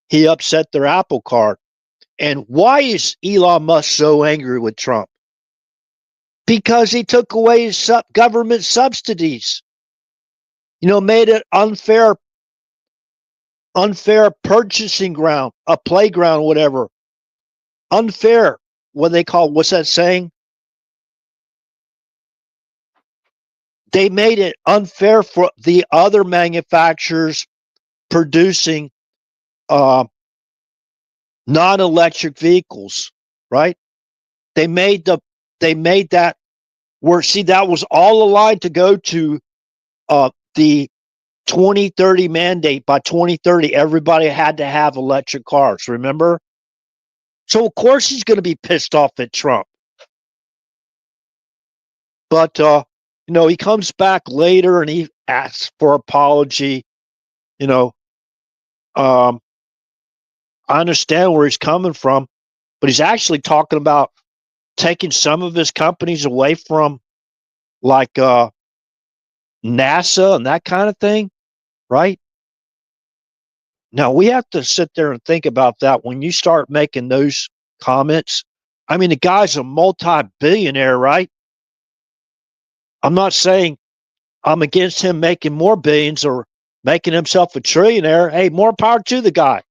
he upset their Apple Card. And why is Elon Musk so angry with Trump? Because he took away his government subsidies. Made it unfair purchasing ground, a playground, whatever. Unfair. What's that saying? They made it unfair for the other manufacturers producing non-electric vehicles, right? They made that where, see, that was all aligned to go to the 2030 mandate. By 2030, everybody had to have electric cars, remember? So, of course, he's going to be pissed off at Trump. But, he comes back later and he asks for apology. I understand where he's coming from, but he's actually talking about taking some of his companies away from like NASA and that kind of thing, right? Now, we have to sit there and think about that when you start making those comments. I mean, the guy's a multi-billionaire, right? I'm not saying I'm against him making more billions or making himself a trillionaire. Hey, more power to the guy.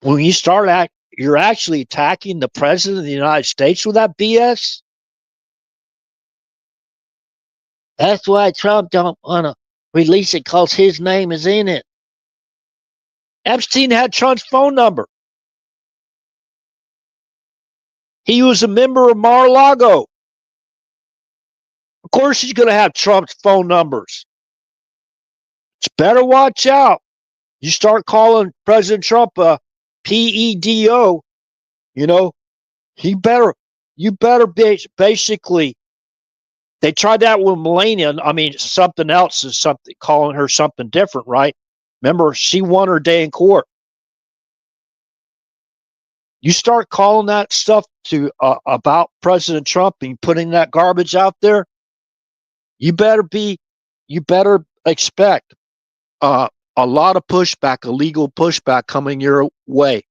When you you're actually attacking the president of the United States with that BS. That's why Trump don't want to release it, because his name is in it. Epstein had Trump's phone number. He was a member of Mar-a-Lago. Of course he's going to have Trump's phone numbers. It's better watch out. You start calling President Trump a PEDO, you better basically, they tried that with Melania. I mean, something else is something, calling her something different, right? Remember, she won her day in court. You start calling that stuff to about President Trump and putting that garbage out there, you better expect a lot of pushback, illegal pushback coming your way.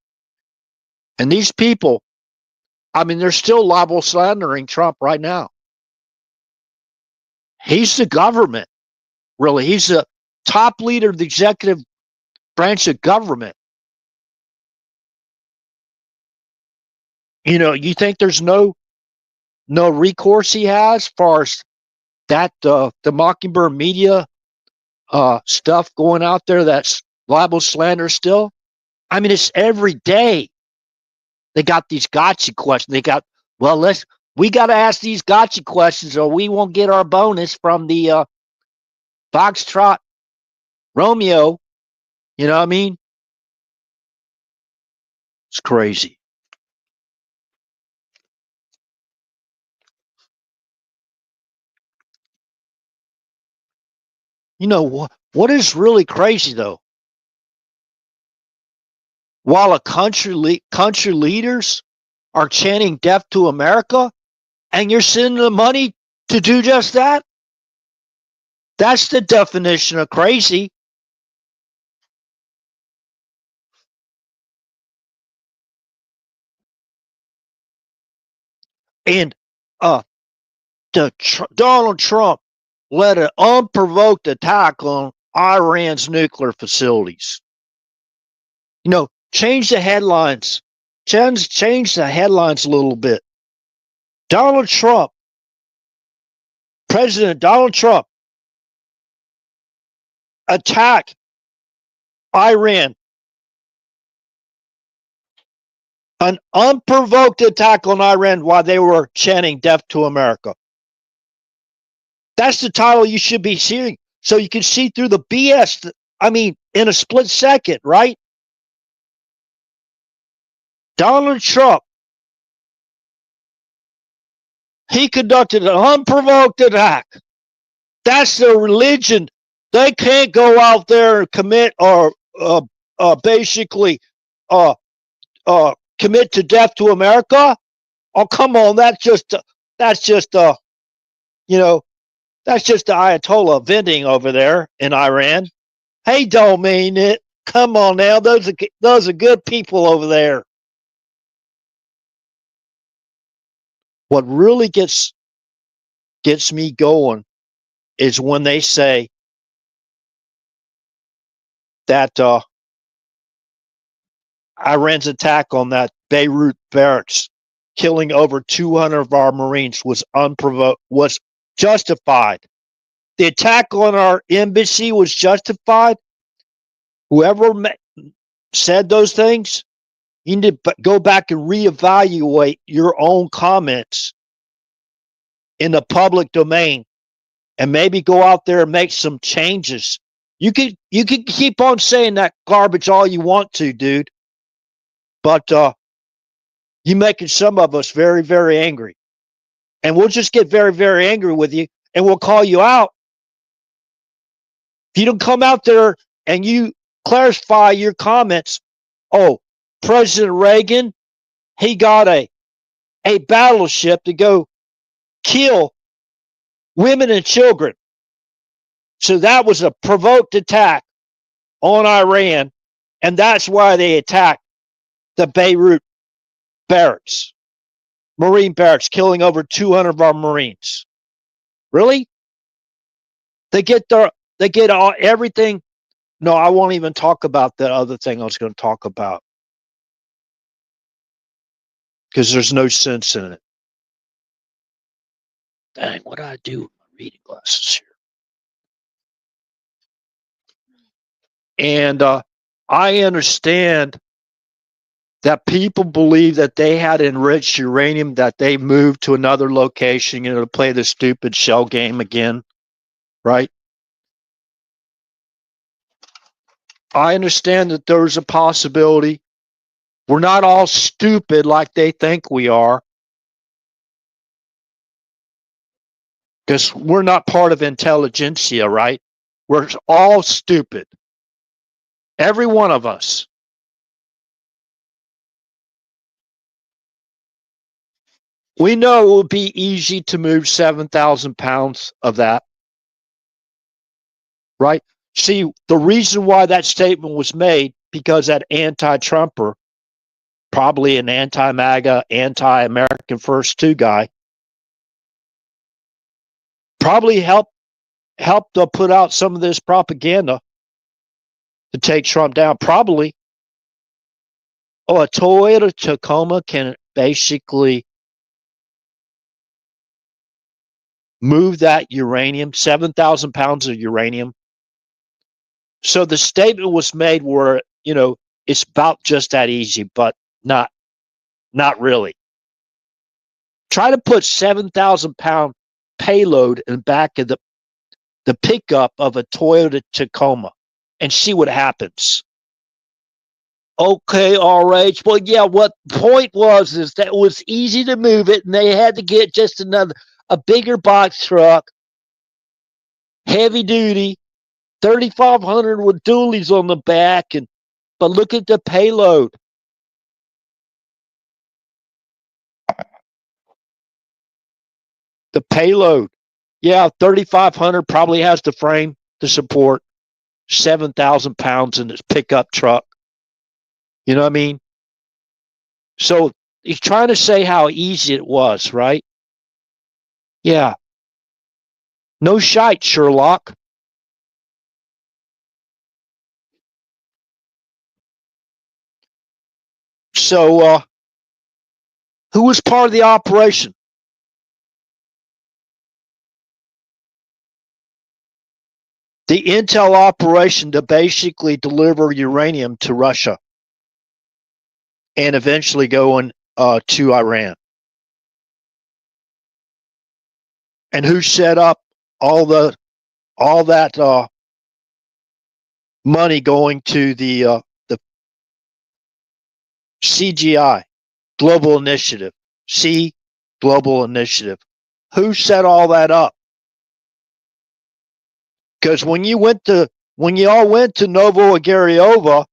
And these people, I mean, they're still libel slandering Trump right now. He's the government, really. He's the top leader of the executive branch of government. You think there's no recourse he has as far as that the Mockingbird media stuff going out there that's libel slander still? I mean, it's every day. They got these gotcha questions. We got to ask these gotcha questions or we won't get our bonus from the Foxtrot Romeo. You know what I mean? It's crazy. You know what is really crazy though? While country leaders are chanting "Death to America," and you're sending the money to do just that, that's the definition of crazy. And Donald Trump led an unprovoked attack on Iran's nuclear facilities. You know, change the headlines. Change the headlines a little bit. Donald Trump, President Donald Trump, attacked Iran. An unprovoked attack on Iran while they were chanting "Death to America." That's the title you should be seeing, so you can see through the BS. I mean, in a split second, right? Donald Trump, he conducted an unprovoked attack. That's their religion. They can't go out there and commit or basically commit to death to America. Oh, come on, that's just you know, that's just the Ayatollah venting over there in Iran. Hey, don't mean it. Come on now, those are good people over there. What really gets me going is when they say that Iran's attack on that Beirut barracks, killing over 200 of our Marines, was unprovoked, was justified. The attack on our embassy was justified. Whoever said those things, you need to go back and reevaluate your own comments in the public domain, and maybe go out there and make some changes. You can keep on saying that garbage all you want to, dude, but you're making some of us very, very angry, and we'll just get very, very angry with you, and we'll call you out. If you don't come out there and you clarify your comments, oh, President Reagan, he got a battleship to go kill women and children. So that was a provoked attack on Iran, and that's why they attacked the Beirut barracks, Marine barracks, killing over 200 of our Marines. Really? They get everything. No, I won't even talk about that other thing I was going to talk about, because there's no sense in it. Dang, what do I do with my reading glasses here? And I understand that people believe that they had enriched uranium, that they moved to another location, to play the stupid shell game again, right? I understand that there's a possibility. We're not all stupid like they think we are, because we're not part of intelligentsia, right? We're all stupid. Every one of us. We know it would be easy to move 7,000 pounds of that, right? See, the reason why that statement was made, because that anti-Trumper, probably an anti-MAGA, anti-American First 2 guy, probably helped to put out some of this propaganda to take Trump down. Probably. Oh, a Toyota Tacoma can basically move that uranium, 7,000 pounds of uranium. So the statement was made where, it's about just that easy, but not really. Try to put 7,000 pound payload in the back of the pickup of a Toyota Tacoma and see what happens. Okay, all right. Well, yeah, what the point was is that it was easy to move it, and they had to get just a bigger box truck, heavy duty, 3,500 with dualies on the back, but look at the payload. The payload. Yeah, 3,500 probably has the frame to support 7,000 pounds in its pickup truck. You know what I mean? So he's trying to say how easy it was, right? Yeah. No shite, Sherlock. So who was part of the operation? The intel operation to basically deliver uranium to Russia and eventually going to Iran. And who set up all that money going to the CGI, Global Initiative, Global Initiative? Who set all that up? Because when you all went to Novo-Agariova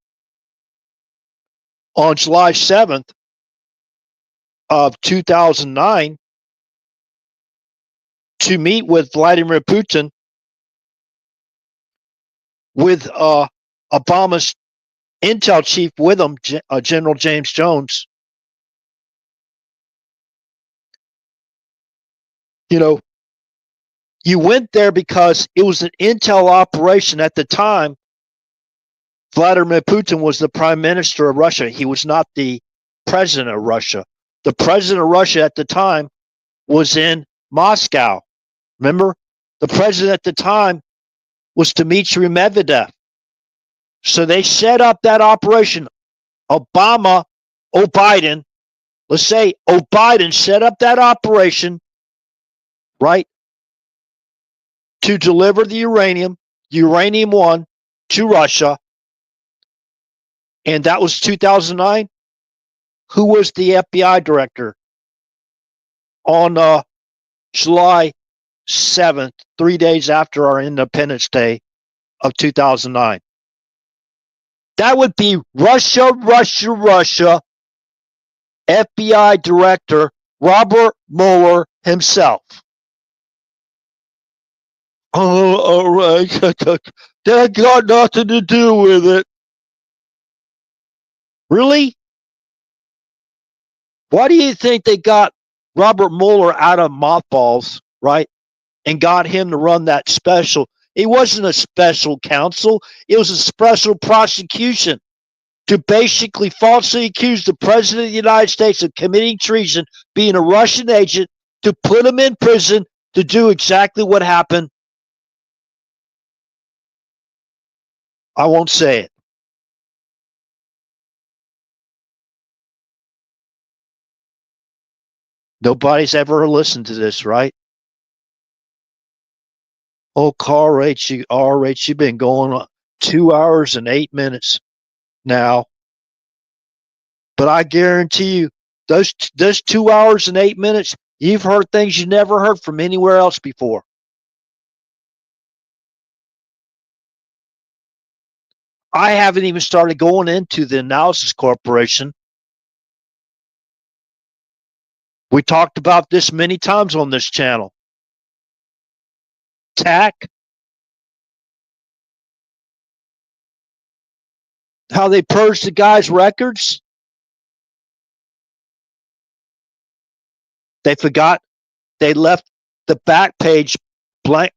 on July 7th of 2009 to meet with Vladimir Putin, with Obama's intel chief with him, General James Jones, you went there because it was an intel operation. At the time, Vladimir Putin was the prime minister of Russia. He was not the president of Russia. The president of Russia at the time was in Moscow. Remember? The president at the time was Dmitry Medvedev. So they set up that operation. Biden, let's say Biden set up that operation, right, to deliver the uranium 1, to Russia. And that was 2009. Who was the FBI director on July 7th, 3 days after our Independence Day of 2009? That would be Russia, FBI director Robert Mueller himself. Oh, all right. That got nothing to do with it. Really? Why do you think they got Robert Mueller out of mothballs, right? And got him to run that special? It wasn't a special counsel. It was a special prosecution to basically falsely accuse the president of the United States of committing treason, being a Russian agent, to put him in prison, to do exactly what happened. I won't say it. Nobody's ever listened to this, right? Oh, R.H., you've been going on 2 hours and 8 minutes now. But I guarantee you, those 2 hours and 8 minutes, you've heard things you never heard from anywhere else before. I haven't even started going into the Analysis Corporation. We talked about this many times on this channel. TAC, how they purged the guy's records. They forgot. They left the back page blank.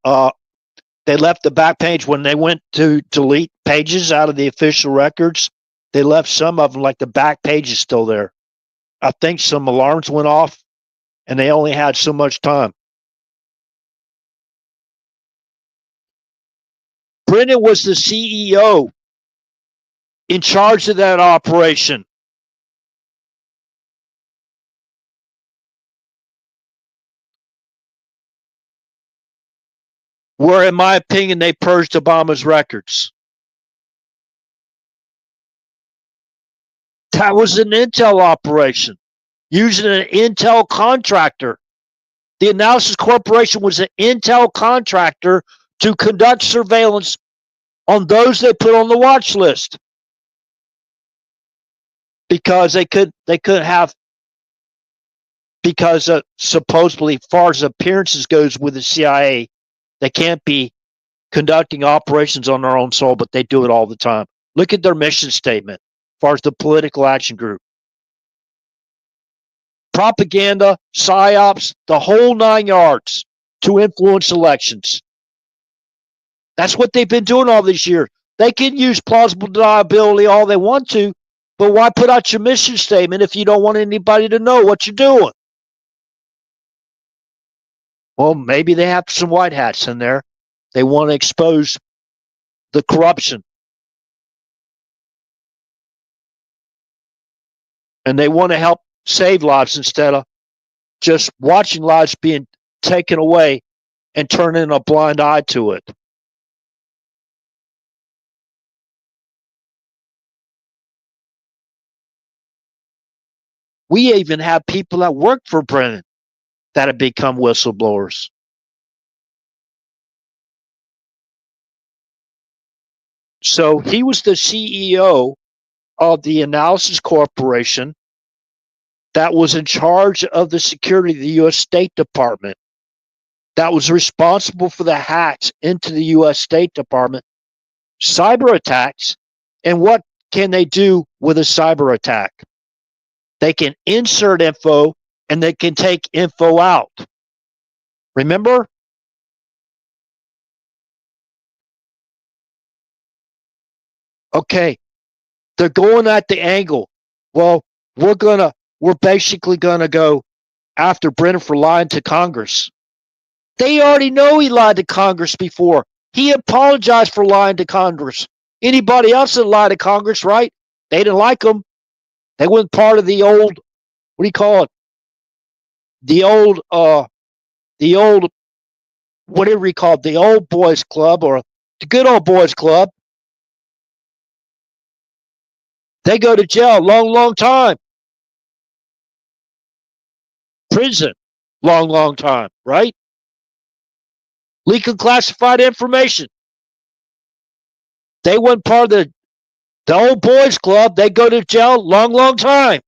They left the back page when they went to delete pages out of the official records. They left some of them, like the back page is still there. I think some alarms went off and they only had so much time. Brennan was the CEO in charge of that operation. Where, in my opinion, they purged Obama's records. That was an intel operation using an intel contractor. The Analysis Corporation was an intel contractor to conduct surveillance on those they put on the watch list because they could have, because supposedly, far as appearances goes with the CIA, they can't be conducting operations on their own soil, but they do it all the time. Look at their mission statement as far as the political action group. Propaganda, psyops, the whole 9 yards to influence elections. That's what they've been doing all these years. They can use plausible deniability all they want to, but why put out your mission statement if you don't want anybody to know what you're doing? Well, maybe they have some white hats in there. They want to expose the corruption. And they want to help save lives instead of just watching lives being taken away and turning a blind eye to it. We even have people that work for Brennan that have become whistleblowers. So he was the CEO of the Analysis Corporation that was in charge of the security of the U.S. State Department, that was responsible for the hacks into the U.S. State Department, cyber attacks. And what can they do with a cyber attack? They can insert info and they can take info out. Remember? Okay, they're going at the angle. Well, we're basically gonna go after Brennan for lying to Congress. They already know he lied to Congress before. He apologized for lying to Congress. Anybody else that lied to Congress, right? They didn't like him. They weren't part of the old, what do you call it? The old, whatever you call it, the old boys club or the good old boys club. They go to jail long time. Prison, long time, right? Leaking classified information. They weren't part of the old boys club. They go to jail long time.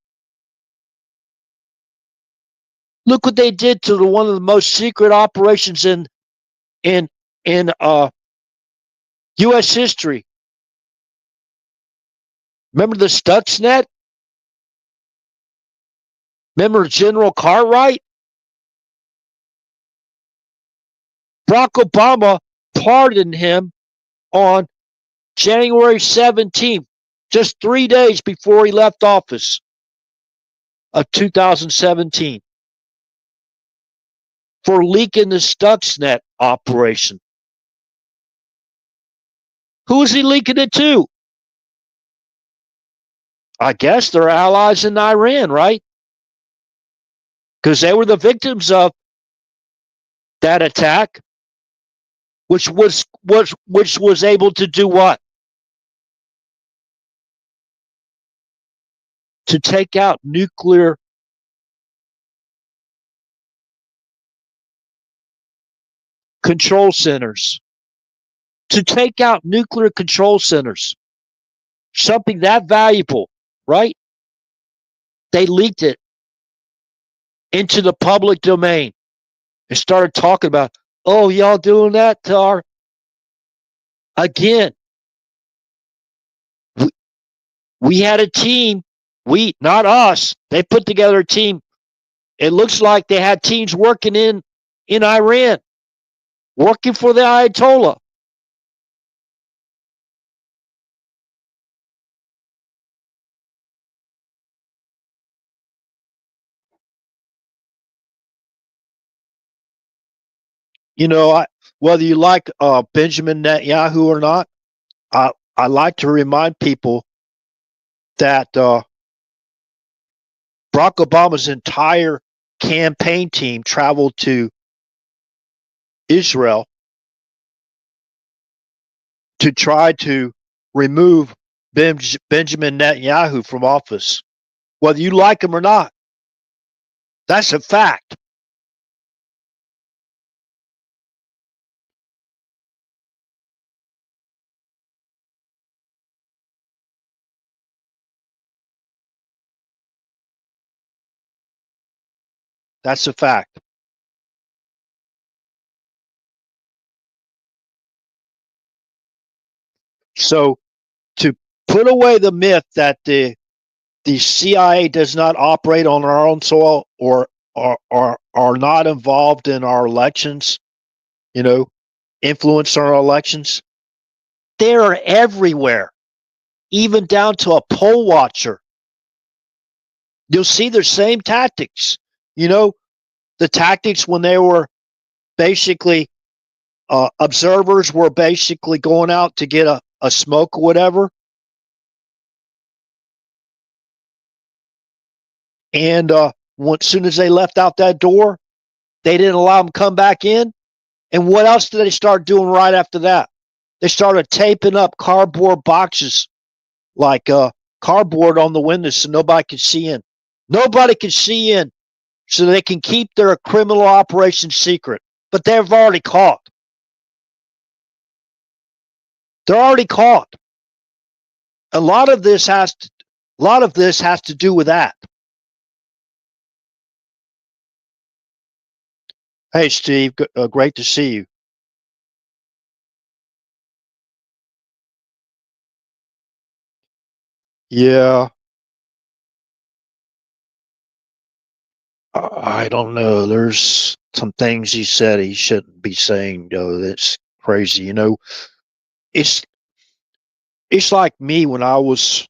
Look what they did to one of the most secret operations in U.S. history. Remember the Stuxnet? Remember General Cartwright? Barack Obama pardoned him on January 17th, just 3 days before he left office of 2017, for leaking the Stuxnet operation. Who is he leaking it to? I guess they're allies in Iran, right? Because they were the victims of that attack, which was able to do what? To take out nuclear control centers. To take out nuclear control centers. Something that valuable, right? They leaked it into the public domain and started talking about, oh, y'all doing that to our. Again, we had a team. Not us. They put together a team. It looks like they had teams working in Iran, working for the Ayatollah. You know, whether you like Benjamin Netanyahu or not, I like to remind people that Barack Obama's entire campaign team traveled to Israel to try to remove Benjamin Netanyahu from office, whether you like him or not. That's a fact. That's a fact. So to put away the myth that the CIA does not operate on our own soil or are not involved in our elections, influence our elections, they're everywhere, even down to a poll watcher. You'll see the same tactics. The tactics when they were basically observers were basically going out to get a smoke or whatever. And as soon as they left out that door, they didn't allow them to come back in. And what else did they start doing right after that? They started taping up cardboard boxes, like cardboard on the windows so nobody could see in. Nobody could see in so they can keep their criminal operation secret. But they've already caught. They're already caught. A lot of this has to do with that. Hey, Steve, great to see you. Yeah, I don't know. There's some things he said he shouldn't be saying, though. That's crazy. It's it's like me when I was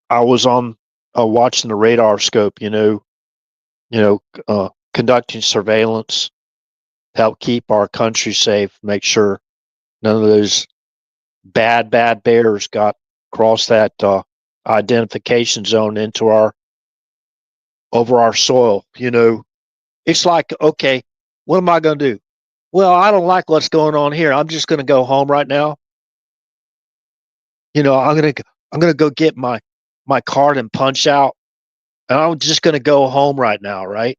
on watching the radar scope. Conducting surveillance, help keep our country safe, make sure none of those bad bears got across that identification zone over our soil. It's like, okay, what am I going to do? Well, I don't like what's going on here. I'm just going to go home right now. I'm going to go get my card and punch out, and I'm just going to go home right now, right?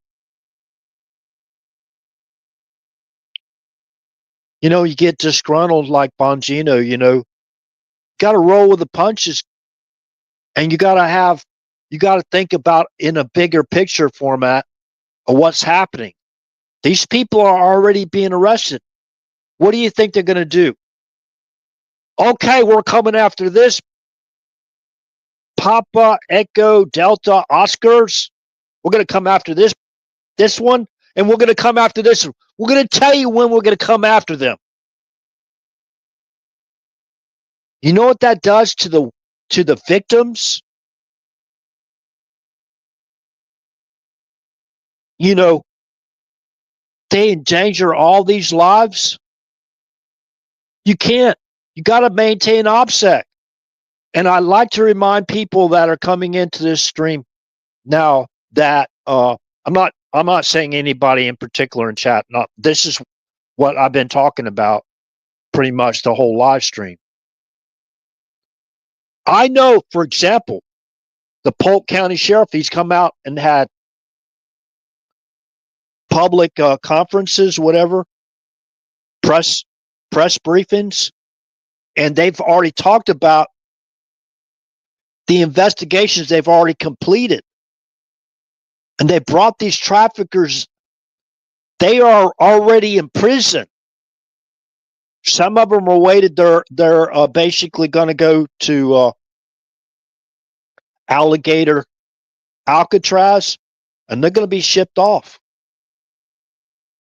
You get disgruntled like Bongino. Got to roll with the punches, and you got to think about in a bigger picture format of what's happening. These people are already being arrested. What do you think they're going to do? Okay, we're coming after this Papa Echo Delta Oscars. We're going to come after this one, and we're going to come after this one. We're going to tell you when we're going to come after them. You know what that does to the victims? They endanger all these lives. You can't. You got to maintain OPSEC. And I like to remind people that are coming into this stream now that I'm not saying anybody in particular in chat. Not this is what I've been talking about pretty much the whole live stream. I know, for example, the Polk County Sheriff, he's come out and had public conferences, whatever, press briefings, and they've already talked about the investigations they've already completed. And they brought these traffickers, they are already in prison. Some of them are waited. They're basically going to go to Alligator Alcatraz, and they're going to be shipped off.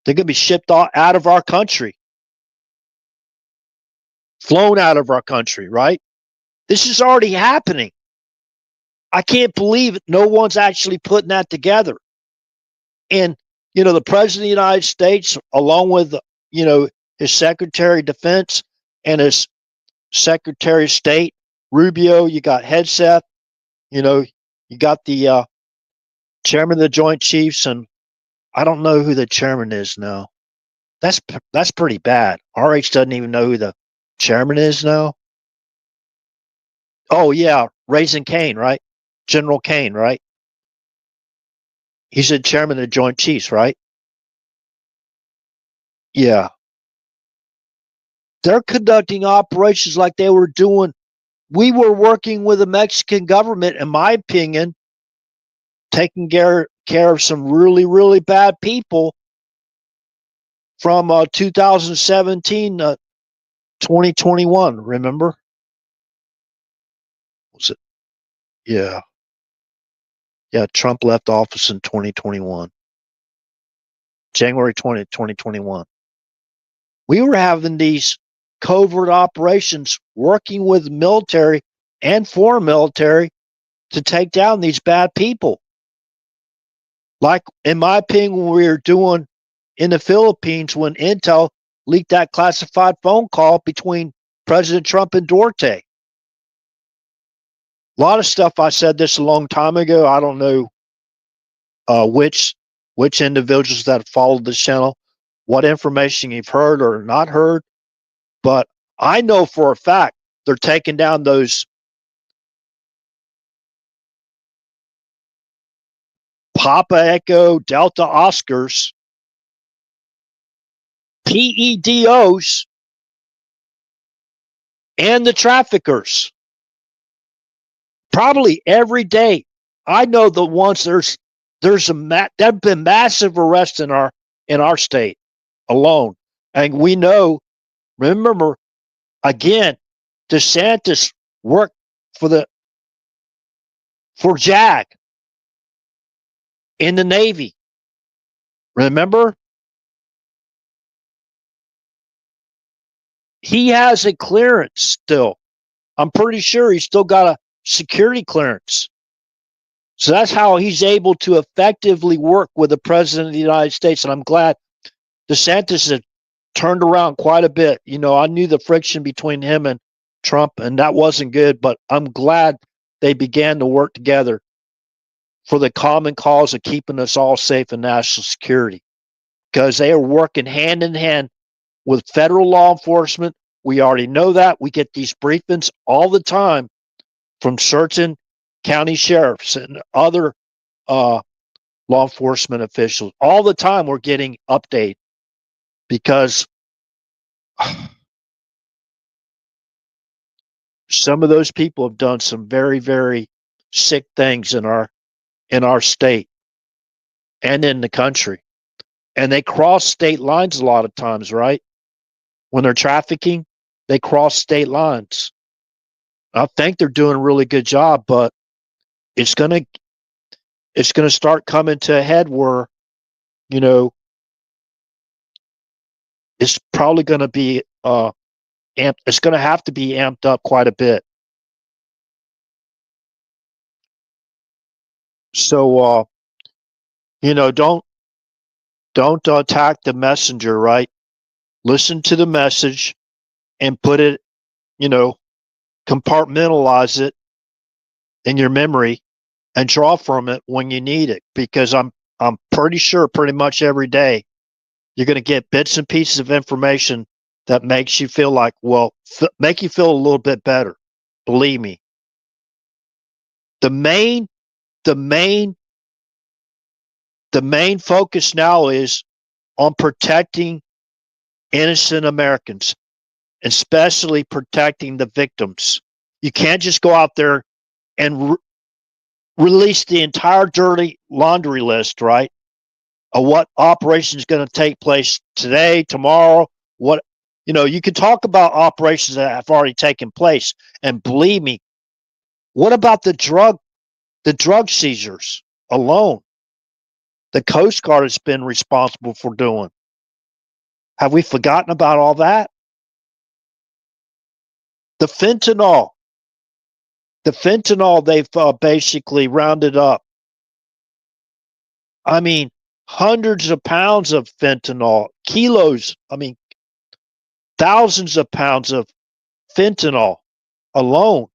They're going to be shipped out of our country, flown out of our country, right? This is already happening. I can't believe it. No one's actually putting that together. And, the President of the United States, along with, his Secretary of Defense and his Secretary of State, Rubio, you got Hegseth, you got the Chairman of the Joint Chiefs, and I don't know who the chairman is now. That's pretty bad. RH doesn't even know who the chairman is now. Oh, yeah, Raising Cane, right? General Kane, right? He's the chairman of the Joint Chiefs, right? Yeah. They're conducting operations like they were doing. We were working with the Mexican government, in my opinion, taking care of some really, really bad people from 2017 to 2021. Remember? Was it? Yeah. Yeah, Trump left office in 2021. January 20th, 2021. We were having these covert operations working with military and foreign military to take down these bad people. Like, in my opinion, when we were doing in the Philippines when Intel leaked that classified phone call between President Trump and Duarte. A lot of stuff, I said this a long time ago. I don't know which individuals that followed this channel, what information you've heard or not heard, but I know for a fact they're taking down those Papa Echo Delta Oscars, PEDOs, and the traffickers. Probably every day. I know the ones there's there've been massive arrests in our state alone, and we know. Remember, again, DeSantis worked for JAG in the Navy. Remember, he has a clearance still. I'm pretty sure he's still got a security clearance. So that's how he's able to effectively work with the president of the United States. And I'm glad DeSantis has turned around quite a bit. You know, I knew the friction between him and Trump, and that wasn't good, but I'm glad they began to work together for the common cause of keeping us all safe and national security, because they are working hand in hand with federal law enforcement. We already know that. We get these briefings all the time from certain county sheriffs and other law enforcement officials. All the time we're getting update, because some of those people have done some very, very sick things in our state and in the country. And they cross state lines a lot of times, right? When they're trafficking, they cross state lines. I think they're doing a really good job, but it's gonna start coming to a head where, you know, it's probably gonna be it's gonna have to be amped up quite a bit. So you know, don't attack the messenger, right? Listen to the message and put it, you know, compartmentalize it in your memory and draw from it when you need it, because I'm pretty sure pretty much every day you're going to get bits and pieces of information that makes you feel like, well, make you feel a little bit better. Believe me. The main focus now is on protecting innocent Americans, especially protecting the victims. You can't just go out there and release the entire dirty laundry list, right? Of what operation is going to take place today, tomorrow. What, you know, you can talk about operations that have already taken place, and believe me, what about the drug seizures alone? The Coast Guard has been responsible for doing. Have we forgotten about all that? The fentanyl they've basically rounded up. I mean, hundreds of pounds of fentanyl, kilos, I mean, thousands of pounds of fentanyl alone.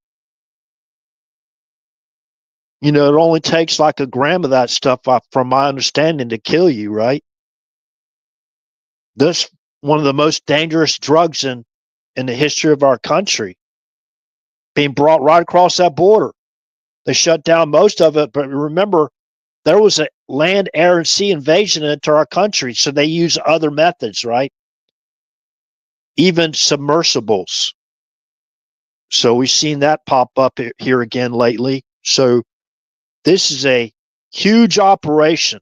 You know, it only takes like a gram of that stuff, from my understanding, to kill you, right? This one of the most dangerous drugs in the history of our country, being brought right across that border. They shut down most of it, but remember, there was a land, air, and sea invasion into our country, so they use other methods, right? Even submersibles. So we've seen that pop up here again lately. So this is a huge operation.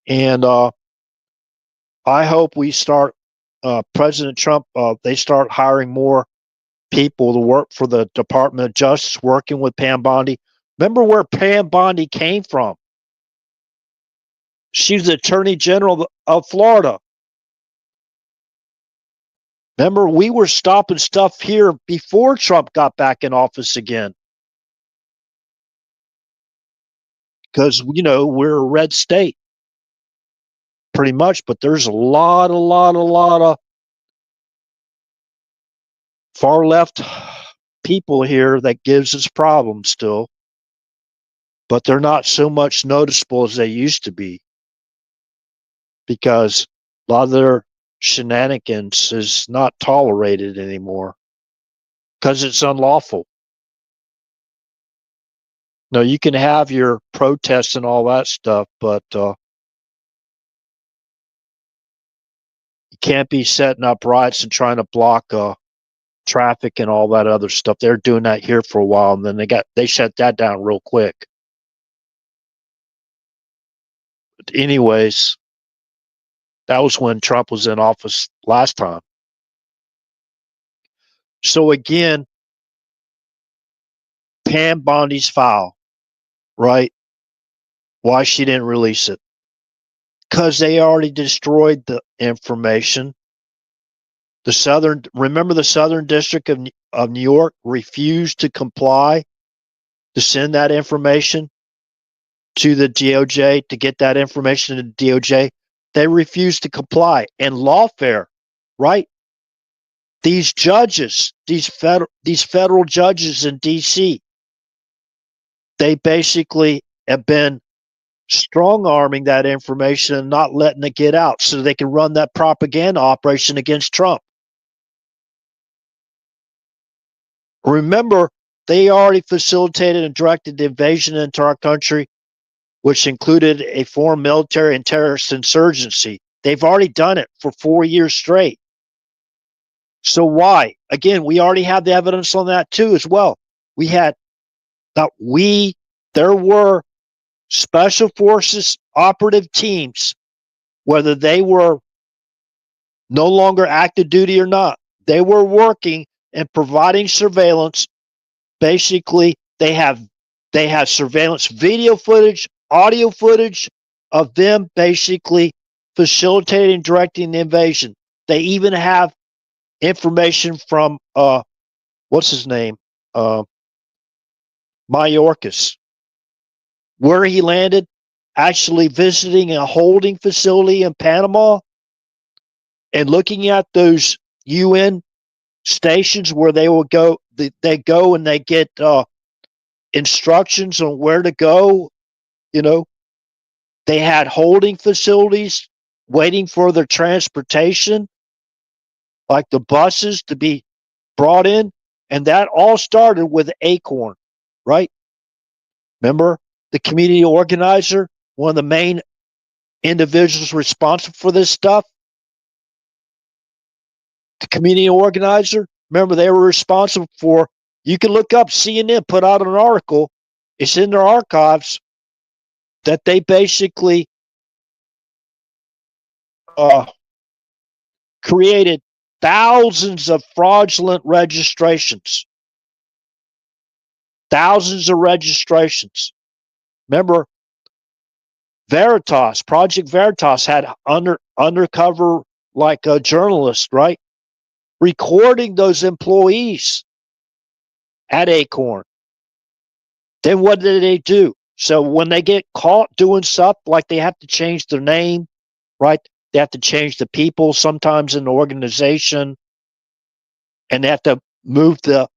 And I hope we start, President Trump, they start hiring more people to work for the Department of Justice, working with Pam Bondi. Remember where Pam Bondi came from? She's the Attorney General of Florida. Remember, we were stopping stuff here before Trump got back in office again. Because, we're a red state. Pretty much, but there's a lot of far left people here that gives us problems still. But they're not so much noticeable as they used to be. Because a lot of their shenanigans is not tolerated anymore. Because it's unlawful. No, you can have your protests and all that stuff, but you can't be setting up riots and trying to block traffic and all that other stuff. They're doing that here for a while, and then they shut that down real quick. But anyways, that was when Trump was in office last time. So again, Pam Bondi's file, right? Why she didn't release it? Because they already destroyed the information. Remember the Southern District of New York refused to comply to send that information to the DOJ, to get that information to the DOJ. They refused to comply. And lawfare, right? These judges, these federal judges in D.C., they basically have been strong-arming that information and not letting it get out so they can run that propaganda operation against Trump. Remember, they already facilitated and directed the invasion into our country, which included a foreign military and terrorist insurgency. They've already done it for 4 years straight. So why? Again, we already have the evidence on that too as well. There were special forces operative teams, whether they were no longer active duty or not, they were working and providing surveillance. Basically, they have surveillance video footage, audio footage of them basically facilitating and directing the invasion. They even have information from what's his name? Mayorkas, where he landed, actually visiting a holding facility in Panama and looking at those UN stations where they will go. They go and they get instructions on where to go. They had holding facilities waiting for their transportation, like the buses to be brought in. And that all started with Acorn, right? Remember the community organizer, one of the main individuals responsible for this stuff? The community organizer, remember they were responsible for, you can look up, CNN put out an article, it's in their archives, that they basically created thousands of fraudulent registrations. Thousands of registrations. Remember, Project Veritas had undercover, like a journalist, right? Recording those employees at Acorn. Then what did they do? So when they get caught doing stuff, like they have to change their name, right? They have to change the people sometimes in the organization, and they have to move the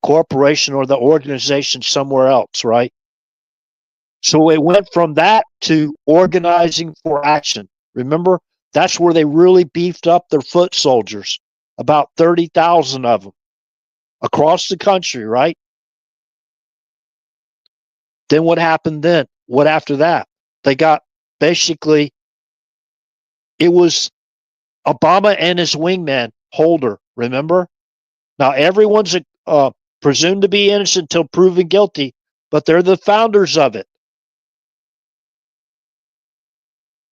corporation or the organization somewhere else, right? So it went from that to organizing for action. Remember, that's where they really beefed up their foot soldiers, about 30,000 of them across the country, right? Then what happened then? What after that? They got basically, it was Obama and his wingman, Holder, remember? Now, everyone's presumed to be innocent until proven guilty, but they're the founders of it.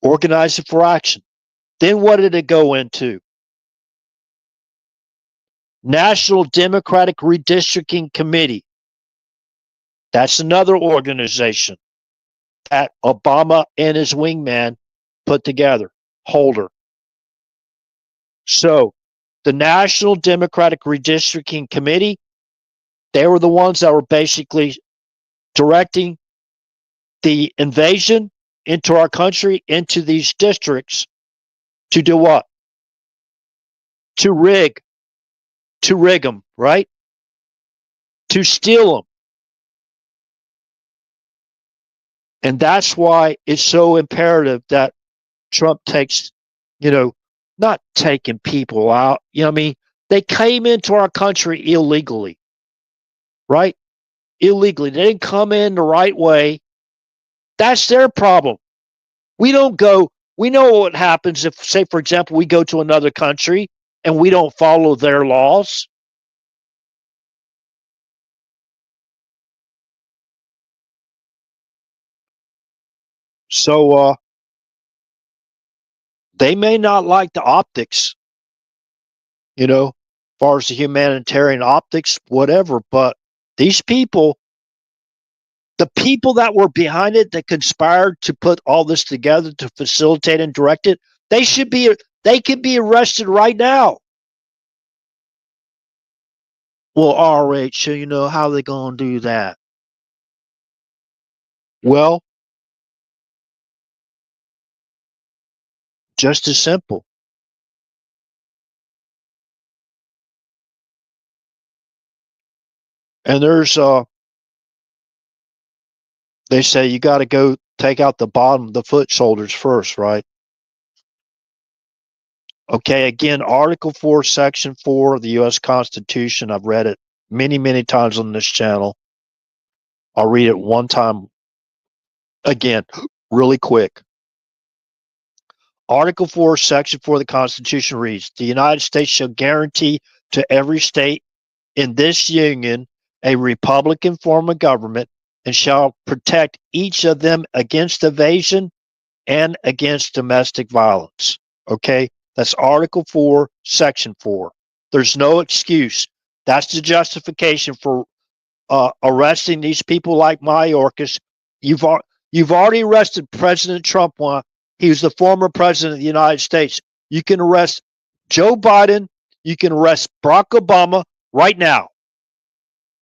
Organizing for action. Then what did it go into? National Democratic Redistricting Committee. That's another organization that Obama and his wingman put together, Holder. So the National Democratic Redistricting Committee, they were the ones that were basically directing the invasion into our country, into these districts, to do what? To rig them, right? To steal them. And that's why it's so imperative that Trump takes, not taking people out. I mean, they came into our country illegally, right? Illegally. They didn't come in the right way. That's their problem. We don't go, we know what happens if, say, for example, we go to another country and we don't follow their laws. So they may not like the optics, as far as the humanitarian optics, whatever, but these people, the people that were behind it, that conspired to put all this together to facilitate and direct it, they can be arrested right now. Well, all right, so how are they going to do that? Well, just as simple. And they say you got to go take out the bottom, the foot soldiers first, right? Okay, again, Article 4, Section 4 of the U.S. Constitution. I've read it many, many times on this channel. I'll read it one time again, really quick. Article 4, Section 4 of the Constitution reads, the United States shall guarantee to every state in this union a republican form of government and shall protect each of them against evasion and against domestic violence. Okay, that's Article 4, Section 4. There's no excuse. That's the justification for arresting these people like Mayorkas. You've already arrested President Trump. He was the former president of the United States. You can arrest Joe Biden. You can arrest Barack Obama right now.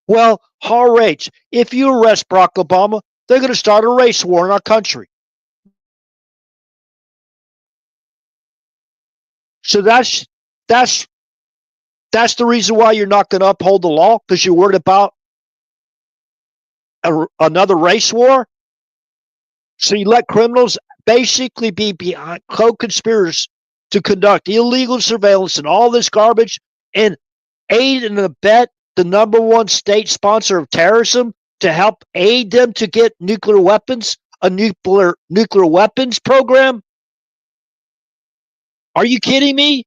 Well, all right. If you arrest Barack Obama, they're going to start a race war in our country. So that's the reason why you're not going to uphold the law, because you're worried about another race war. So you let criminals basically be behind co-conspirators to conduct illegal surveillance and all this garbage and aid and abet the number one state sponsor of terrorism to help aid them to get nuclear weapons, a nuclear weapons program. Are you kidding me?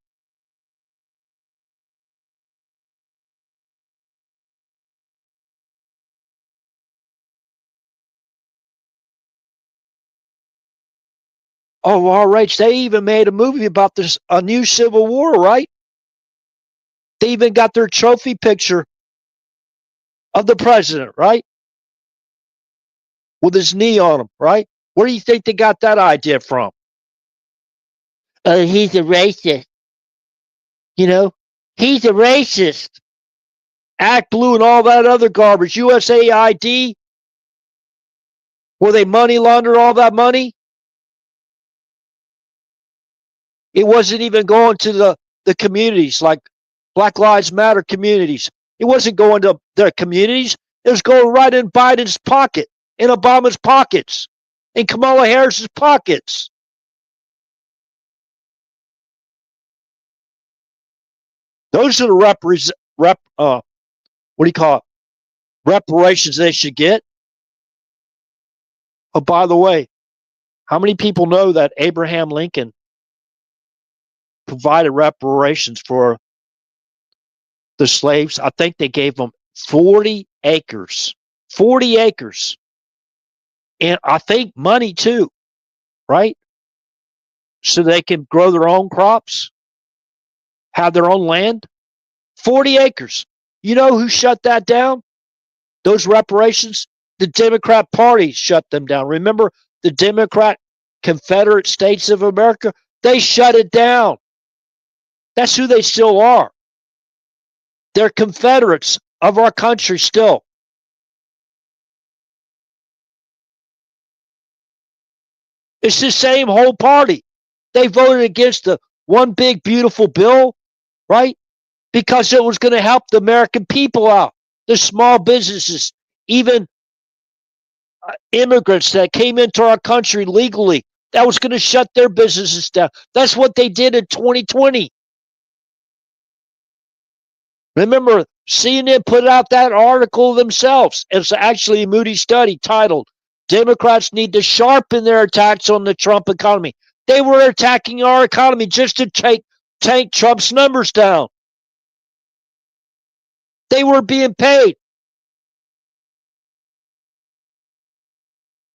Oh, all right. They even made a movie about this, a new civil war, right? They even got their trophy picture of the president, right? With his knee on him, right? Where do you think they got that idea from? He's a racist. He's a racist. Act Blue and all that other garbage. USAID, where they money launder all that money. It wasn't even going to the communities, like Black Lives Matter communities. It wasn't going to their communities. It was going right in Biden's pocket, in Obama's pockets, in Kamala Harris's pockets. Those are the what do you call it? Reparations they should get. Oh, by the way, how many people know that Abraham Lincoln provided reparations for the slaves? I think they gave them 40 acres. 40 acres. And I think money too, right? so they can grow their own crops, have their own land. 40 acres. You know who shut that down? Those reparations? The Democrat Party shut them down. Remember the Democrat Confederate States of America? They shut it down. That's who they still are. They're Confederates of our country still. It's the same whole party. They voted against the one big beautiful bill, right? Because it was going to help the American people out, the small businesses, even immigrants that came into our country legally. That was going to shut their businesses down. That's what they did in 2020. Remember, CNN put out that article themselves. It's actually a Moody study titled, Democrats Need to Sharpen Their Attacks on the Trump Economy. They were attacking our economy just to tank Trump's numbers down. They were being paid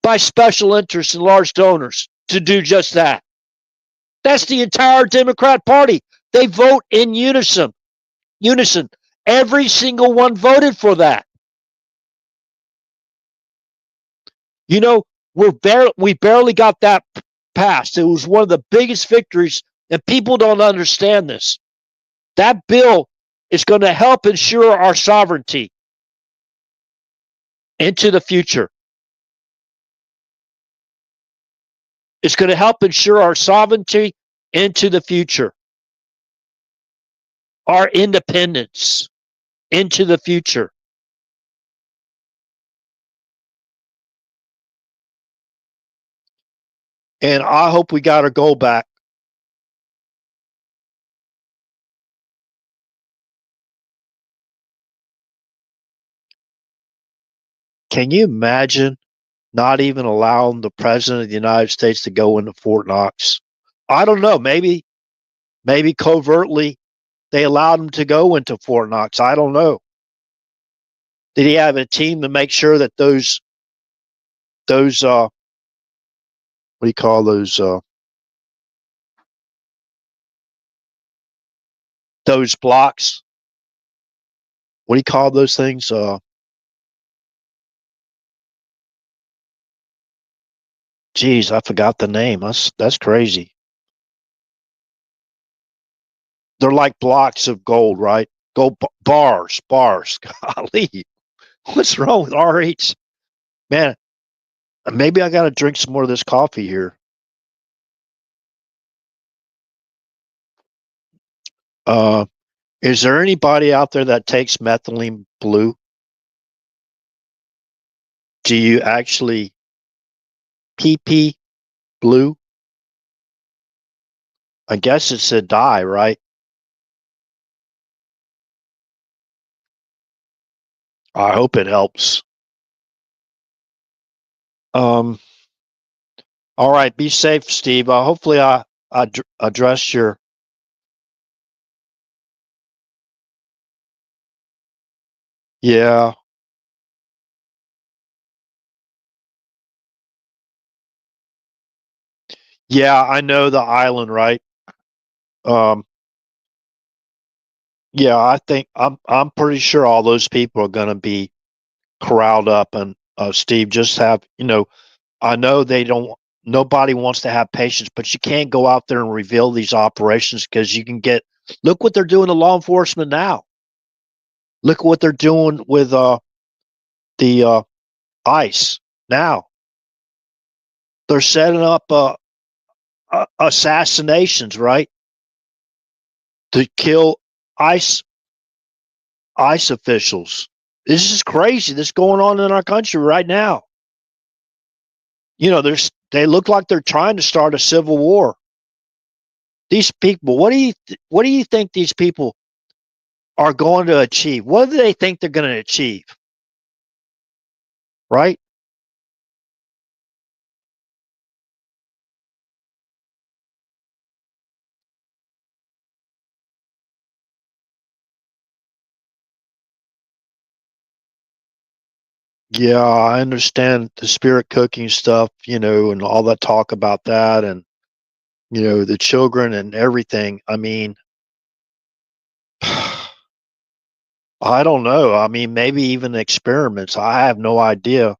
by special interests and large donors to do just that. That's the entire Democrat Party. They vote in unison. Every single one voted for that. You know, we barely got that passed. It was one of the biggest victories, and people don't understand this. That bill is going to help ensure our sovereignty into the future. It's going to help ensure our sovereignty into the future, our independence into the future. And I hope we got our goal back. Can you imagine not even allowing the president of the United States to go into Fort Knox? I don't know. Maybe covertly they allowed him to go into Fort Knox. I don't know. Did he have a team to make sure that those what do you call those blocks? What do you call those things? Geez, I forgot the name. That's crazy. They're like blocks of gold, right? Gold bars. Golly, what's wrong with RH? Man, maybe I got to drink some more of this coffee here. Is there anybody out there that takes methylene blue? Do you actually PP blue? I guess it's a dye, right? I hope it helps. All right, be safe, Steve. Hopefully, I addressed your. Yeah, yeah, I know the island, right? Um, yeah, I think I'm pretty sure all those people are going to be corralled up, and Steve, just have I know they don't. Nobody wants to have patience, but you can't go out there and reveal these operations because you can get. Look what they're doing to law enforcement now. Look what they're doing with the ICE now. They're setting up assassinations, right, to kill ICE officials. This is crazy. This is going on in our country right now. They look like they're trying to start a civil war. These people, what do you think these people are going to achieve? What do they think they're going to achieve? Right? Yeah, I understand the spirit cooking stuff, and all that talk about that. And the children and everything. I mean, I don't know. I mean, maybe even experiments. I have no idea.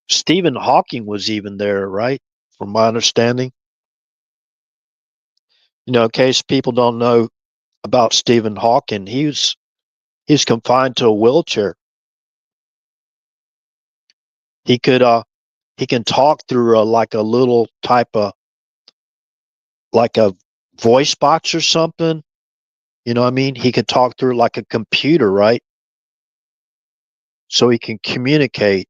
Stephen Hawking was even there, right? From my understanding. In case people don't know about Stephen Hawking, he's confined to a wheelchair. He could he can talk through like a little type of like a voice box or something. You know what I mean? He could talk through like a computer, right? So he can communicate.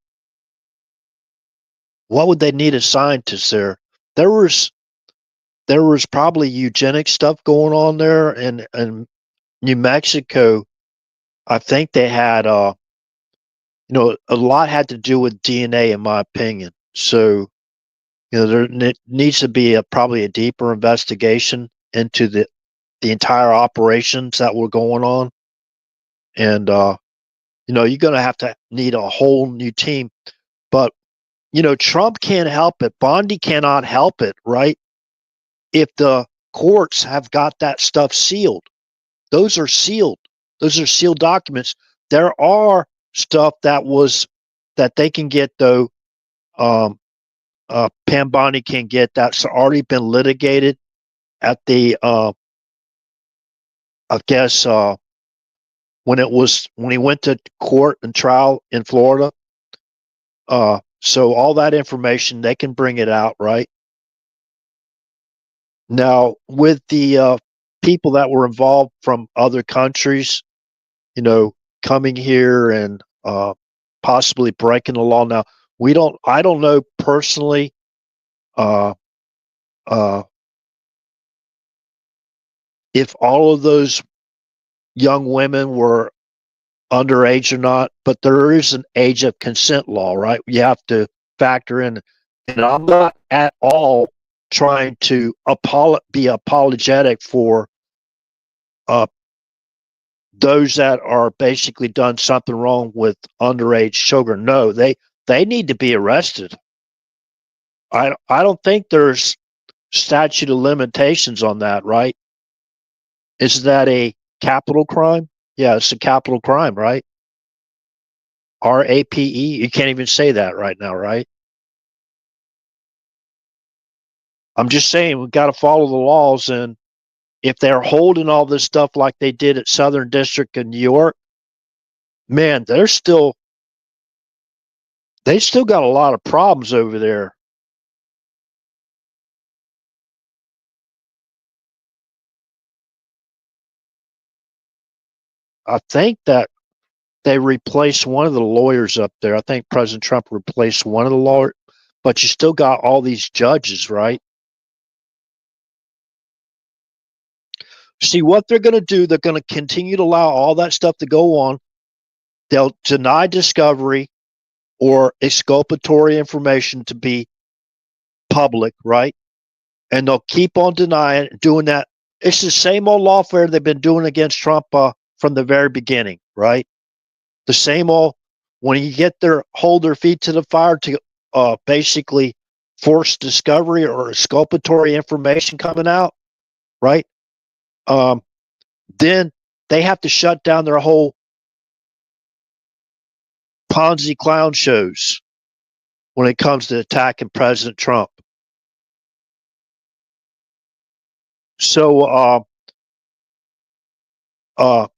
What would they need a scientist there? There was there was probably eugenic stuff going on there in New Mexico. I think they had a lot had to do with DNA in my opinion. So, there needs to be probably a deeper investigation into the entire operations that were going on. And you're going to have to need a whole new team. But Trump can't help it. Bondi cannot help it, right? If the courts have got that stuff sealed, those are sealed. Those are sealed documents. There are stuff that they can get though. Pam Bondi can get that's already been litigated at the I guess when he went to court and trial in Florida. So all that information they can bring it out, right? Now with the people that were involved from other countries, coming here and possibly breaking the law. Now I don't know personally uh, uh, if all of those young women were underage or not, but there is an age of consent law, right? You have to factor in, and I'm not at all trying to be apologetic for uh, those that are basically done something wrong with underage children. No, they need to be arrested. I don't think there's statute of limitations on that, right? Is that a capital crime? Yeah, it's a capital crime, right? RAPE. You can't even say that right now, right? I'm just saying we've got to follow the laws. And if they're holding all this stuff like they did at Southern District in New York, man, they still got a lot of problems over there. I think that they replaced one of the lawyers up there. I think President Trump replaced one of the lawyers, but you still got all these judges, right? See what they're going to do. They're going to continue to allow all that stuff to go on. They'll deny discovery or exculpatory information to be public, right? And they'll keep on denying doing that. It's the same old lawfare they've been doing against Trump from the very beginning, right? The same old when you get hold their feet to the fire to basically force discovery or exculpatory information coming out, right? Um, then they have to shut down their whole Ponzi clown shows when it comes to attacking President Trump. So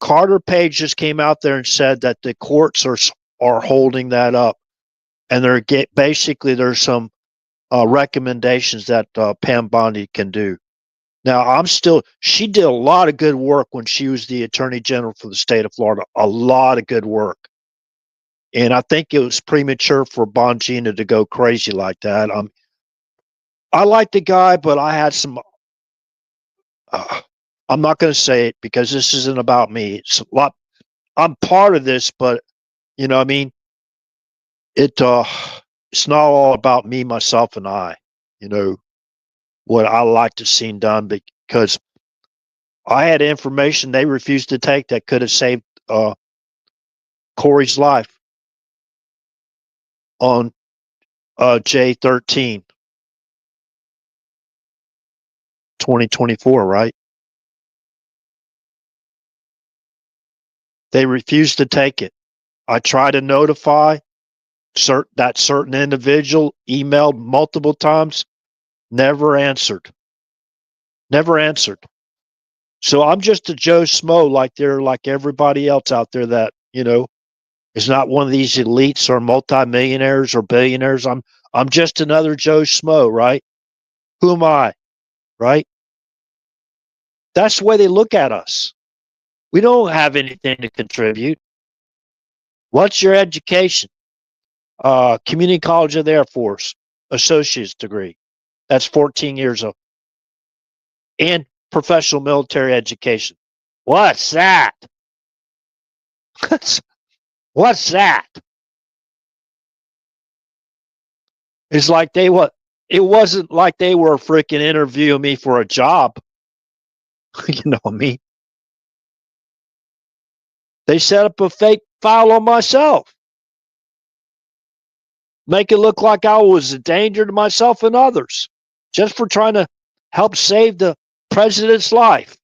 Carter Page just came out there and said that the courts are holding that up, and basically there's some recommendations that Pam Bondi can do. Now she did a lot of good work when she was the Attorney General for the state of Florida. A lot of good work, and I think it was premature for Bongino to go crazy like that. I like the guy, but I had some. I'm not going to say it because this isn't about me. It's a lot. I'm part of this, but what I mean, it's not all about me, myself, and I. You know what I like to see done because I had information they refused to take that could have saved Corey's life on J13. 2024, right? They refused to take it. I tried to notify that certain individual, emailed multiple times, never answered. Never answered. So I'm just a Joe Schmo like everybody else out there that, is not one of these elites or multimillionaires or billionaires. I'm just another Joe Schmo, right? Who am I? Right? That's the way they look at us. We don't have anything to contribute. What's your education? Community College of the Air Force, associate's degree. That's 14 years old. And professional military education. What's that? What's that? It's like it wasn't like they were freaking interviewing me for a job. You know what I mean? They set up a fake file on myself. Make it look like I was a danger to myself and others just for trying to help save the president's life.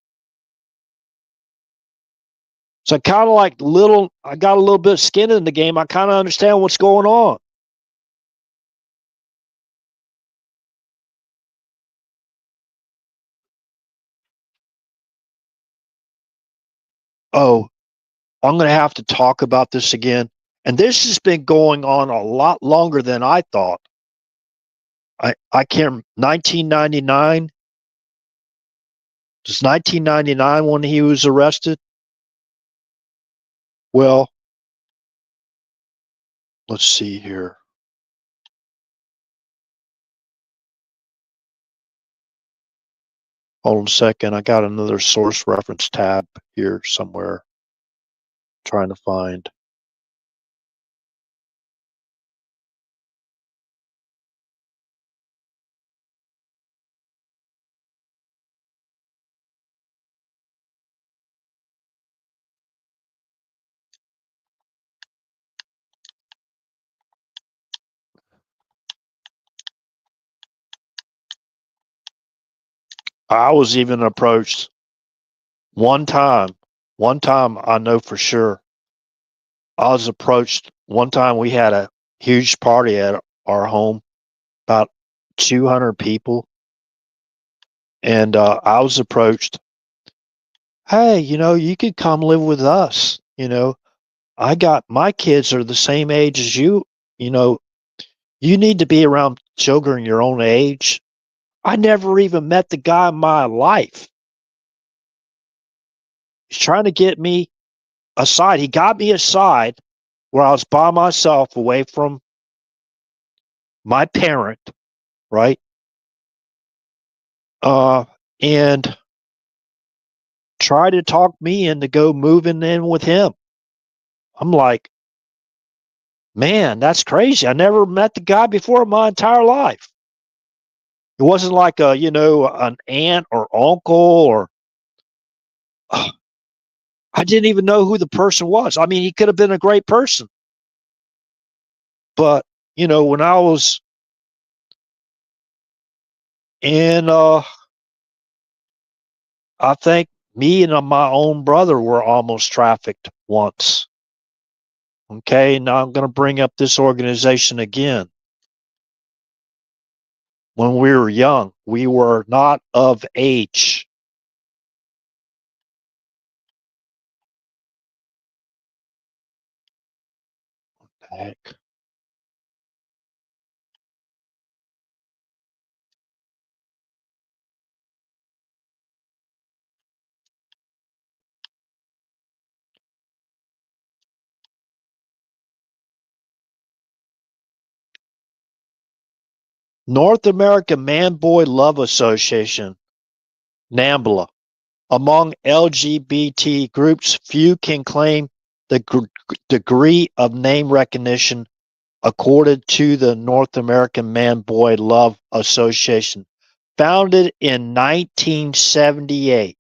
So I got a little bit of skin in the game. I kind of understand what's going on. Oh, I'm going to have to talk about this again. And this has been going on a lot longer than I thought. I can't, 1999? It's 1999 when he was arrested? Well, let's see here. Hold on a second. I got another source reference tab here somewhere. Trying to find. I was even approached one time I know for sure. I was approached one time. We had a huge party at our home, about 200 people. And I was approached, hey, you could come live with us. I got my kids are the same age as you. You need to be around children your own age. I never even met the guy in my life. He's trying to get me aside. He got me aside where I was by myself away from my parent, right? And try to talk me into go moving in with him. I'm like, man, that's crazy. I never met the guy before in my entire life. It wasn't like an aunt or uncle or I didn't even know who the person was. I mean, he could have been a great person. But, when I was in I think me and my own brother were almost trafficked once. Okay, now I'm going to bring up this organization again. When we were young, we were not of age. Heck. North American Man Boy Love Association, NAMBLA. Among LGBT groups, few can claim the degree of name recognition accorded to the North American Man Boy Love Association, founded in 1978.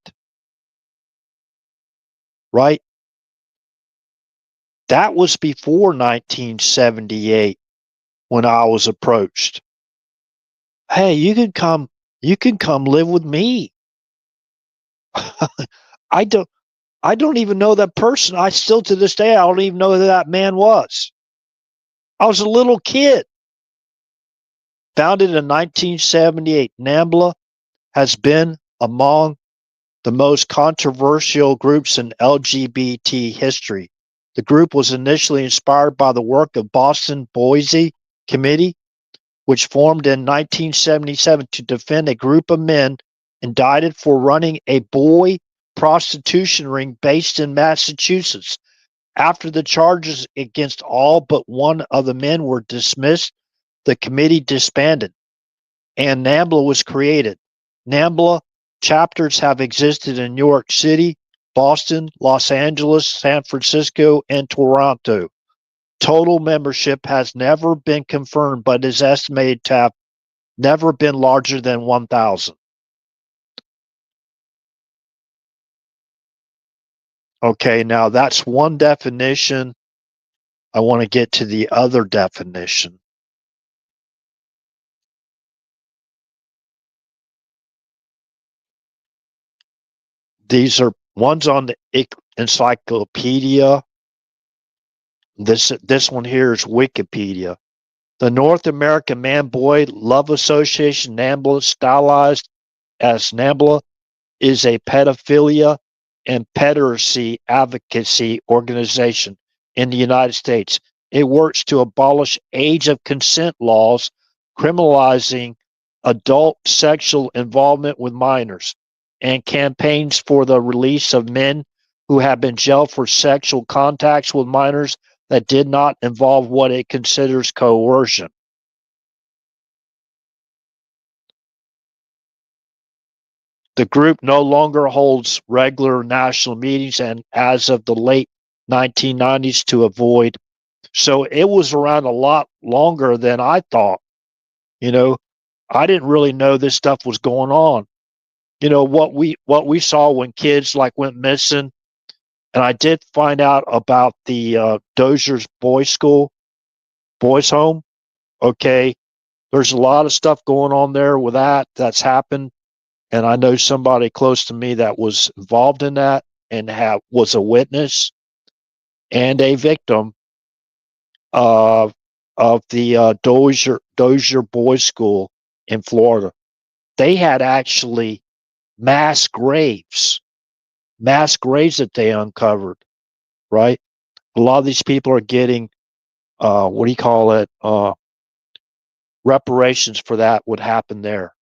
Right? That was before 1978 when I was approached. Hey, you could come You can come live with me. I don't I don't even know that person. I still to this day I don't even know who that man was. I was a little kid. Founded in 1978, NAMBLA has been among the most controversial groups in LGBT history. The group was initially inspired by the work of Boston Boise Committee, which formed in 1977 to defend a group of men indicted for running a boy prostitution ring based in Massachusetts. After the charges against all but one of the men were dismissed, the committee disbanded and NAMBLA was created. NAMBLA chapters have existed in New York City, Boston, Los Angeles, San Francisco, and Toronto. Total membership has never been confirmed, but is estimated to have never been larger than 1,000. Okay, now that's one definition. I want to get to the other definition. These are one's on the encyclopedia. This one here is Wikipedia. The North American Man-Boy Love Association, NAMBLA, stylized as NAMBLA, is a pedophilia and pederasty advocacy organization in the United States. It works to abolish age of consent laws criminalizing adult sexual involvement with minors and campaigns for the release of men who have been jailed for sexual contacts with minors that did not involve what it considers coercion. The group no longer holds regular national meetings and as of the late 1990s to avoid. So it was around a lot longer than I thought. You know, I didn't really know this stuff was going on. What we saw when kids like went missing, and I did find out about the Dozier's boys home. Okay, there's a lot of stuff going on there with that's happened, and I know somebody close to me that was involved in that and was a witness and a victim of the Dozier Boys School in Florida. They had actually mass graves, mass graves that they uncovered. Right, a lot of these people are getting what do you call it? Reparations for that would happen there.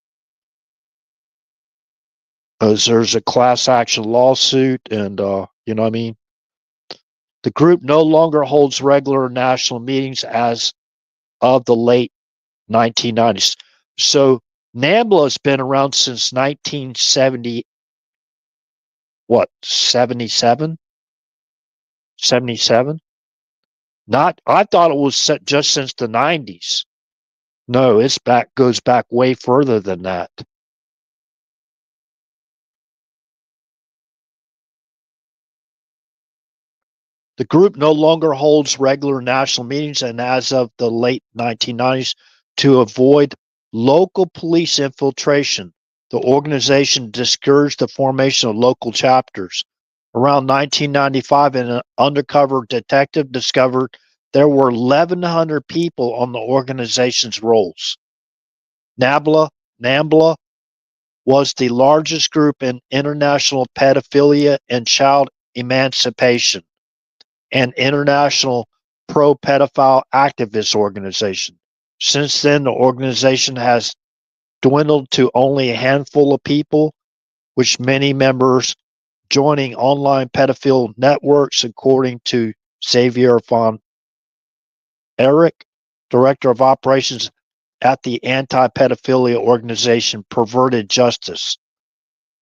As there's a class action lawsuit, and you know what I mean. The group no longer holds regular national meetings as of the late 1990s. So NAMBLA has been around since 1970, what, 77? 77? Not, I thought it was just since the 90s. No, goes back way further than that. The group no longer holds regular national meetings, and as of the late 1990s, to avoid local police infiltration, the organization discouraged the formation of local chapters. Around 1995, an undercover detective discovered there were 1,100 people on the organization's rolls. NAMBLA was the largest group in international pedophilia and child emancipation, an international pro-pedophile activist organization. Since then, the organization has dwindled to only a handful of people, with many members joining online pedophile networks, according to Xavier von Erich, director of operations at the anti-pedophilia organization Perverted Justice.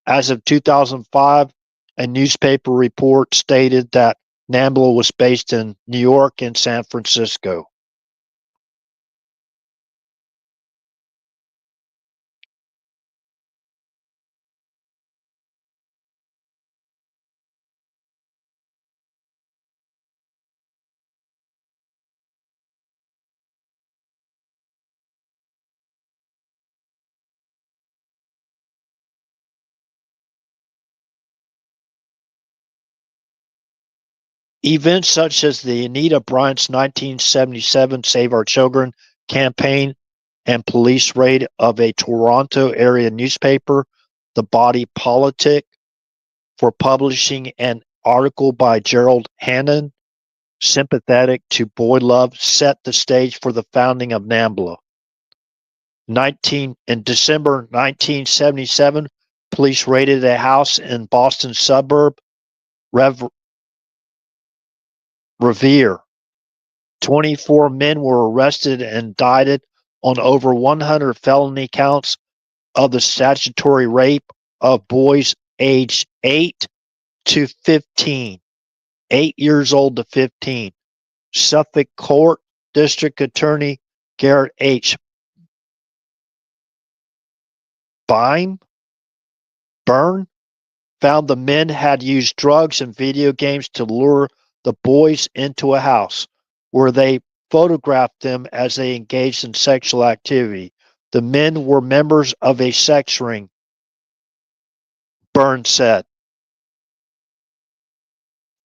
As of 2005, a newspaper report stated that NAMBLA was based in New York and San Francisco. Events such as the Anita Bryant's 1977 Save Our Children campaign and police raid of a Toronto area newspaper, The Body Politic, for publishing an article by Gerald Hannon, sympathetic to boy love, set the stage for the founding of NAMBLA. In December 1977, police raided a house in Boston suburb Revere. 24 men were arrested and indicted on over 100 felony counts of the statutory rape of boys aged 8 to 15, 8 years old to 15. Suffolk Court District Attorney Garrett H. Byrne found the men had used drugs and video games to lure the boys into a house, where they photographed them as they engaged in sexual activity. The men were members of a sex ring, Byrne said.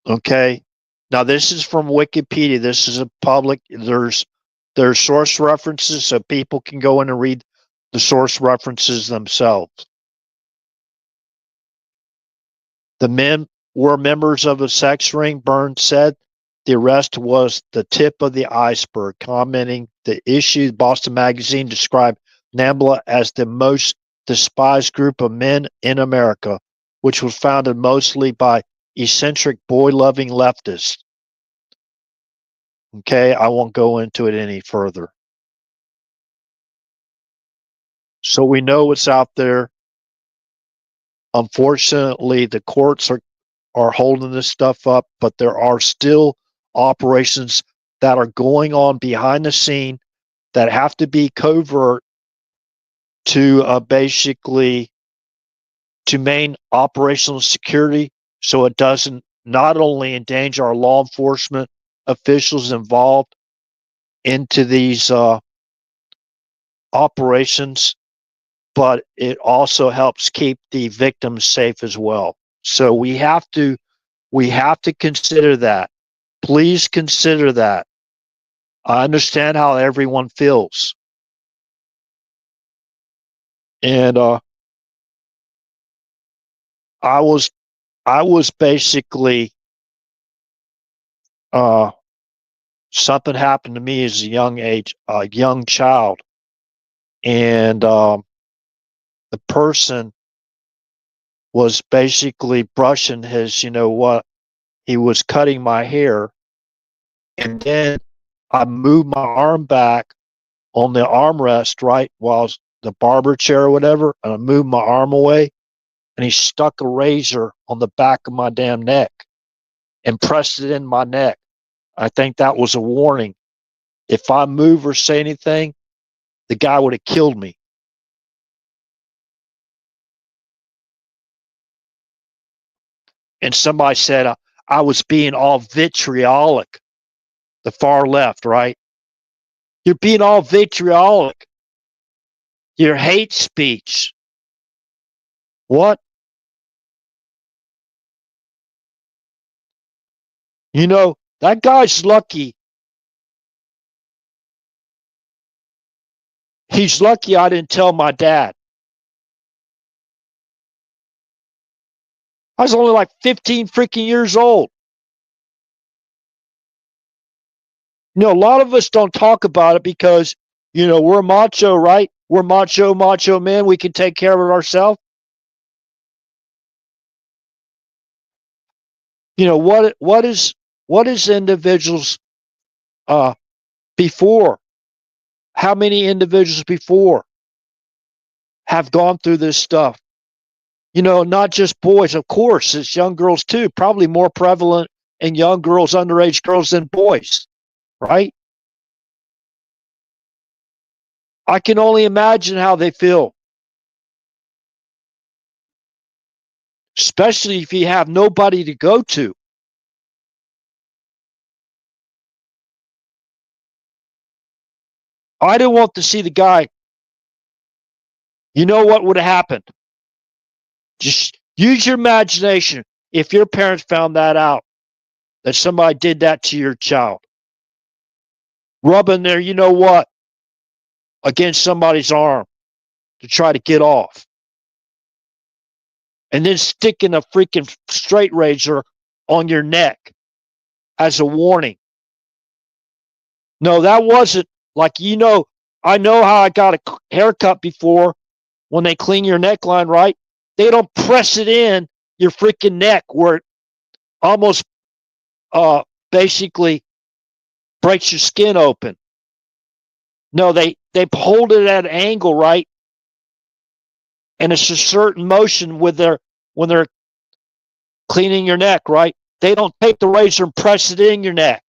Okay. Now this is from Wikipedia. This is a public. There's source references, so people can go in and read the source references themselves. The men were members of a sex ring, Byrne said. The arrest was the tip of the iceberg, commenting the issue. Boston Magazine described NAMBLA as the most despised group of men in America, which was founded mostly by eccentric boy-loving leftists. Okay, I won't go into it any further. So we know what's out there. Unfortunately, the courts are holding this stuff up, but there are still operations that are going on behind the scene that have to be covert to basically to maintain operational security, so it doesn't not only endanger our law enforcement officials involved into these operations, but it also helps keep the victims safe as well. So we have to consider that. Please consider that. I understand how everyone feels. And I was basically something happened to me as a young child, and the person was basically brushing his, he was cutting my hair, and then I moved my arm back on the armrest, right, while the barber chair or whatever, and I moved my arm away, and he stuck a razor on the back of my damn neck and pressed it in my neck. I think that was a warning. If I move or say anything, the guy would have killed me. And somebody said I was being all vitriolic. The far left, right? You're being all vitriolic. Your hate speech. What? That guy's lucky. He's lucky I didn't tell my dad. I was only like 15 freaking years old. A lot of us don't talk about it because, we're macho, right? We're macho men. We can take care of it ourselves. What is individuals before? How many individuals before have gone through this stuff? Not just boys, of course, it's young girls too, probably more prevalent in young girls, underage girls than boys, right? I can only imagine how they feel. Especially if you have nobody to go to. I didn't want to see the guy. You know what would have happened? Just use your imagination if your parents found that out. that somebody did that to your child. Rubbing their, you know what, against somebody's arm to try to get off. And then sticking a freaking straight razor on your neck as a warning. No, that wasn't like, I know how I got a haircut before when they clean your neckline, right? They don't press it in your freaking neck where it almost basically breaks your skin open. No, they hold it at an angle, right? And it's a certain motion when they're cleaning your neck, right? They don't take the razor and press it in your neck.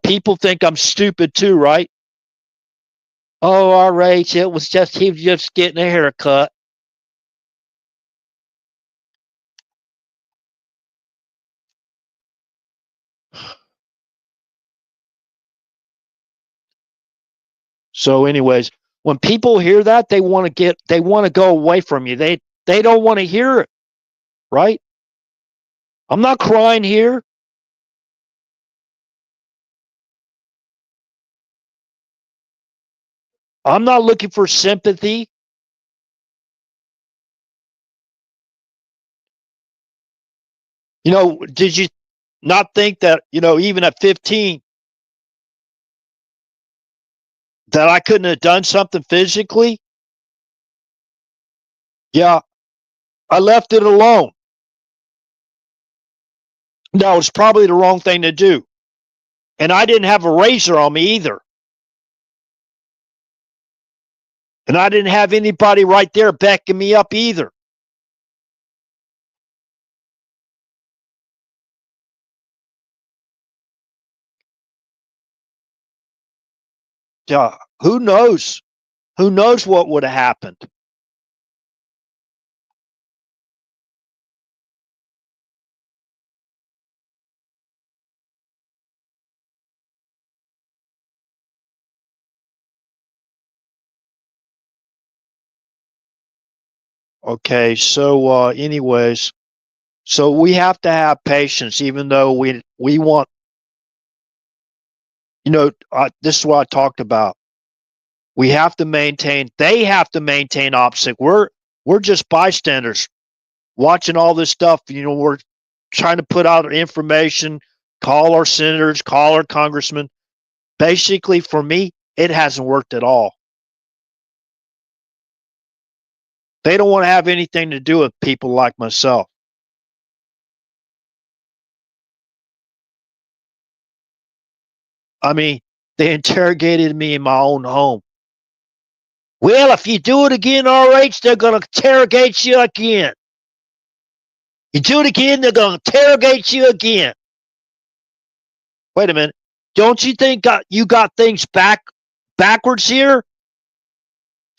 People think I'm stupid too, right? Oh, RH, he was just getting a haircut. So, anyways, when people hear that, they want to go away from you. They don't want to hear it, right? I'm not crying here. I'm not looking for sympathy. Did you not think that, even at 15, that I couldn't have done something physically? Yeah, I left it alone. No, it's probably the wrong thing to do. And I didn't have a razor on me either. And I didn't have anybody right there backing me up either. Yeah, who knows? Who knows what would have happened? Okay, so anyways, so we have to have patience, even though we want, this is what I talked about. We have to maintain. They have to maintain OPSEC. We're just bystanders watching all this stuff. We're trying to put out information, call our senators, call our congressmen. Basically, for me, it hasn't worked at all. They don't want to have anything to do with people like myself. I mean, they interrogated me in my own home. Well, if you do it again, RH, they're going to interrogate you again. You do it again, they're going to interrogate you again. Wait a minute. Don't you think you got things backwards here?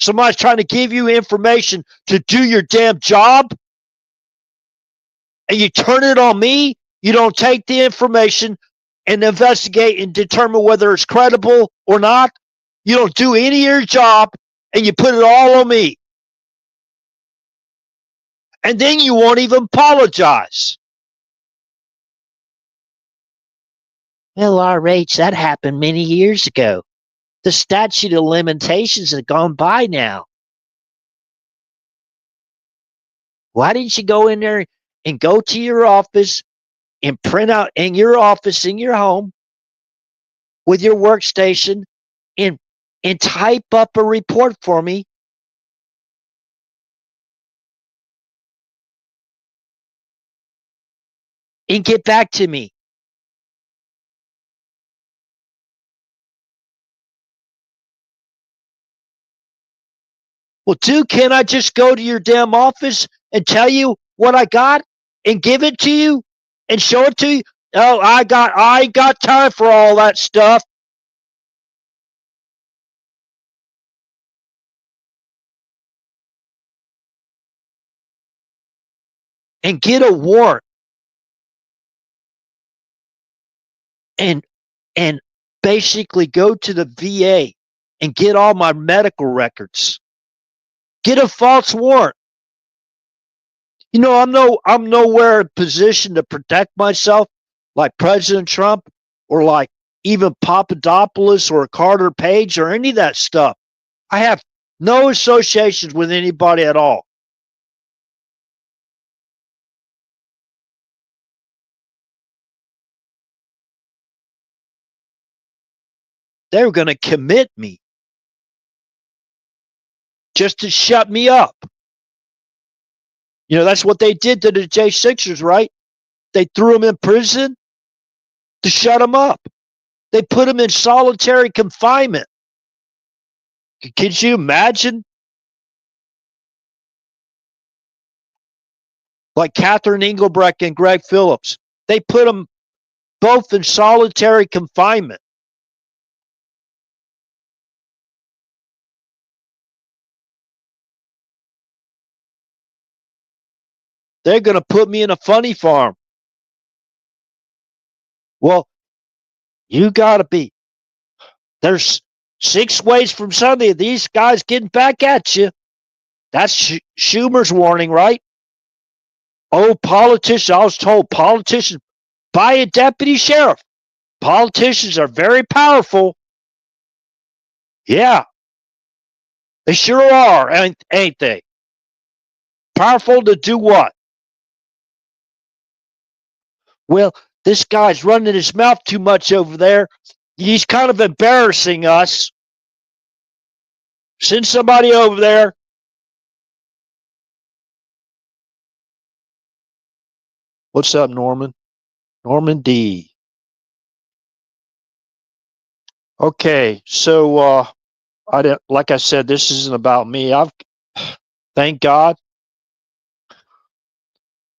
Somebody's trying to give you information to do your damn job, and you turn it on me? You don't take the information and investigate and determine whether it's credible or not? You don't do any of your job, and you put it all on me. And then you won't even apologize. Well, RH, that happened many years ago. The statute of limitations has gone by now. Why didn't you go in there and go to your office and print out in your office, in your home, with your workstation, and type up a report for me? And get back to me. Well, dude, can't I just go to your damn office and tell you what I got and give it to you and show it to you? Oh, I ain't got time for all that stuff. And get a warrant and basically go to the VA and get all my medical records. Get a false warrant. You know, I'm nowhere in position to protect myself like President Trump or like even Papadopoulos or Carter Page or any of that stuff. I have no associations with anybody at all. They were going to commit me just to shut me up. You know, that's what they did to the J6ers, right? They threw them in prison to shut them up. They put them in solitary confinement. Could you imagine? Like Catherine Engelbrecht and Greg Phillips. They put them both in solitary confinement. They're going to put me in a funny farm. Well, you got to be. There's 6 ways from Sunday. These guys getting back at you. That's Schumer's warning, right? Oh, politicians. I was told politicians buy a deputy sheriff. Politicians are very powerful. Yeah, they sure are, ain't they? Powerful to do what? Well, this guy's running his mouth too much over there. He's kind of embarrassing us. Send somebody over there. What's up, Norman? Norman D. Okay, so like I said, this isn't about me. Thank God.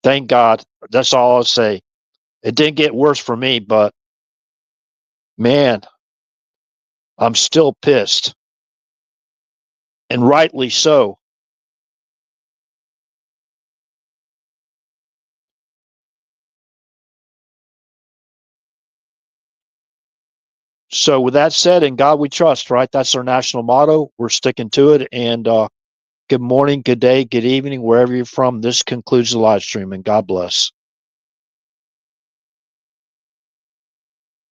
Thank God. That's all I'll say. It didn't get worse for me, but man, I'm still pissed. And rightly so. So with that said, in God we trust, right? That's our national motto. We're sticking to it. And good morning, good day, good evening, wherever you're from. This concludes the live stream, and God bless.